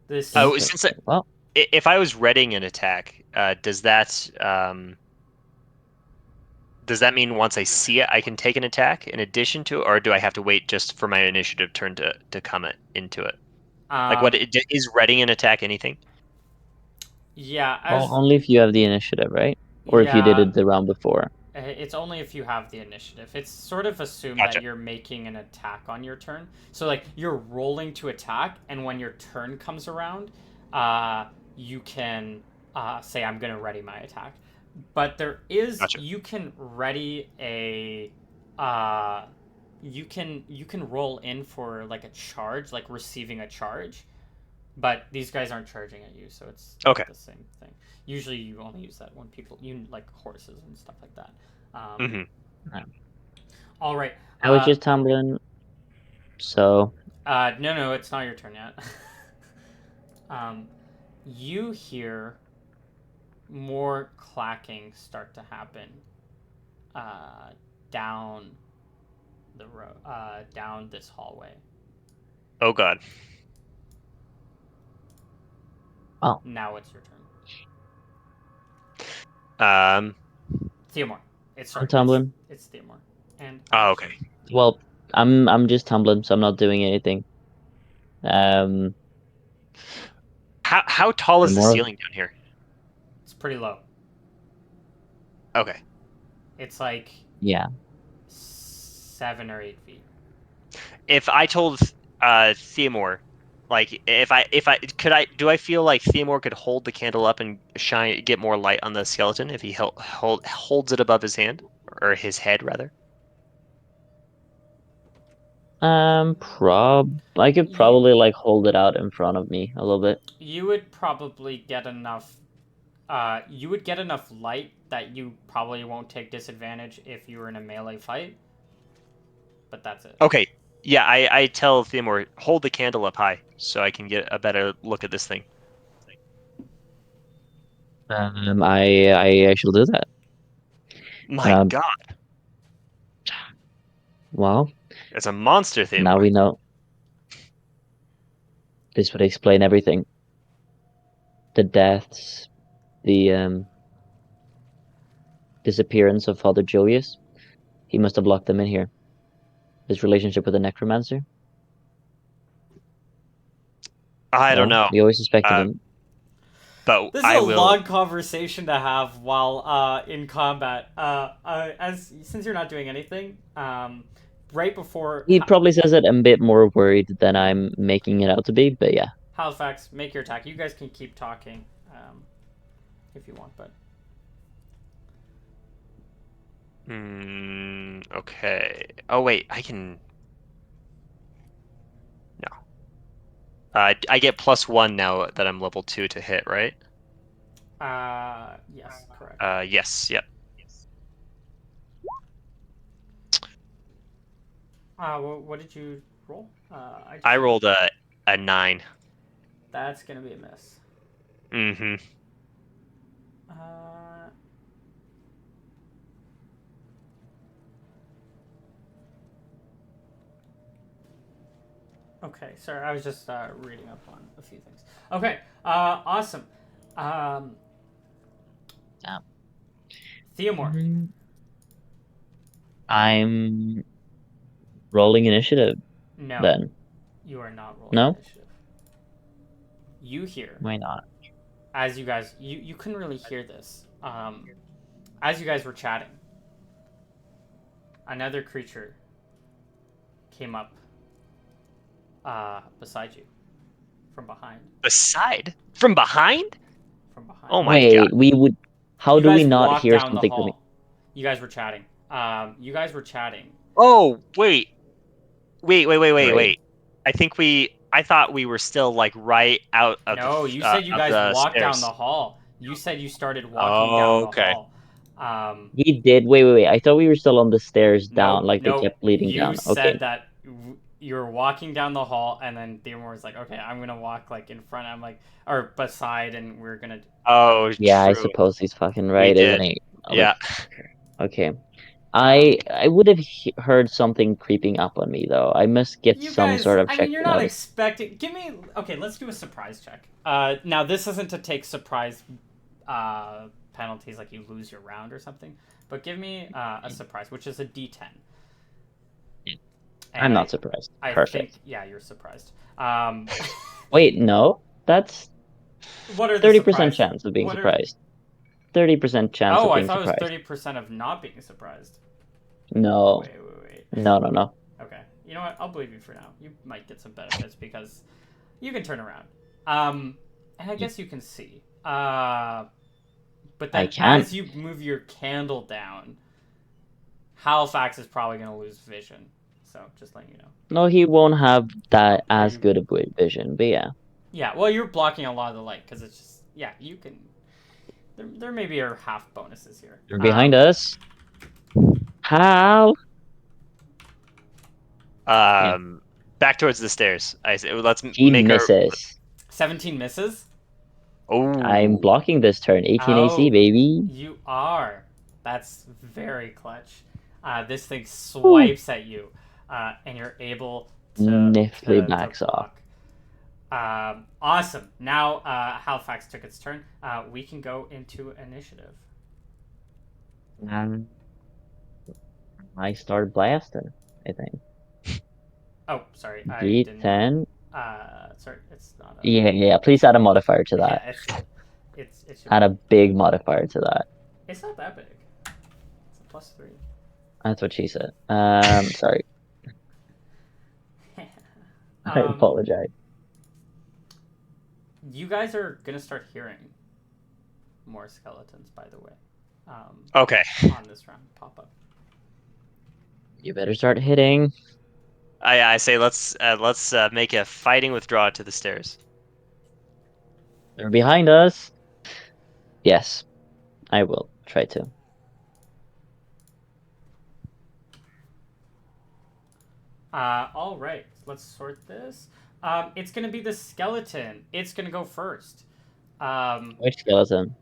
This Oh, since Well, if I was readying an attack, does that mean once I see it, I can take an attack in addition to, or do I have to wait just for my initiative turn to come into it? Like, what is readying an attack anything? yeah, only if you have the initiative, right? Or if you did yeah, it the round before. it's only if you have the initiative. It's sort of assumed Gotcha. that you're making an attack on your turn. So like you're rolling to attack, and when your turn comes around, you can say I'm gonna ready my attack. But there is Gotcha. you can ready a you can roll in for like a charge, like receiving a charge. But these guys aren't charging at you, so it's Okay. not the same thing. Usually, you only use that when people you like horses and stuff like that. Mm-hmm. All right. I was just tumbling, so No, it's not your turn yet. You hear more clacking start to happen down the road, down this hallway. Oh God. oh, Now it's your turn. Um. Theomore. It's I'm sorry. tumbling. It's Theomore. And Oh, okay. Well, I'm just tumbling, so I'm not doing anything. Um, How tall the is the more, ceiling down here? it's pretty low. Okay. It's like yeah. 7 or 8 feet. If I told Theomore, like if I could I do I feel like Theomore could hold the candle up and get more light on the skeleton if he holds it above his hand or his head rather? I could You probably like hold it out in front of me a little bit. you would probably get enough. You would get enough light that you probably won't take disadvantage if you were in a melee fight. But that's it. Okay. Yeah, I tell Theomore hold the candle up high so I can get a better look at this thing. I shall do that. My Um, God, well, it's a monster, now Theomore. we know. This would explain everything. The deaths, the disappearance of Father Julius. He must have locked them in here. His relationship with the necromancer. I don't Well, know, we always suspected uh, him. but This is I a will. long conversation to have while in combat. As since you're not doing anything, right before He probably says it a bit more worried than I'm making it out to be, but yeah. Halifax, make your attack. You guys can keep talking if you want, but Okay. Oh wait, I can. No. I get +1 now that I'm level 2 to hit, right? yes, correct. Yes. Yep. What did you roll? I I just rolled a 9. That's gonna be a miss. Mm-hmm. Uh, okay, sorry, I was just reading up on a few things. Okay, awesome. Um, Yeah. Theomore. I'm rolling initiative No, then. you are not rolling No? initiative. You hear Why not? as you guys you couldn't really hear this. As you guys were chatting, another creature came up beside you from behind. From behind? From behind. Oh my god. Wait, we would. How You do we guys not walked hear down the something coming? hall. You guys were chatting. You guys were chatting. Oh, wait, Great. wait. I thought we were still like right out No, you said you of guys the walked down the stairs. hall. You said you started walking down Oh, the okay. hall. Um, We did. Wait. I thought we were still on the stairs down, nope, like they nope. kept leading You down. Okay. said that you were walking down the hall, and then Theodore was like, "Okay, I'm gonna walk like in front." I'm like, or beside, and we're gonna. Oh, Yeah, I true. suppose he's fucking We right, isn't did. he? Yeah. Okay. Um, I would have heard something creeping up on me though. I must get you some guys, sort of I check mean, you're to not notice. expecting. Give me. Okay, let's do a surprise check. Now this isn't to take surprise penalties like you lose your round or something, but give me a surprise, which is a D10. And I'm not surprised. I think, Perfect. yeah, you're surprised. Wait, no, that's What are the 30% surprise? chance of being What are? surprised. 30% chance Oh, of I being thought it was surprised. 30% of not being surprised. No, Wait. no. Okay, you know what? I'll believe you for now. You might get some benefits because you can turn around. And I guess you can see. But I then can't. as you move your candle down, Halifax is probably gonna lose vision. So just letting you know. No, he won't have that Are as you? good of vision, but yeah. Yeah. Well, you're blocking a lot of the light because it's just yeah. You can. There maybe are half bonuses here. They're behind us. Hal! Yeah. Back towards the stairs. I say, let's He make our. misses. 17 misses. I'm Oh. blocking this turn. 18 AC, Oh, baby. you are. That's very clutch. This thing Whew. swipes at you, and you're able Nifty to backs off. block. Awesome. Now Halifax took its turn. We can go into initiative. I start blasting, I think. Oh, sorry, I didn't. D10. Sorry, it's not a. Yeah. Please add a modifier to that. Yeah, it should Add be. a big modifier to that. It's not that big. It's a +3. That's what she said. Sorry. I um, apologize. you guys are gonna start hearing more skeletons, by the way. Okay. On this round pop up. You better start hitting. I say let's make a fighting withdrawal to the stairs. They're behind us. Yes, I will try to. All right, let's sort this. It's gonna be the skeleton. It's gonna go first. Which skeleton?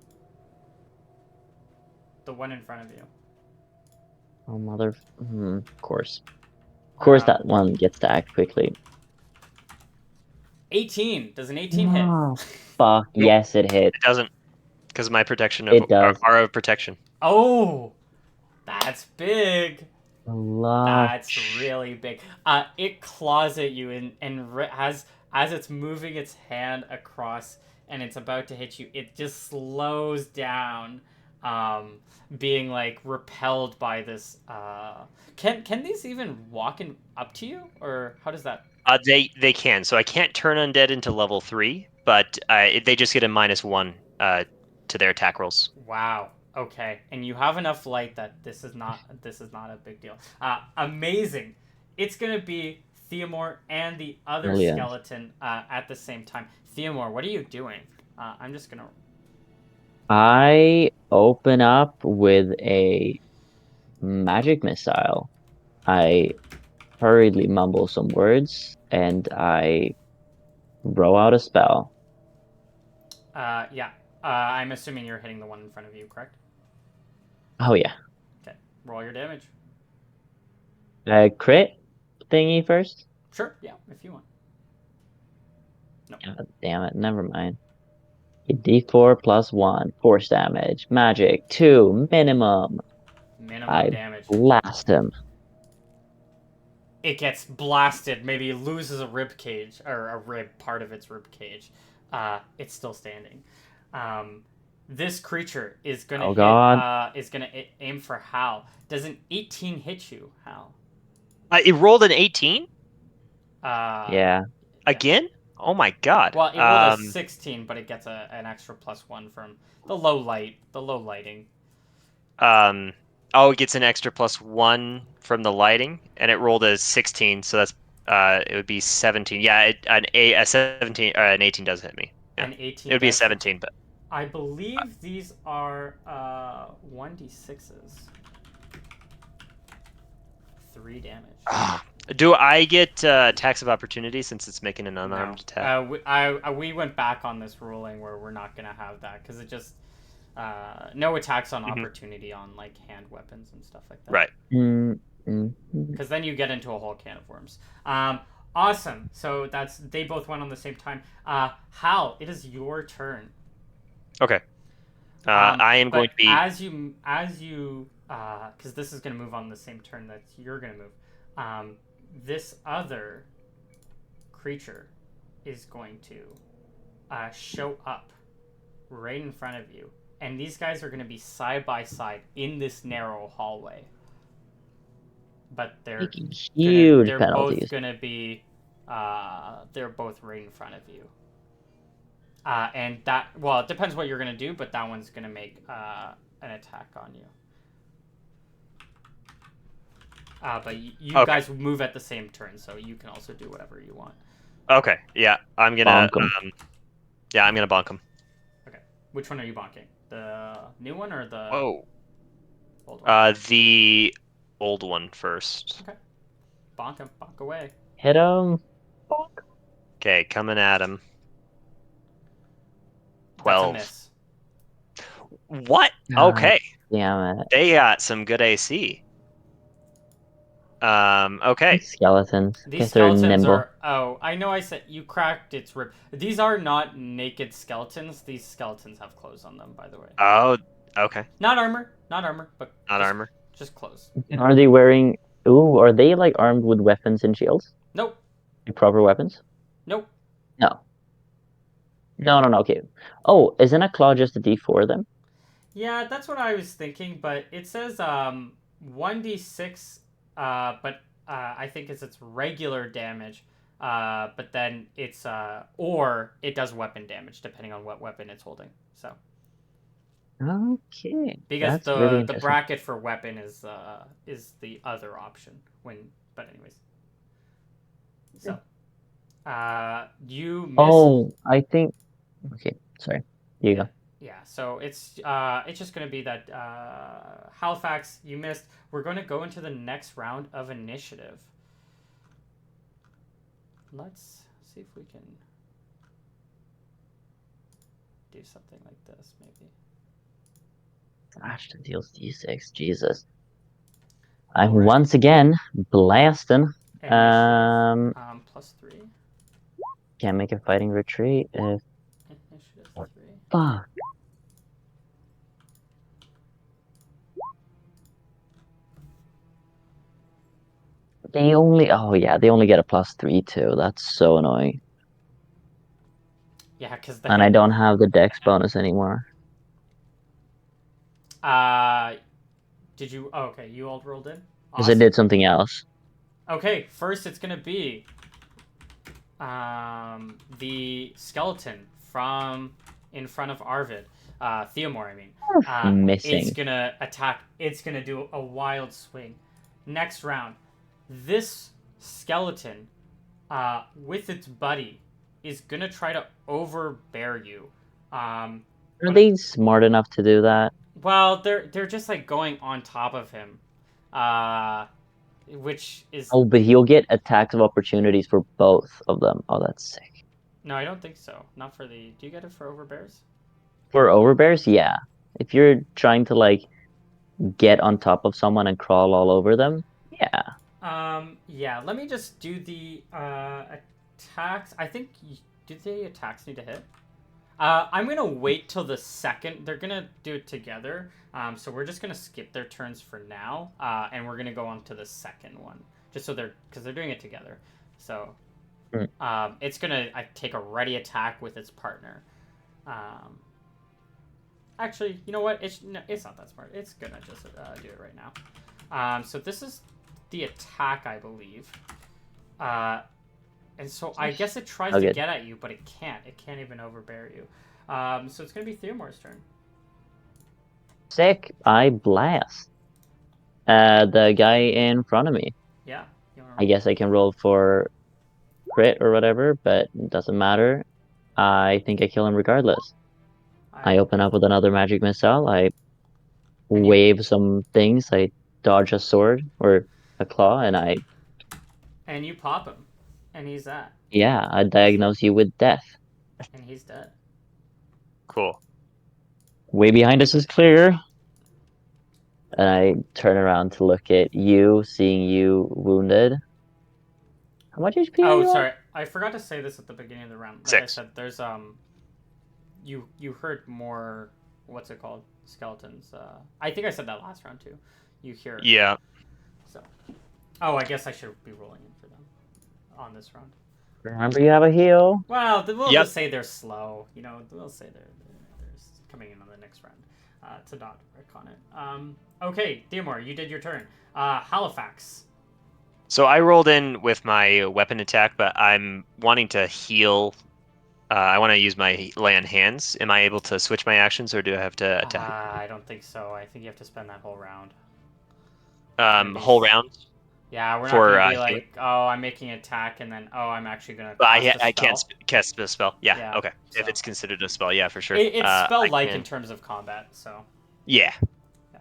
The one in front of you. Oh, mother. Of course. Of course, Um, that one gets to act quickly. 18. Does an 18 hit? Oh, fuck. Nope. Yes, it hit. It doesn't, because my protection of It does. aura of protection. Oh, that's big. Luck. That's really big. It claws at you and as it's moving its hand across and it's about to hit you, it just slows down, being like repelled by this. Can these even walk up to you, or how does that? They can. So I can't turn undead into level 3, but they just get a -1 to their attack rolls. Wow. Okay, and you have enough light that this is not a big deal. Amazing. It's gonna be Theomore and the other Brilliant. skeleton at the same time. Theomore, what are you doing? I'm just gonna. I open up with a magic missile. I hurriedly mumble some words, and I roll out a spell. Yeah. I'm assuming you're hitting the one in front of you, correct? Oh yeah, Okay. Roll your damage. crit thingy first. Sure. Yeah, if you want. No. God damn it! Never mind. A D4 plus 1 force damage. Magic 2 minimum. Minimum I damage. blast him. It gets blasted. Maybe it loses a rib cage or a rib part of its rib cage. It's still standing. This creature is gonna Oh hit. god. Is gonna aim for Hal. Does an 18 hit you, Hal? It rolled an 18 Uh, Yeah. yeah. again. Oh my god. Well, it rolled a 16, but it gets an extra +1 from the low lighting. Oh, it gets an extra +1 from the lighting, and it rolled a 16, so that's it would be 17. Yeah, a 17 an 18 does hit me. Yeah, An it 18 would be a does hit. 17, but I believe these are 1d6s. 3 damage. do I get attacks of opportunity since it's making an No. unarmed attack? We went back on this ruling where we're not gonna have that because it just no attacks on opportunity on like hand weapons and stuff like that. Right. Because then you get into a whole can of worms. Awesome. So they both went on the same time. Hal, it is your turn. Okay. I am going to be. as you because this is going to move on the same turn that you're going to move. This other creature is going to show up right in front of you, and these guys are going to be side by side in this narrow hallway. But they're huge they're penalties. both gonna be they're both right in front of you. And that, well, it depends what you're gonna do, but that one's gonna make an attack on you. But you Okay. guys move at the same turn, so you can also do whatever you want. Okay. Yeah, I'm gonna. Bonk 'em. Yeah, I'm gonna bonk him. Okay. Which one are you bonking? The new one or the Whoa. old one? The old one first. Okay. Bonk him. Bonk away. Hit him. Okay, coming at him. That's a 12. miss. What? God Okay. damn it. They got some good AC. Okay. These skeletons. These Guess they're skeletons nimble. are. Oh, I know. I said you cracked its rib. These are not naked skeletons. These skeletons have clothes on them, by the way. Oh, okay. Not armor, but Not just, armor. just clothes. Are they wearing... Ooh, are they like armed with weapons and shields? Nope. Like proper weapons? Nope. No. No, okay. Oh, isn't a claw just a D4 then? Yeah, that's what I was thinking, but it says 1d6, but I think it's regular damage. But then it's or it does weapon damage depending on what weapon it's holding. So Okay. because That's really the interesting. bracket for weapon is the other option when, but anyways. So you miss. Oh, I think... Okay, sorry. Here you go. Yeah, so it's just gonna be that Halifax, you missed. We're gonna go into the next round of initiative. Let's see if we can do something like this, maybe. Ashton deals D6. Jesus. I'm Alright. once again blasting. Initiative, +3. Can't make a fighting retreat if... Initiative 3. Fuck. They only... Oh, yeah, they only get a +3 too. That's so annoying. Yeah, because And I don't have the dex bonus anymore. Did you? Oh, okay, you all rolled in. Because I did something else. Okay, first it's gonna be the skeleton from in front of Arvid, Theomore, I mean. Missing. It's gonna attack. It's gonna do a wild swing. Next round, this skeleton, with its buddy, is gonna try to overbear you. Are they smart enough to do that? Well, they're just like going on top of him. which is Oh, but he'll get attacks of opportunities for both of them. Oh, that's sick. no, I don't think so. Not for the. Do you get it for overbears? For overbears, yeah. If you're trying to like get on top of someone and crawl all over them, yeah. Yeah. Let me just do the attacks. I think. Do the attacks need to hit? I'm gonna wait till the second. They're gonna do it together. So we're just gonna skip their turns for now, and we're gonna go on to the second one, just so because they're doing it together. So, Mm. it's gonna take a ready attack with its partner. Um, actually, you know what? It's not that smart. It's gonna just do it right now. So this is the attack, I believe. And so I guess it tries to get at you, but it can't. It can't even overbear you. So it's going to be Theomore's turn. Sick. I blast. The guy in front of me. Yeah. I guess I can roll for crit or whatever, but it doesn't matter. I think I kill him regardless. I open up with another magic missile. I wave some things. I dodge a sword or a claw, and And you pop him. And he's that. I diagnose you with death. And he's dead. Cool. Way behind us is clear. And I turn around to look at you, seeing you wounded. How much HP are you sorry. I forgot to say this at the beginning of the round. Like 6. I said, there's you heard more, what's it called? Skeletons. I think I said that last round too. You hear. Yeah. So. Oh, I guess I should be rolling in for them on this round. Remember, you have a heal. Well, we'll just say they're slow. You know, we'll say they're coming in on the next round to not recon it. Okay, Theomore, you did your turn. Halifax. So I rolled in with my weapon attack, but I'm wanting to heal. I want to use my lay on hands. Am I able to switch my actions, or do I have to attack? I don't think so. I think you have to spend that whole round. Whole round. Yeah, we're not For gonna be like, oh, I'm making an attack, and then oh, I'm actually gonna but cast a spell. I can't cast a spell. Yeah. Yeah, Okay. so. If it's considered a spell, yeah, for sure. It's spell-like in terms of combat, so. Yeah.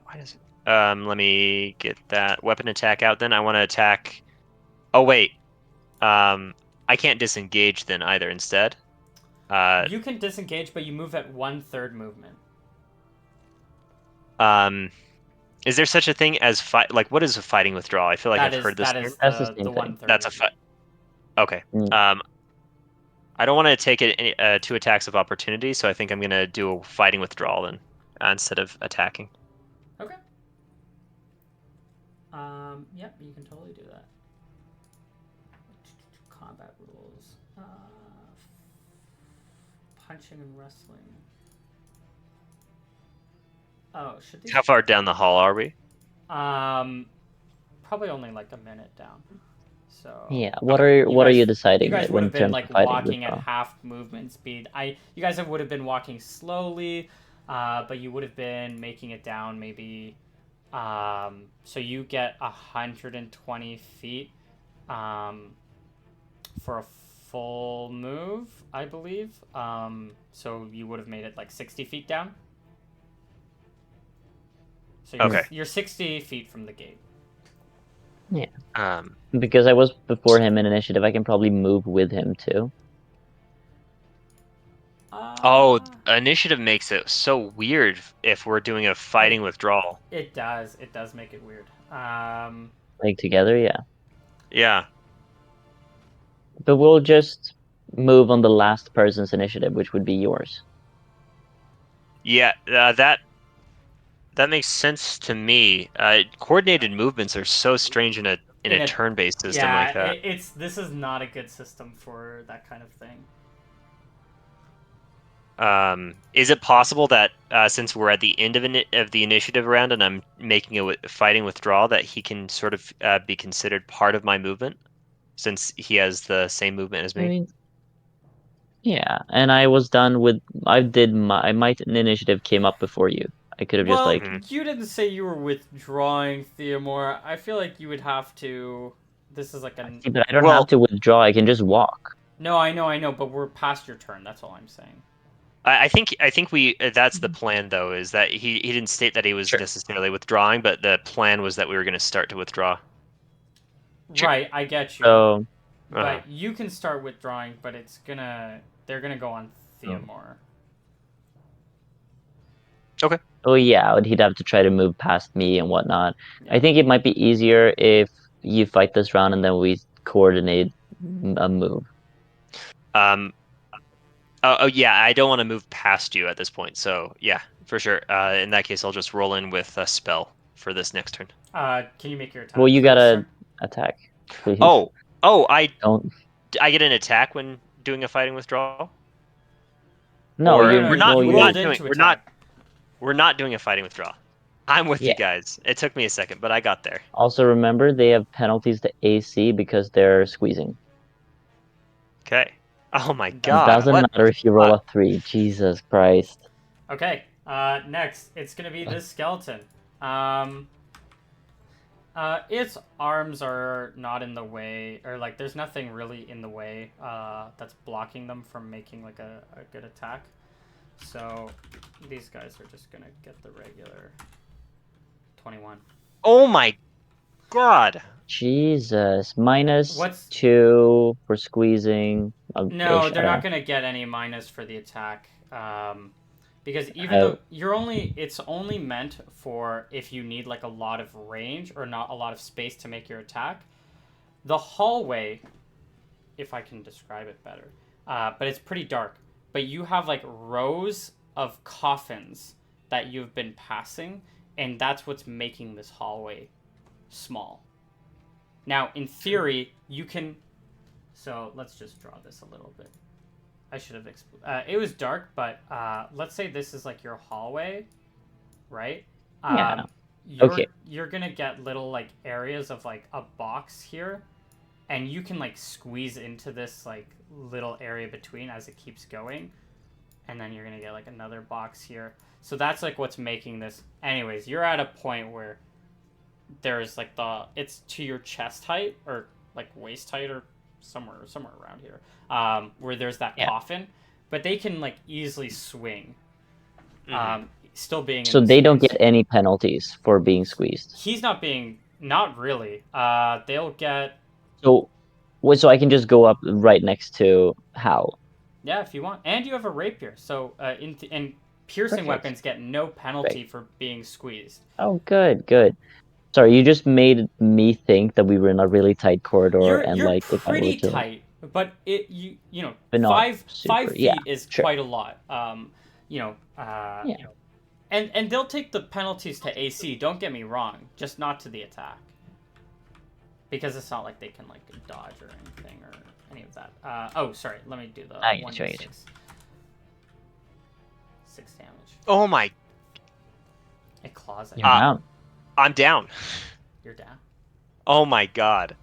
Why does it? Let me get that weapon attack out. Then I want to attack. Oh wait. I can't disengage then either. Instead. You can disengage, but you move at 1/3 movement. Is there such a thing as fight? Like, what is a fighting withdrawal? I feel like I've heard this. That is That's the same the thing. 1/3. That's a fight. Okay. Mm. I don't want to take it 2 attacks of opportunity, so I think I'm gonna do a fighting withdrawal then instead of attacking. Okay. Yep, you can totally do that. Combat rules. Punching and wrestling. Oh, should these... How far down the hall are we? Probably only like a minute down. So yeah, what are you deciding? You guys would have been like walking at withdrawal? half movement speed. You guys would have been walking slowly, but you would have been making it down maybe. So you get 120 feet, for a full move, I believe. So you would have made it like 60 feet down. So you're 60 feet from the gate. Yeah. Because I was before him in initiative, I can probably move with him too. Initiative makes it so weird if we're doing a fighting withdrawal. It does. It does make it weird. Like together, yeah. Yeah. But we'll just move on the last person's initiative, which would be yours. Yeah, that makes sense to me. Coordinated movements are so strange in a turn-based system like that. This is not a good system for that kind of thing. Is it possible that since we're at the end of the initiative round and I'm making a fighting withdrawal, that he can sort of be considered part of my movement, since he has the same movement as me? I mean, yeah, and I was done with. I did my initiative came up before you. I could have just like. You didn't say you were withdrawing, Theomore. I feel like you would have to. This is like a. But I don't have to withdraw. I can just walk. No, I know, but we're past your turn. That's all I'm saying. I think we that's the plan though, is that he didn't state that he was necessarily withdrawing, but the plan was that we were going to start to withdraw. Right, I get you. So But you can start withdrawing, but they're gonna go on Theomore. Okay. oh yeah, he'd have to try to move past me and whatnot. Yeah. I think it might be easier if you fight this round and then we coordinate a move. Oh yeah, I don't want to move past you at this point. So yeah, for sure. In that case, I'll just roll in with a spell for this next turn. Can you make your attack Well, you for this gotta turn? attack, please. Oh, I Don't. get an attack when doing a fighting withdrawal, No, or No, you. no, we're not Well, you we're you. rolled not doing into attack. we're not doing a fighting withdrawal. I'm with Yeah. you guys. It took me a second, but I got there. Also, remember they have penalties to AC because they're squeezing. Okay. Oh my That's It God, bad. doesn't what matter the if you roll fuck? a 3. Jesus Christ. Okay. Next, it's gonna be this skeleton. Um, its arms are not in the way, or like there's nothing really in the way that's blocking them from making like a good attack. So these guys are just gonna get the regular 21. Oh my God. Jesus. What's -2 for squeezing. No, Ish. I they're don't not know. gonna get any minus for the attack. Because even Uh, though it's only meant for if you need like a lot of range or not a lot of space to make your attack. The hallway, if I can describe it better, but it's pretty dark. But you have like rows of coffins that you've been passing, and that's what's making this hallway small. Now, in theory, you can. So let's just draw this a little bit. I should have it was dark, but let's say this is like your hallway, right? yeah. You're Okay. you're gonna get little like areas of like a box here, and you can like squeeze into this like little area between as it keeps going, and then you're gonna get like another box here. So that's like what's making this. Anyways, you're at a point where there's like it's to your chest height or like waist height or somewhere around here, where there's that Yeah. coffin, but they can like easily swing, still being in So the they don't space. get any penalties for being squeezed. He's not really. They'll get. So, so I can just go up right next to Hal. Yeah, if you want, and you have a rapier, so and piercing Perfect. weapons get no penalty for being squeezed. Oh, good, good. Sorry, you just made me think that we were in a really tight corridor and You're like if I were pretty to, tight, but you know but not five super. Yeah, feet is sure. quite a lot. You know, Yeah. and they'll take the penalties to AC. Don't get me wrong, just not to the attack, because it's not like they can like dodge or anything or any of that. Oh, sorry. Let me do the I get 1d6. you. 6 damage. Oh my. It claws at You're you. down. I'm down. You're down. Oh my God.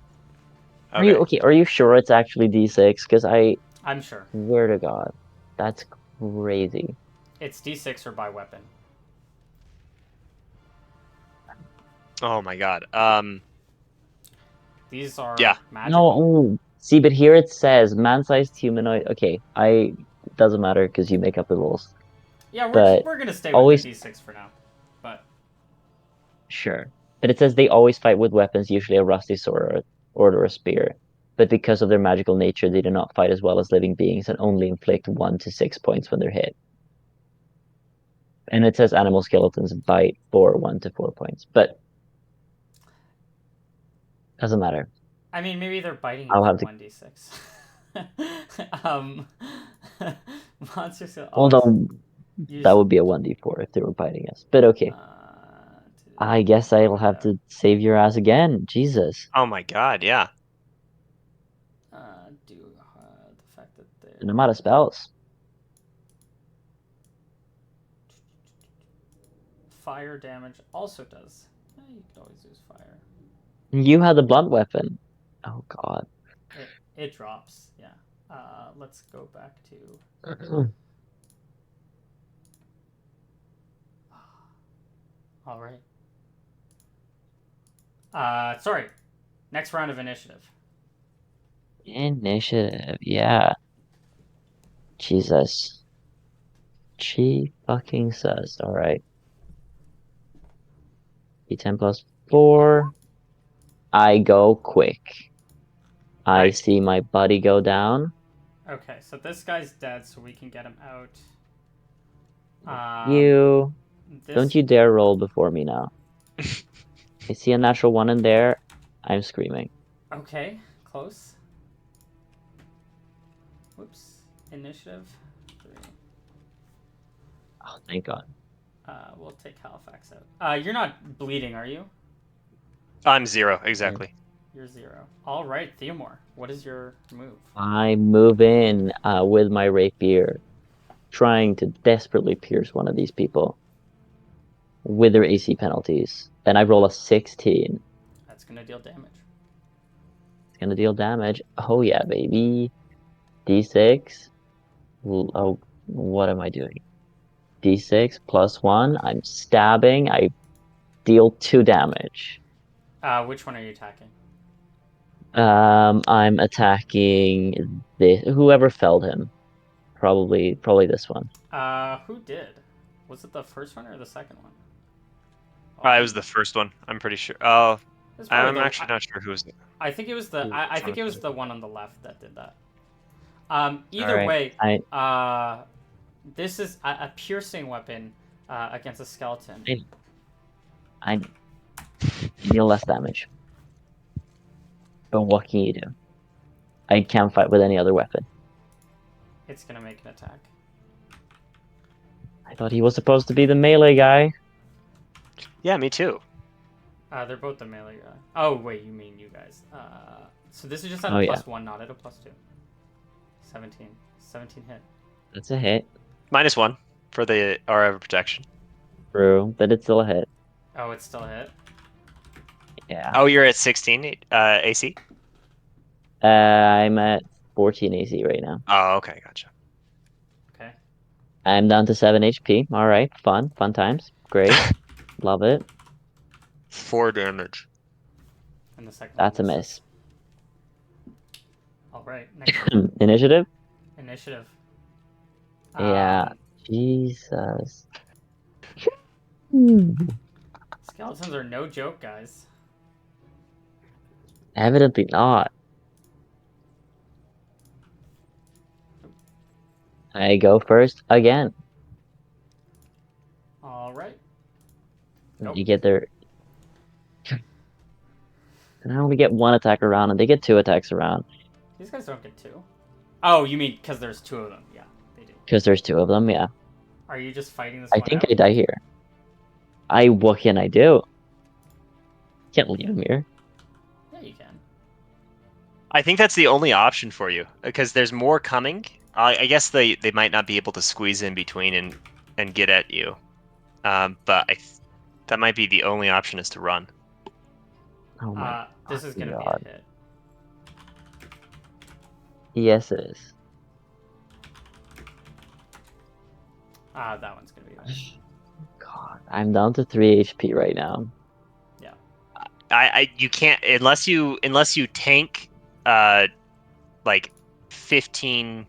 Are you okay? Are you sure it's actually D6? Because I'm sure swear to God, that's crazy. it's D6 or by weapon. Oh my God. These are Yeah. magical. No, see, but here it says man-sized humanoid. Okay, doesn't matter because you make up the rules. Yeah, But we're gonna stay with always the D6 for now, but sure. But it says they always fight with weapons, usually a rusty sword or a spear. But because of their magical nature, they do not fight as well as living beings and only inflict 1 to 6 points when they're hit. And it says animal skeletons bite for 1 to 4 points, but doesn't matter. I mean maybe they're biting you I'll for have to. 1d6. um, monsters will always Although use. that would be a 1d4 if they were biting us. But okay. I guess I'll have to save your ass again. Jesus. Oh my God. Yeah. Do the fact that they're And I'm out of spells. fire damage also does. You could always use fire. You had the blunt weapon. Oh God. It drops. Yeah. Let's go back to. All right. Sorry. Next round of initiative. Initiative, yeah. Jesus. She fucking says. Alright. D10 plus 4. I go quick. I Right. see my buddy go down. Okay, so this guy's dead, so we can get him out. You don't This. you dare roll before me now. I see a natural one in there. I'm screaming. Okay, close. Whoops. Initiative 3. Oh, thank God. We'll take Halifax out. You're not bleeding, are you? I'm 0, exactly. You're 0. All right, Theomore. What is your move? I move in with my rapier, trying to desperately pierce one of these people with their AC penalties. And I roll a 16. That's gonna deal damage. It's gonna deal damage. Oh yeah, baby. D6. Oh, what am I doing? D6 plus 1. I'm stabbing. I deal 2 damage. Which one are you attacking? I'm attacking whoever felled him. Probably this one. Who did? Was it the first one or the second one? It was the first one. I'm pretty sure. Oh, It's probably I'm the. actually not sure who was. I think it was the. I Which one think it was was it? the one on the left that did that. All Either right. way, this is a piercing weapon against a skeleton. I deal less damage. But what can you do? I can't fight with any other weapon. It's gonna make an attack. I thought he was supposed to be the melee guy. Yeah, me too. They're both the melee guy. Oh wait, you mean you guys? So this is just at a Oh, yeah. +1, not at a +2. 17. 17 hit. That's a hit. -1 for the aura of protection. True, but it's still a hit. Oh, it's still a hit. Yeah. Oh, you're at 16 AC? I'm at 14 AC right now. Oh, okay, gotcha. Okay. I'm down to 7 HP. All right, fun times. Great, love it. 4 damage. And the second That's a one miss. All right. Next one. Initiative? Initiative. Yeah. Jesus. Skeletons are no joke, guys. Evidently not. I go first again. All right. Nope. You get their. And I only get 1 attack around, and they get 2 attacks around These guys don't get 2. Oh, you mean because there's 2 of them? Yeah, they do. because there's 2 of them. Yeah. Are you just fighting this I one think out? I die here. What can I do? Can't leave him here. Yeah, you can. I think that's the only option for you because there's more coming. I guess they might not be able to squeeze in between and get at you. But that might be the only option is to run. Oh my This is gonna God. be a hit. Yes, it is. That one's gonna be a hit. God, I'm down to 3 HP right now. You can't unless you tank like 15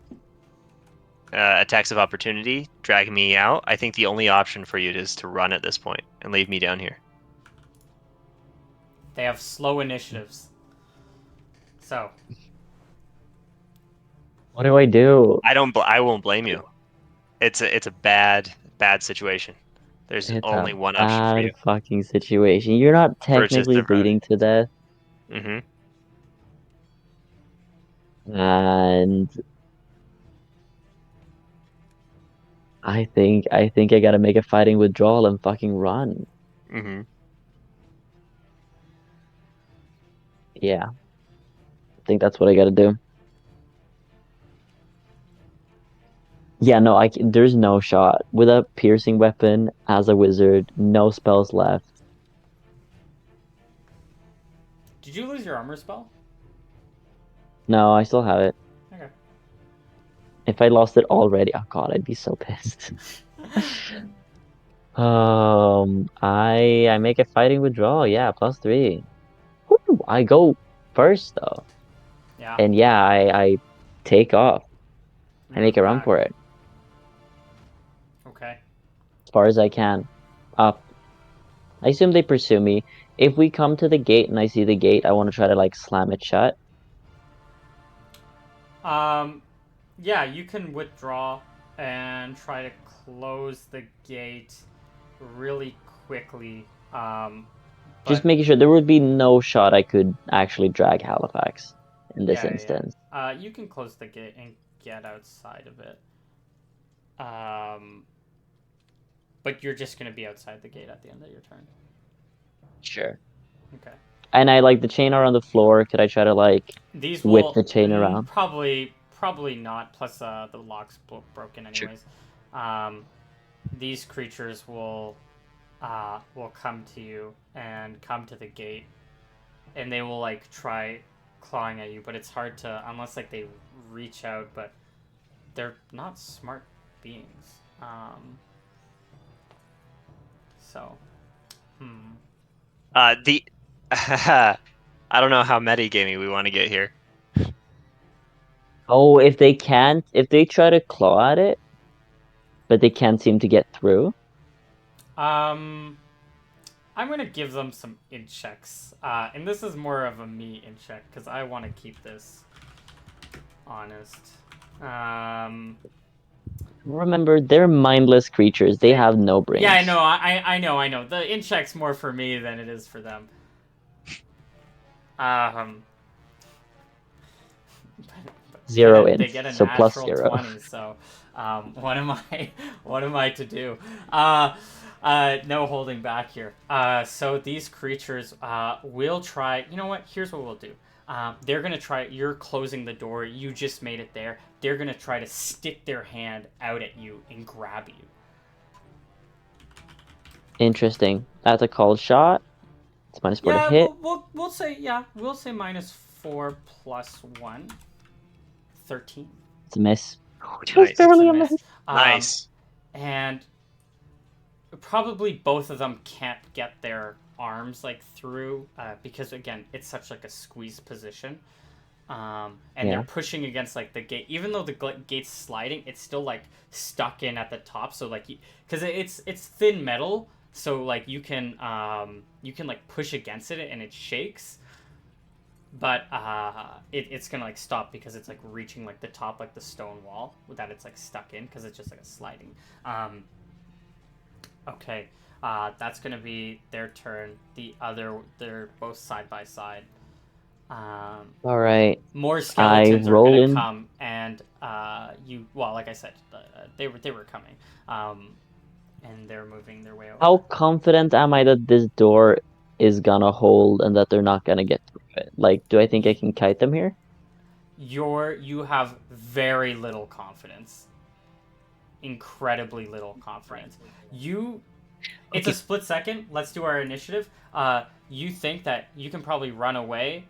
attacks of opportunity, drag me out. I think the only option for you is to run at this point and leave me down here. They have slow initiatives. So. What do I do? I won't blame you. It's a bad situation. There's It's only a one option for you. bad fucking situation. You're not Purchase technically the road. bleeding to death, Mm-hmm. and I think I gotta make a fighting withdrawal and fucking run. Mm-hmm. Yeah, I think that's what I gotta do. Yeah, no, there's no shot. With a piercing weapon as a wizard, no spells left. Did you lose your armor spell? No, I still have it. Okay. If I lost it already, oh god, I'd be so pissed. I make a fighting withdrawal, yeah, +3. Woo, I go first though. Yeah. And yeah, I take off. I make a run Back. for it. Okay. As far as I can. Up. I assume they pursue me. If we come to the gate and I see the gate, I want to try to like slam it shut. Yeah, you can withdraw and try to close the gate really quickly. Just But making sure there would be no shot I could actually drag Halifax in this yeah. instance. You can close the gate and get outside of it. But you're just gonna be outside the gate at the end of your turn. Sure. Okay. And I like the chain are on the floor. Could I try to like These whip will the chain around? probably not. Plus, the lock's broken Sure. anyways. These creatures will come to you and come to the gate, and they will like try clawing at you, but it's hard to unless like they reach out, but they're not smart beings. So, The I don't know how metagamey we want to get here. Oh, if they try to claw at it, but they can't seem to get through. um, I'm gonna give them some int checks, and this is more of a me int check because I want to keep this honest. Remember, they're mindless creatures. They have no brains. Yeah, I know. I know. The int check's more for me than it is for them. Zero They int, get a so plus natural 0. 20. So, what am I? What am I to do? No holding back here. So these creatures will try. You know what? Here's what we'll do. They're gonna try. You're closing the door. You just made it there. They're gonna try to stick their hand out at you and grab you. Interesting. That's a called shot. It's -4 to Yeah, hit. we'll say -4 plus 1. 13. It's a miss. Just Nice. barely a Miss. miss. Nice. And probably both of them can't get their arms like through because again it's such like a squeeze position, and Yeah. they're pushing against like the gate. Even though the gate's sliding, it's still like stuck in at the top. So like because it's thin metal, so like you can like push against it and it shakes, but it's gonna like stop because it's like reaching like the top, like the stone wall that it's like stuck in because it's just like a sliding. Okay, that's gonna be their turn. They're both side by side. All right. More I skeletons are roll gonna in. come, and well, like I said, they were coming, and they're moving their way over. How confident am I that this door is gonna hold and that they're not gonna get through it? Like, do I think I can kite them here? You have very little confidence, incredibly little confidence. It's a split second. Let's do our initiative. You think that you can probably run away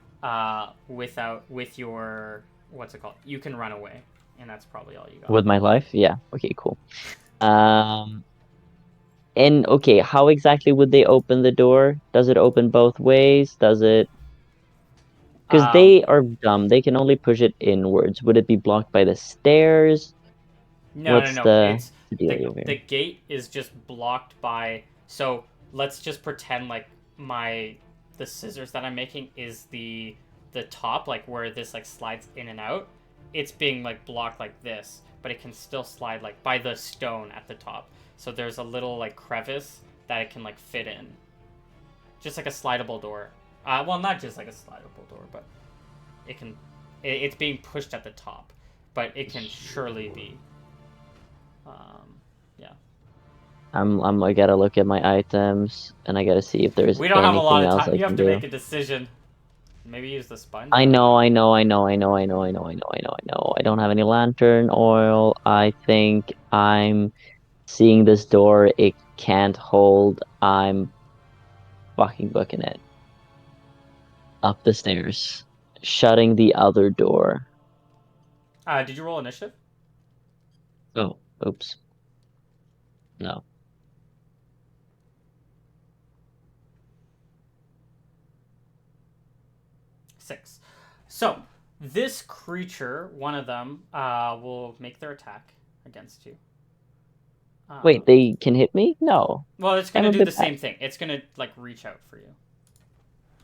with your what's it called? You can run away, and that's probably all you got. With my life? Yeah. Okay, cool. And okay, how exactly would they open the door? Does it open both ways? Does it? Because they are dumb. They can only push it inwards. Would it be blocked by the stairs? What's No. the It's dealio here? the gate is just blocked by. So let's just pretend like the scissors that I'm making is the top, like where this like slides in and out. It's being like blocked like this, but it can still slide like by the stone at the top. So there's a little like crevice that it can like fit in, just like a slidable door. Well, not just like a slidable door, but it can. It's being pushed at the top, but it can surely be. Yeah. I gotta look at my items and I gotta see if there's We don't have a lot anything of else time. I You have can to do. make a decision. Maybe use the sponge. I know. I don't have any lantern oil. I think I'm seeing this door. It can't hold. I'm fucking booking it. Up the stairs. Shutting the other door. Did you roll initiative? Oh, oops. No. 6. So this creature, one of them, will make their attack against you. Wait, they can hit me? No. Well, it's I'm gonna a do bit the same thing. It's gonna like reach out for you.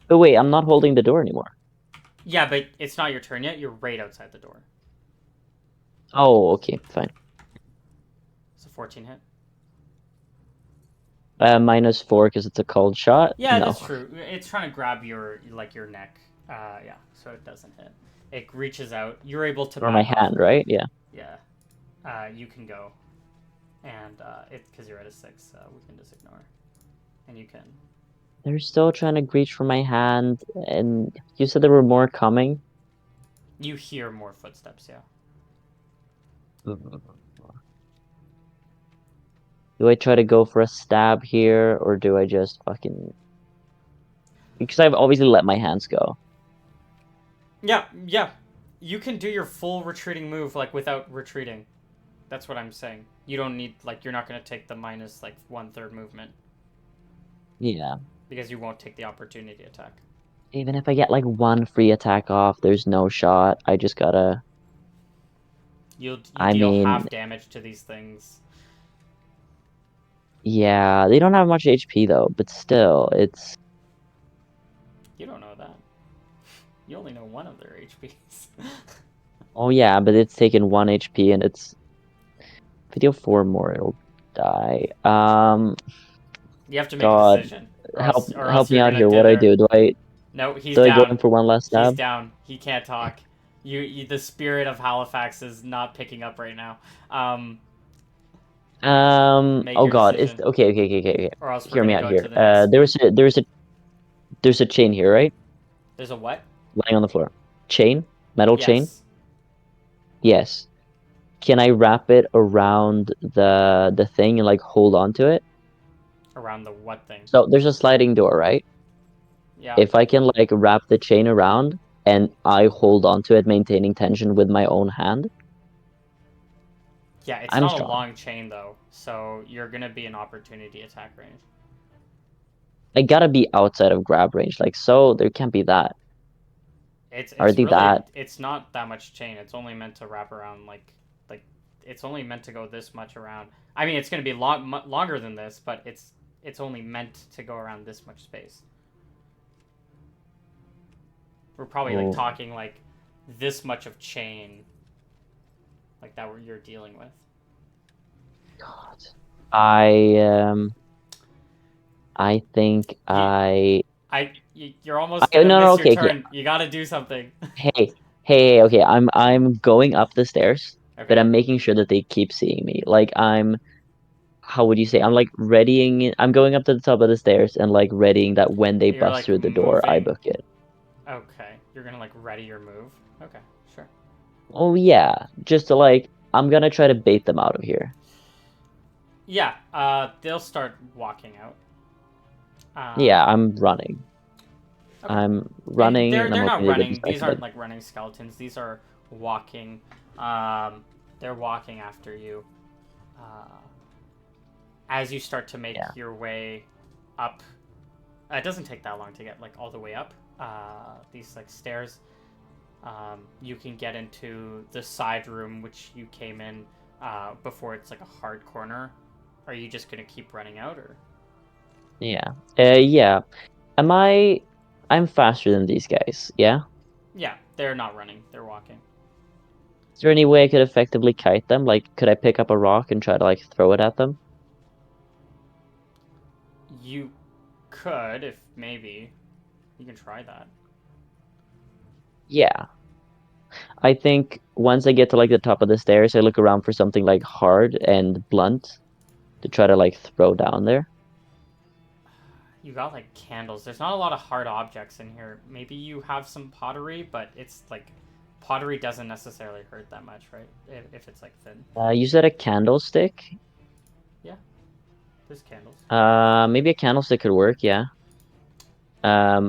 Oh wait, I'm not holding the door anymore. Yeah, but it's not your turn yet. You're right outside the door. Oh, okay, fine. It's a 14 hit. -4 because it's a cold shot. Yeah, No. that's true. It's trying to grab your neck. Yeah, so it doesn't hit. It reaches out. You're able to Or my back off. hand, right? Yeah. Yeah. You can go, and it's because you're at a 6. We can just ignore, and you can. They're still trying to reach for my hand, and you said there were more coming. You hear more footsteps. Yeah. Do I try to go for a stab here, or do I just fucking... Because I've obviously let my hands go. Yeah, yeah. You can do your full retreating move like without retreating. That's what I'm saying. You don't need like you're not gonna take the minus like 1/3 movement Yeah. because you won't take the opportunity attack. Even if I get like one free attack off, there's no shot. I just gotta... You I deal mean, half damage to these things. yeah, they don't have much HP though, but still, it's... You don't know that. You only know one of their HPs. Oh yeah, but it's taken 1 HP and it's... If I deal 4 more, it'll die. You have to make a God, decision, help or else help me you're out gonna here. What do I dither. do? No, he's Do I go in down. for one last He's stab? down. He can't talk. The spirit of Halifax is not picking up right now. Make Oh your God, it's decision, okay. or else we're Hear me gonna out go to here. the next. There's a chain here, right? There's a what? Lying on the floor. Chain? Metal chain? Yes. Yes. Can I wrap it around the thing and like hold on to it? Around the what thing? So there's a sliding door, right? Yeah. If I can like wrap the chain around and I hold on to it, maintaining tension with my own hand, Yeah, it's I'm not a strong. long chain though, so you're gonna be an opportunity attack range. I gotta be outside of grab range, like so there can't be that. Are It's they really that? it's not that much chain. It's only meant to wrap around like it's only meant to go this much around. I mean, it's gonna be longer than this, but it's only meant to go around this much space. We're probably like Oh talking like this much of chain, like that what you're dealing with. God. I think You I you're almost no gonna no miss your okay okay. turn. You gotta do something. Hey hey okay. I'm going up the stairs, but Okay. I'm making sure that they keep seeing me. Like I'm how would you say? I'm like readying it. I'm going up to the top of the stairs and like readying that when they You're bust like through the door, I moving. book it. Okay. You're gonna like ready your move. Okay, sure. Oh yeah, just to like I'm gonna try to bait them out of here. Yeah. They'll start walking out. Yeah, I'm running. Okay. I'm running and I'm They're hoping not they get running. These distracted. aren't like running skeletons. These are walking. They're walking after you. Uh, as you start to make Yeah. your way up, it doesn't take that long to get like all the way up. These like stairs. You can get into the side room which you came in before it's like a hard corner. Are you just gonna keep running out or? Yeah. Yeah. Am I'm faster than these guys, yeah? Yeah, they're not running. They're walking. Is there any way I could effectively kite them? Like, could I pick up a rock and try to like throw it at them? You could, if maybe. You can try that. Yeah. I think once I get to like the top of the stairs, I look around for something like hard and blunt to try to like throw down there. You got like candles. There's not a lot of hard objects in here. Maybe you have some pottery, but it's like pottery doesn't necessarily hurt that much, right? If it's like thin. You said a candlestick? Yeah, there's candles. Maybe a candlestick could work, yeah.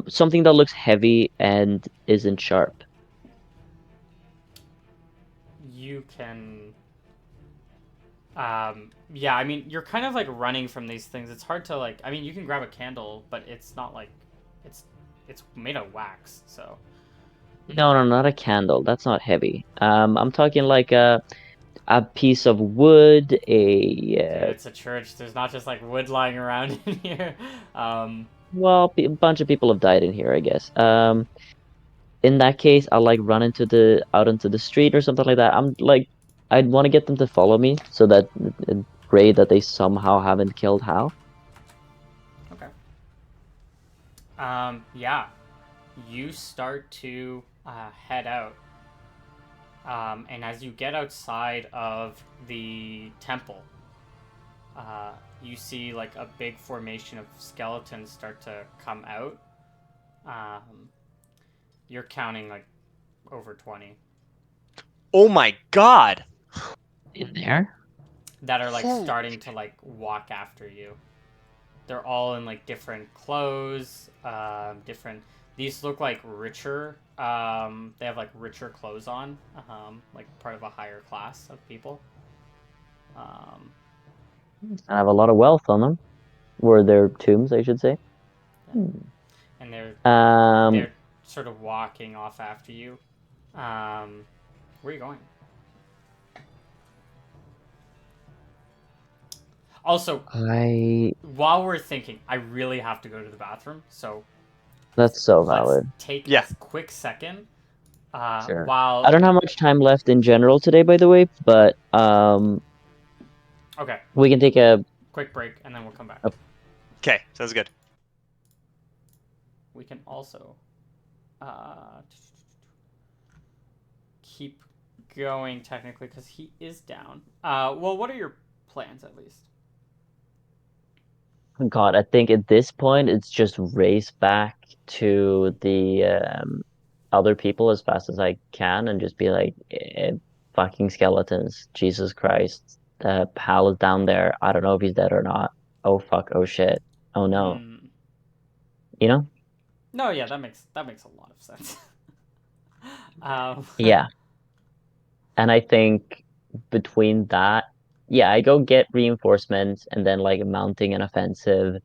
Something that looks heavy and isn't sharp. You can. Yeah, I mean, you're kind of like running from these things. It's hard to like. I mean, you can grab a candle, but it's not like, it's, it's made of wax. So No, no, not a candle. That's not heavy. I'm talking like a piece of wood, dude, it's a church. There's not just like wood lying around in here. Well, a bunch of people have died in here, I guess. In that case, I'll like run out into the street or something like that. I'd want to get them to follow me so that pray that they somehow haven't killed Hal. Okay. Yeah. You start to head out. And as you get outside of the temple, you see like a big formation of skeletons start to come out. Um, you're counting like over 20 Oh my god! In there? that are like Holy starting to like walk after you. They're all in like different clothes, different. These look like richer. They have like richer clothes on, like part of a higher class of people. Um, I have a lot of wealth on them. Were their tombs, I should say. Hmm. and they're Um, they're sort of walking off after you. Where are you going? Also, I while we're thinking, I really have to go to the bathroom, so That's so let's valid. take Yeah. a quick second. Sure. I While don't have much time left in general today, by the way, but okay, we can take quick break, and then we'll come back. a Okay, sounds good. We can also keep going technically because he is down. Well, what are your plans at least? God. I think at this point it's just race back to the other people as fast as I can and just be like, fucking skeletons, Jesus Christ. Pal is down there. I don't know if he's dead or not. Oh fuck. Oh shit. Oh no. Mm. You know? No, yeah, that makes a lot of sense. um, Yeah. And I think between that, yeah, I go get reinforcements and then like mounting an offensive,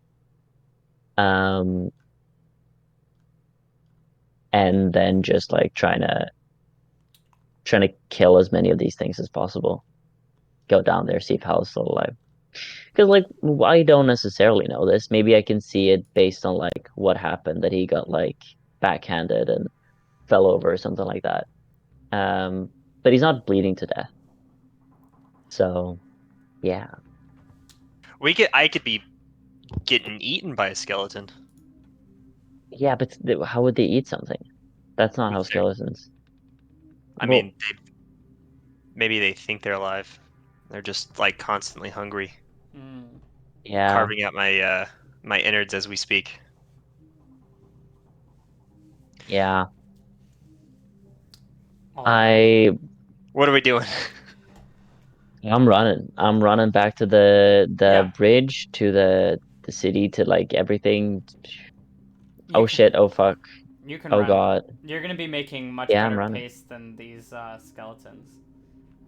um, and then just like trying to kill as many of these things as possible. Go down there, see if Hal's still alive. Because like I don't necessarily know this. Maybe I can see it based on like what happened that he got like backhanded and fell over or something like that. But he's not bleeding to death. So yeah. I could be getting eaten by a skeleton. Yeah, but how would they eat something? That's not how With their- skeletons. I Well, mean, maybe they think they're alive. They're just like constantly hungry, mm, yeah, carving out my innards as we speak. yeah. all right. I What are we doing? I'm running. I'm running back to the Yeah, bridge to the city to like everything. you Oh can shit. Oh fuck. you can Oh run. god. You're gonna be making much Yeah, I'm better running. pace than these skeletons.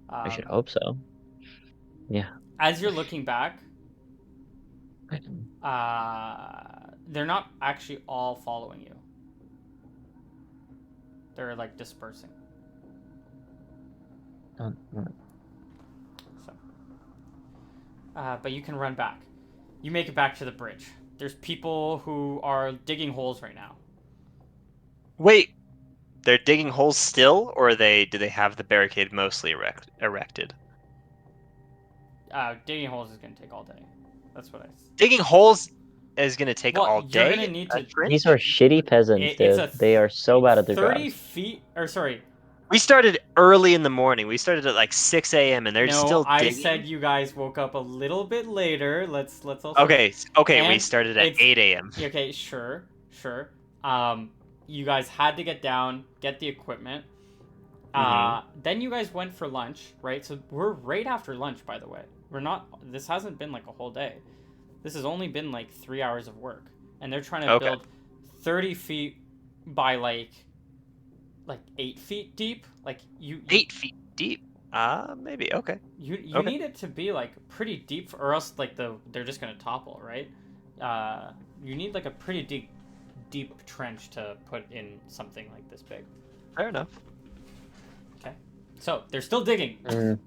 I should Um, hope so. Yeah. as you're looking back, they're not actually all following you. They're like dispersing. So, but you can run back. You make it back to the bridge. There's people who are digging holes right now. Wait, they're digging holes still, or do they have the barricade mostly erected? Digging holes is gonna take all day. That's what I. Digging holes is gonna take Well, all you're gonna day. need A to. These are trench? shitty peasants, It's dude. a They are so bad at their 30 jobs. feet. Or sorry, We started early in the morning. We started at like 6 a.m. and they're no, still I digging. said you guys woke up a little bit later. Let's also. Okay, we And started at it's 8 a.m. okay. Sure, sure. You guys had to get down, get the equipment. Mm-hmm. Then you guys went for lunch, right? So we're right after lunch, by the way. We're not. This hasn't been like a whole day. This has only been like 3 hours of work, and they're trying to Okay. build 30 feet by like 8 feet deep. Like you 8 feet deep. Maybe. Okay. you Okay. need it to be like pretty deep, or else like they're just gonna topple, right? You need like a pretty deep trench to put in something like this big. Fair enough. Okay. So they're still digging. Mm.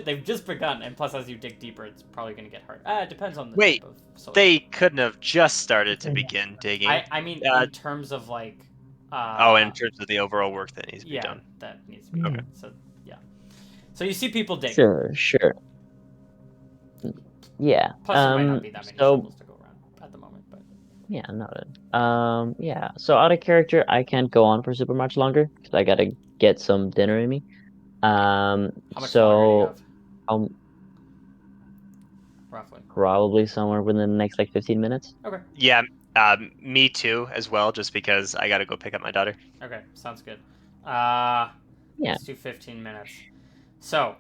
They've just begun, and plus, as you dig deeper, it's probably going to get hard. It depends on the Wait, type of soil. they couldn't have just started to begin digging. I mean, Uh, in terms of like, in terms of the overall work that needs to be yeah, done. that needs to be Okay. done. So yeah, so you see people digging. Sure. Yeah. Plus, there might not be that many So shovels to go around at the moment, but yeah, noted. Yeah. So out of character, I can't go on for super much longer because I gotta get some dinner in me. how much longer do you So have, um, roughly? probably somewhere within the next like 15 minutes. Okay. Yeah, me too as well. Just because I got to go pick up my daughter. Okay, sounds good. Yeah, Let's do 15 minutes. So,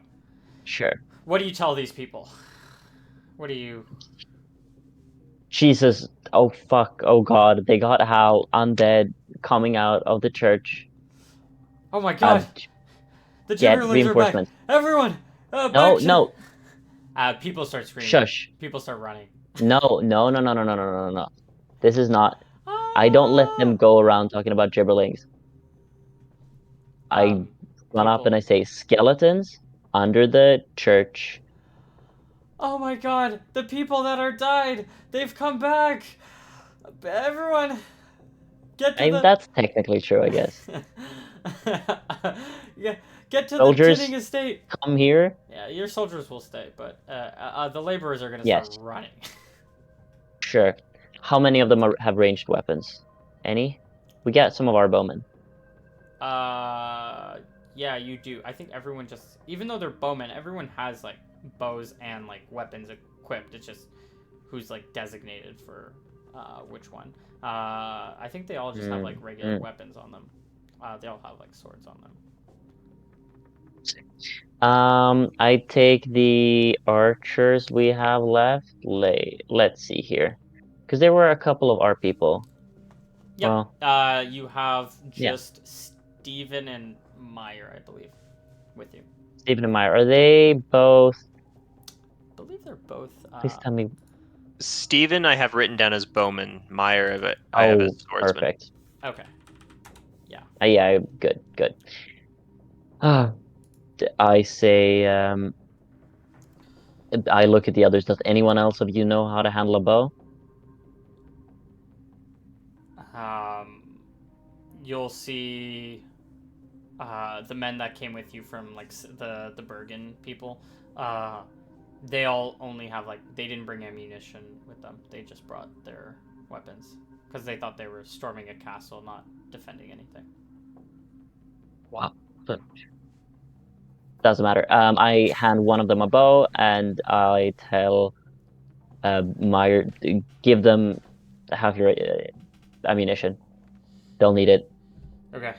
sure. what do you tell these people? What do you? Jesus. Oh fuck. Oh God. They got how undead coming out of the church. Oh my God! The Get Gibberlings are back! reinforcements. Everyone, back No, to. no. People start screaming. Shush. People start running. No. This is not. I don't let Ah! them go around talking about gibberlings. I run up and People. I say skeletons under the church. Oh my God! The people that are died, they've come back. Everyone, get to the. That's technically true, I guess. Yeah, get to the Soldiers, tinning estate. come here. Yeah, your soldiers will stay, but the laborers are gonna start Yes, running. sure. How many of them have ranged weapons? Any? We got some of our bowmen. Yeah, you do. I think everyone just, even though they're bowmen, everyone has like bows and like weapons equipped. It's just who's like designated for which one. I think they all just have like regular weapons on them. They all have like swords on them. I take the archers we have left. Let's see here, because there were a couple of our people. Yep. Well, You have yeah, just Steven and Meyer, I believe, with you. Stephen and Meyer. Are they both? I believe they're both. Please tell me. Steven, I have written down as bowman. Meyer, I have as Oh, swordsman. perfect. Okay. Yeah. Yeah, good. Ah, I say, I look at the others. Does anyone else of you know how to handle a bow? Um, you'll see the men that came with you from like the Bergen people. They all only have like they didn't bring ammunition with them. They just brought their weapons because they thought they were storming a castle, not defending anything. Wow. But doesn't matter. I hand one of them a bow, and I tell Meyer, give them half your ammunition. They'll need it. Okay.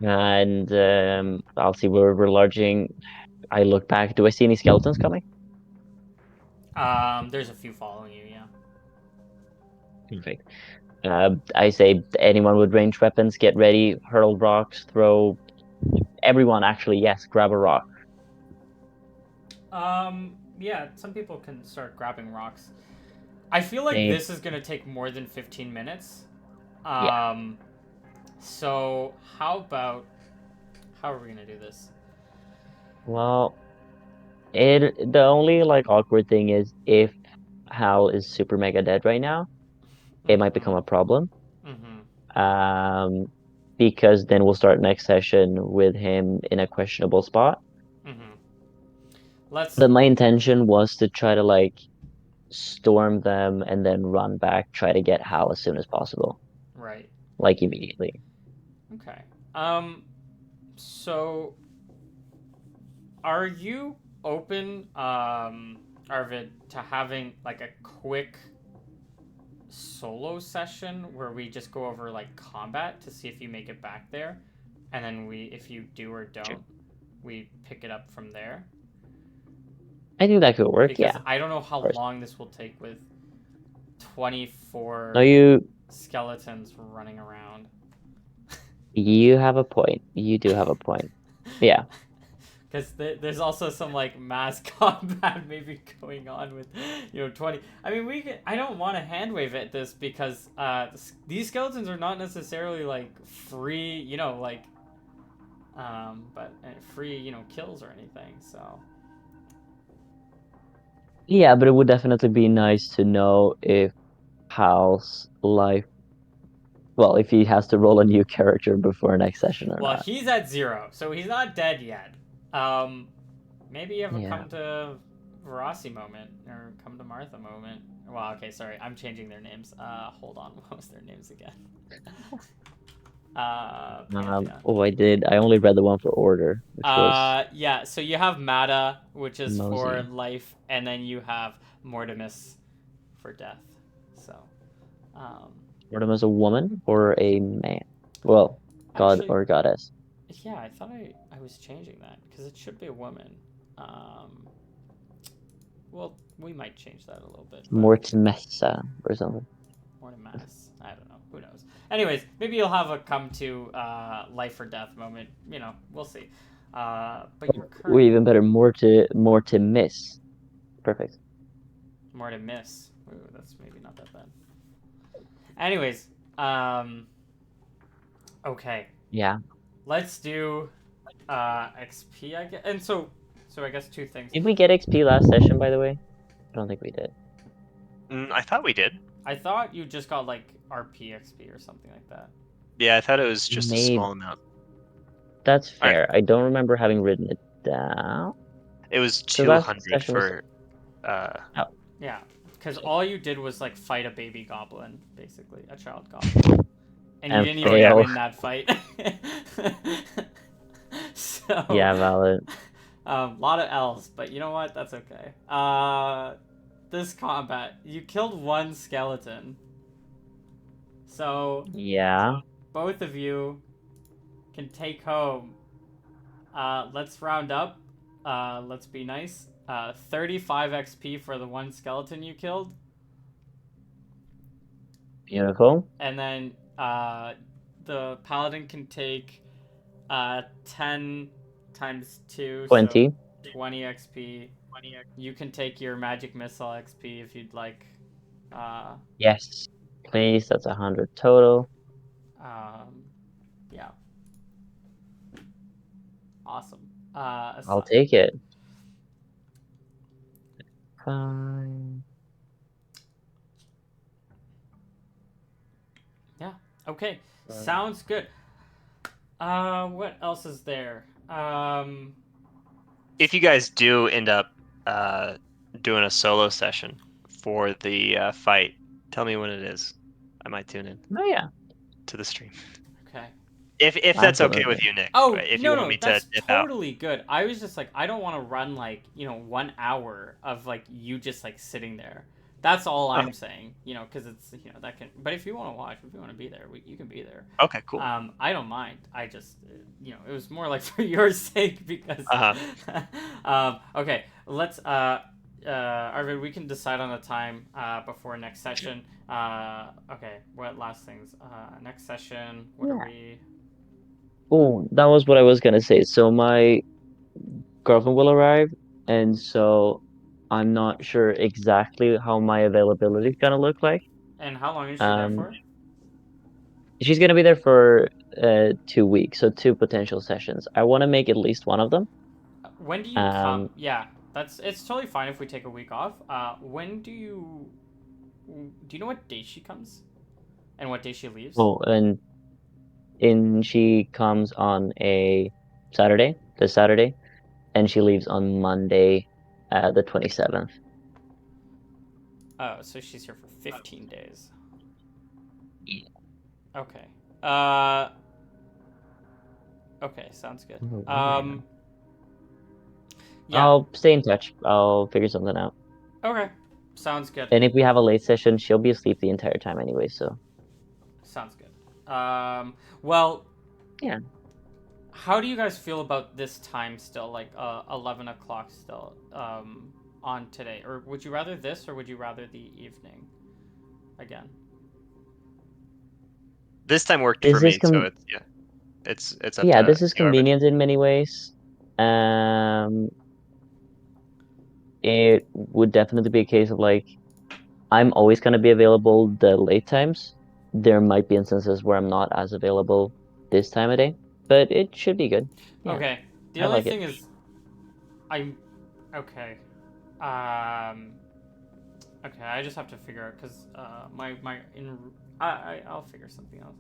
And I'll see where we're larging. I look back. Do I see any skeletons coming? There's a few following you. Yeah. Perfect. I say anyone with ranged weapons, get ready, hurl rocks, throw. Everyone, actually, yes, grab a rock. Yeah. Some people can start grabbing rocks. I feel like Same. this is gonna take more than 15 minutes. Yeah. So how are we gonna do this? Well, the only like awkward thing is if Hal is super mega dead right now, it might become a problem. Mm-hmm. Um, because then we'll start next session with him in a questionable spot. Mm-hmm. Let's. But my intention was to try to like storm them and then run back, try to get Hal as soon as possible, Right. like immediately. Okay. So are you open, Arvid, to having like a quick solo session where we just go over like combat to see if you make it back there, and then if you do or don't, Sure. we pick it up from there? I think that could work. Because Yeah, I don't know how of course. long this will take with 24 No, skeletons running around. you have a point. You do have a point. Yeah. Because there's also some like mass combat maybe going on with 20. I mean, I don't want to hand wave at this because these skeletons are not necessarily like free, like but free, kills or anything. So Yeah, but it would definitely be nice to know if Hal's life, well, if he has to roll a new character before next session or well, not. he's at 0, so he's not dead yet. Um, maybe you have a Yeah. come to Verasi moment or come to Martha moment. Well, okay, sorry, I'm changing their names. Hold on, what was their names again? Pantheon. Oh, I only read the one for order, which was Yeah, so you have Mata, which is for Mosey. life, and then you have Mortimus for death. So, um, Mortem as a woman or a man? Well, god actually, or goddess. yeah, I thought I was changing that because it should be a woman. Um, well, we might change that a little bit, but Mortimessa or something. Mortimus, I don't know. Who knows? Anyways, maybe you'll have a come to life or death moment. We'll see. But your Or current even better, Mortimis. Perfect. Mortimus. Ooh, that's maybe not that bad. Anyways, um, okay, Yeah. let's do XP, I guess. And so I guess two things. Did we get XP last session, by the way? I don't think we did. I thought we did. I thought you just got like RP XP or something like that. Yeah, I thought it was just a Maybe. small amount. That's All right. fair. I don't remember having written it down. It was Because last 200 session was. for. Oh, Yeah, because shit. all you did was like fight a baby goblin, basically a child goblin, and you And didn't even fail. win that fight. So, Yeah, valid. a lot of L's, but you know what? That's okay. This combat, you killed one skeleton, so Yeah. both of you can take home. Let's round up. Let's be nice. 35 XP for the one skeleton you killed, Beautiful. and then the paladin can take 10 times 2, so 20. 20 XP. You can take your magic missile XP if you'd like. Uh, Yes. Please, that's 100 total. um, yeah, awesome. I'll Aside. take it. Fine. Yeah. Okay. Sounds good. What else is there? If you guys do end up doing a solo session for the fight, tell me when it is. I might tune in Oh, yeah. to the stream. Okay. If that's okay with Absolutely. you, Nick. Oh, If you no, want no, me to that's dip out. totally good. I was just like, I don't want to run like, 1 hour of like you just like sitting there. That's all Oh, I'm saying, because it's, that can, but if you want to watch, if you want to be there, you can be there. okay, cool. I don't mind. I just, it was more like for your sake because, Uh-huh. okay, let's, Arvid, we can decide on a time, before next session. Okay, what last things? Next session, what are Yeah. we? Oh, that was what I was gonna say. So my girlfriend will arrive, and so I'm not sure exactly how my availability is gonna look like. And how long is she there Um, for? she's gonna be there for 2 weeks, so two potential sessions. I want to make at least one of them. When do you Um, come? Yeah, it's totally fine if we take a week off. When do you know what day she comes and what day she leaves? oh, and she comes on a Saturday, this Saturday, and she leaves on Monday, the 27th. Oh, so she's here for 15 days. Yeah. Okay. Okay, sounds good. Oh, man. Yeah. I'll stay in touch. I'll figure something out. Okay, sounds good. And if we have a late session, she'll be asleep the entire time anyway, so Sounds good. Well, yeah. how do you guys feel about this time still, like 11 o'clock still, on today? Or would you rather this, or would you rather the evening again? This time worked for This is me, so it's up yeah, to this is you, Arvid. convenient in many ways. Um, it would definitely be a case of like I'm always gonna be available the late times. There might be instances where I'm not as available this time of day. but it should be good. Yeah, Okay. The I only like it. thing is, I'm okay. Um. Okay, I just have to figure out because my in I'll figure something else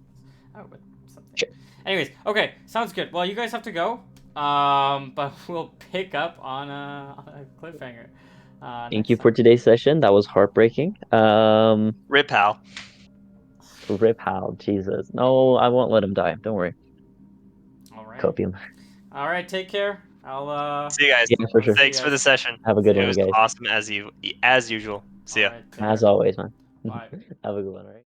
out with something. Sure. Anyways, okay, sounds good. Well, you guys have to go. But we'll pick up on a cliffhanger. Thank Next you for time. today's session. That was heartbreaking. Rip Hal. Rip Hal, Jesus. No, I won't let him die. Don't worry. All right. Copium. All right. Take care. I'll See you guys. Yeah, for I'll sure. see you Thanks for the guys. session. Have a See good It ya. one, you was guys. awesome as usual. See All ya. right. Take As care. always, man. Bye. Have a good one, all right?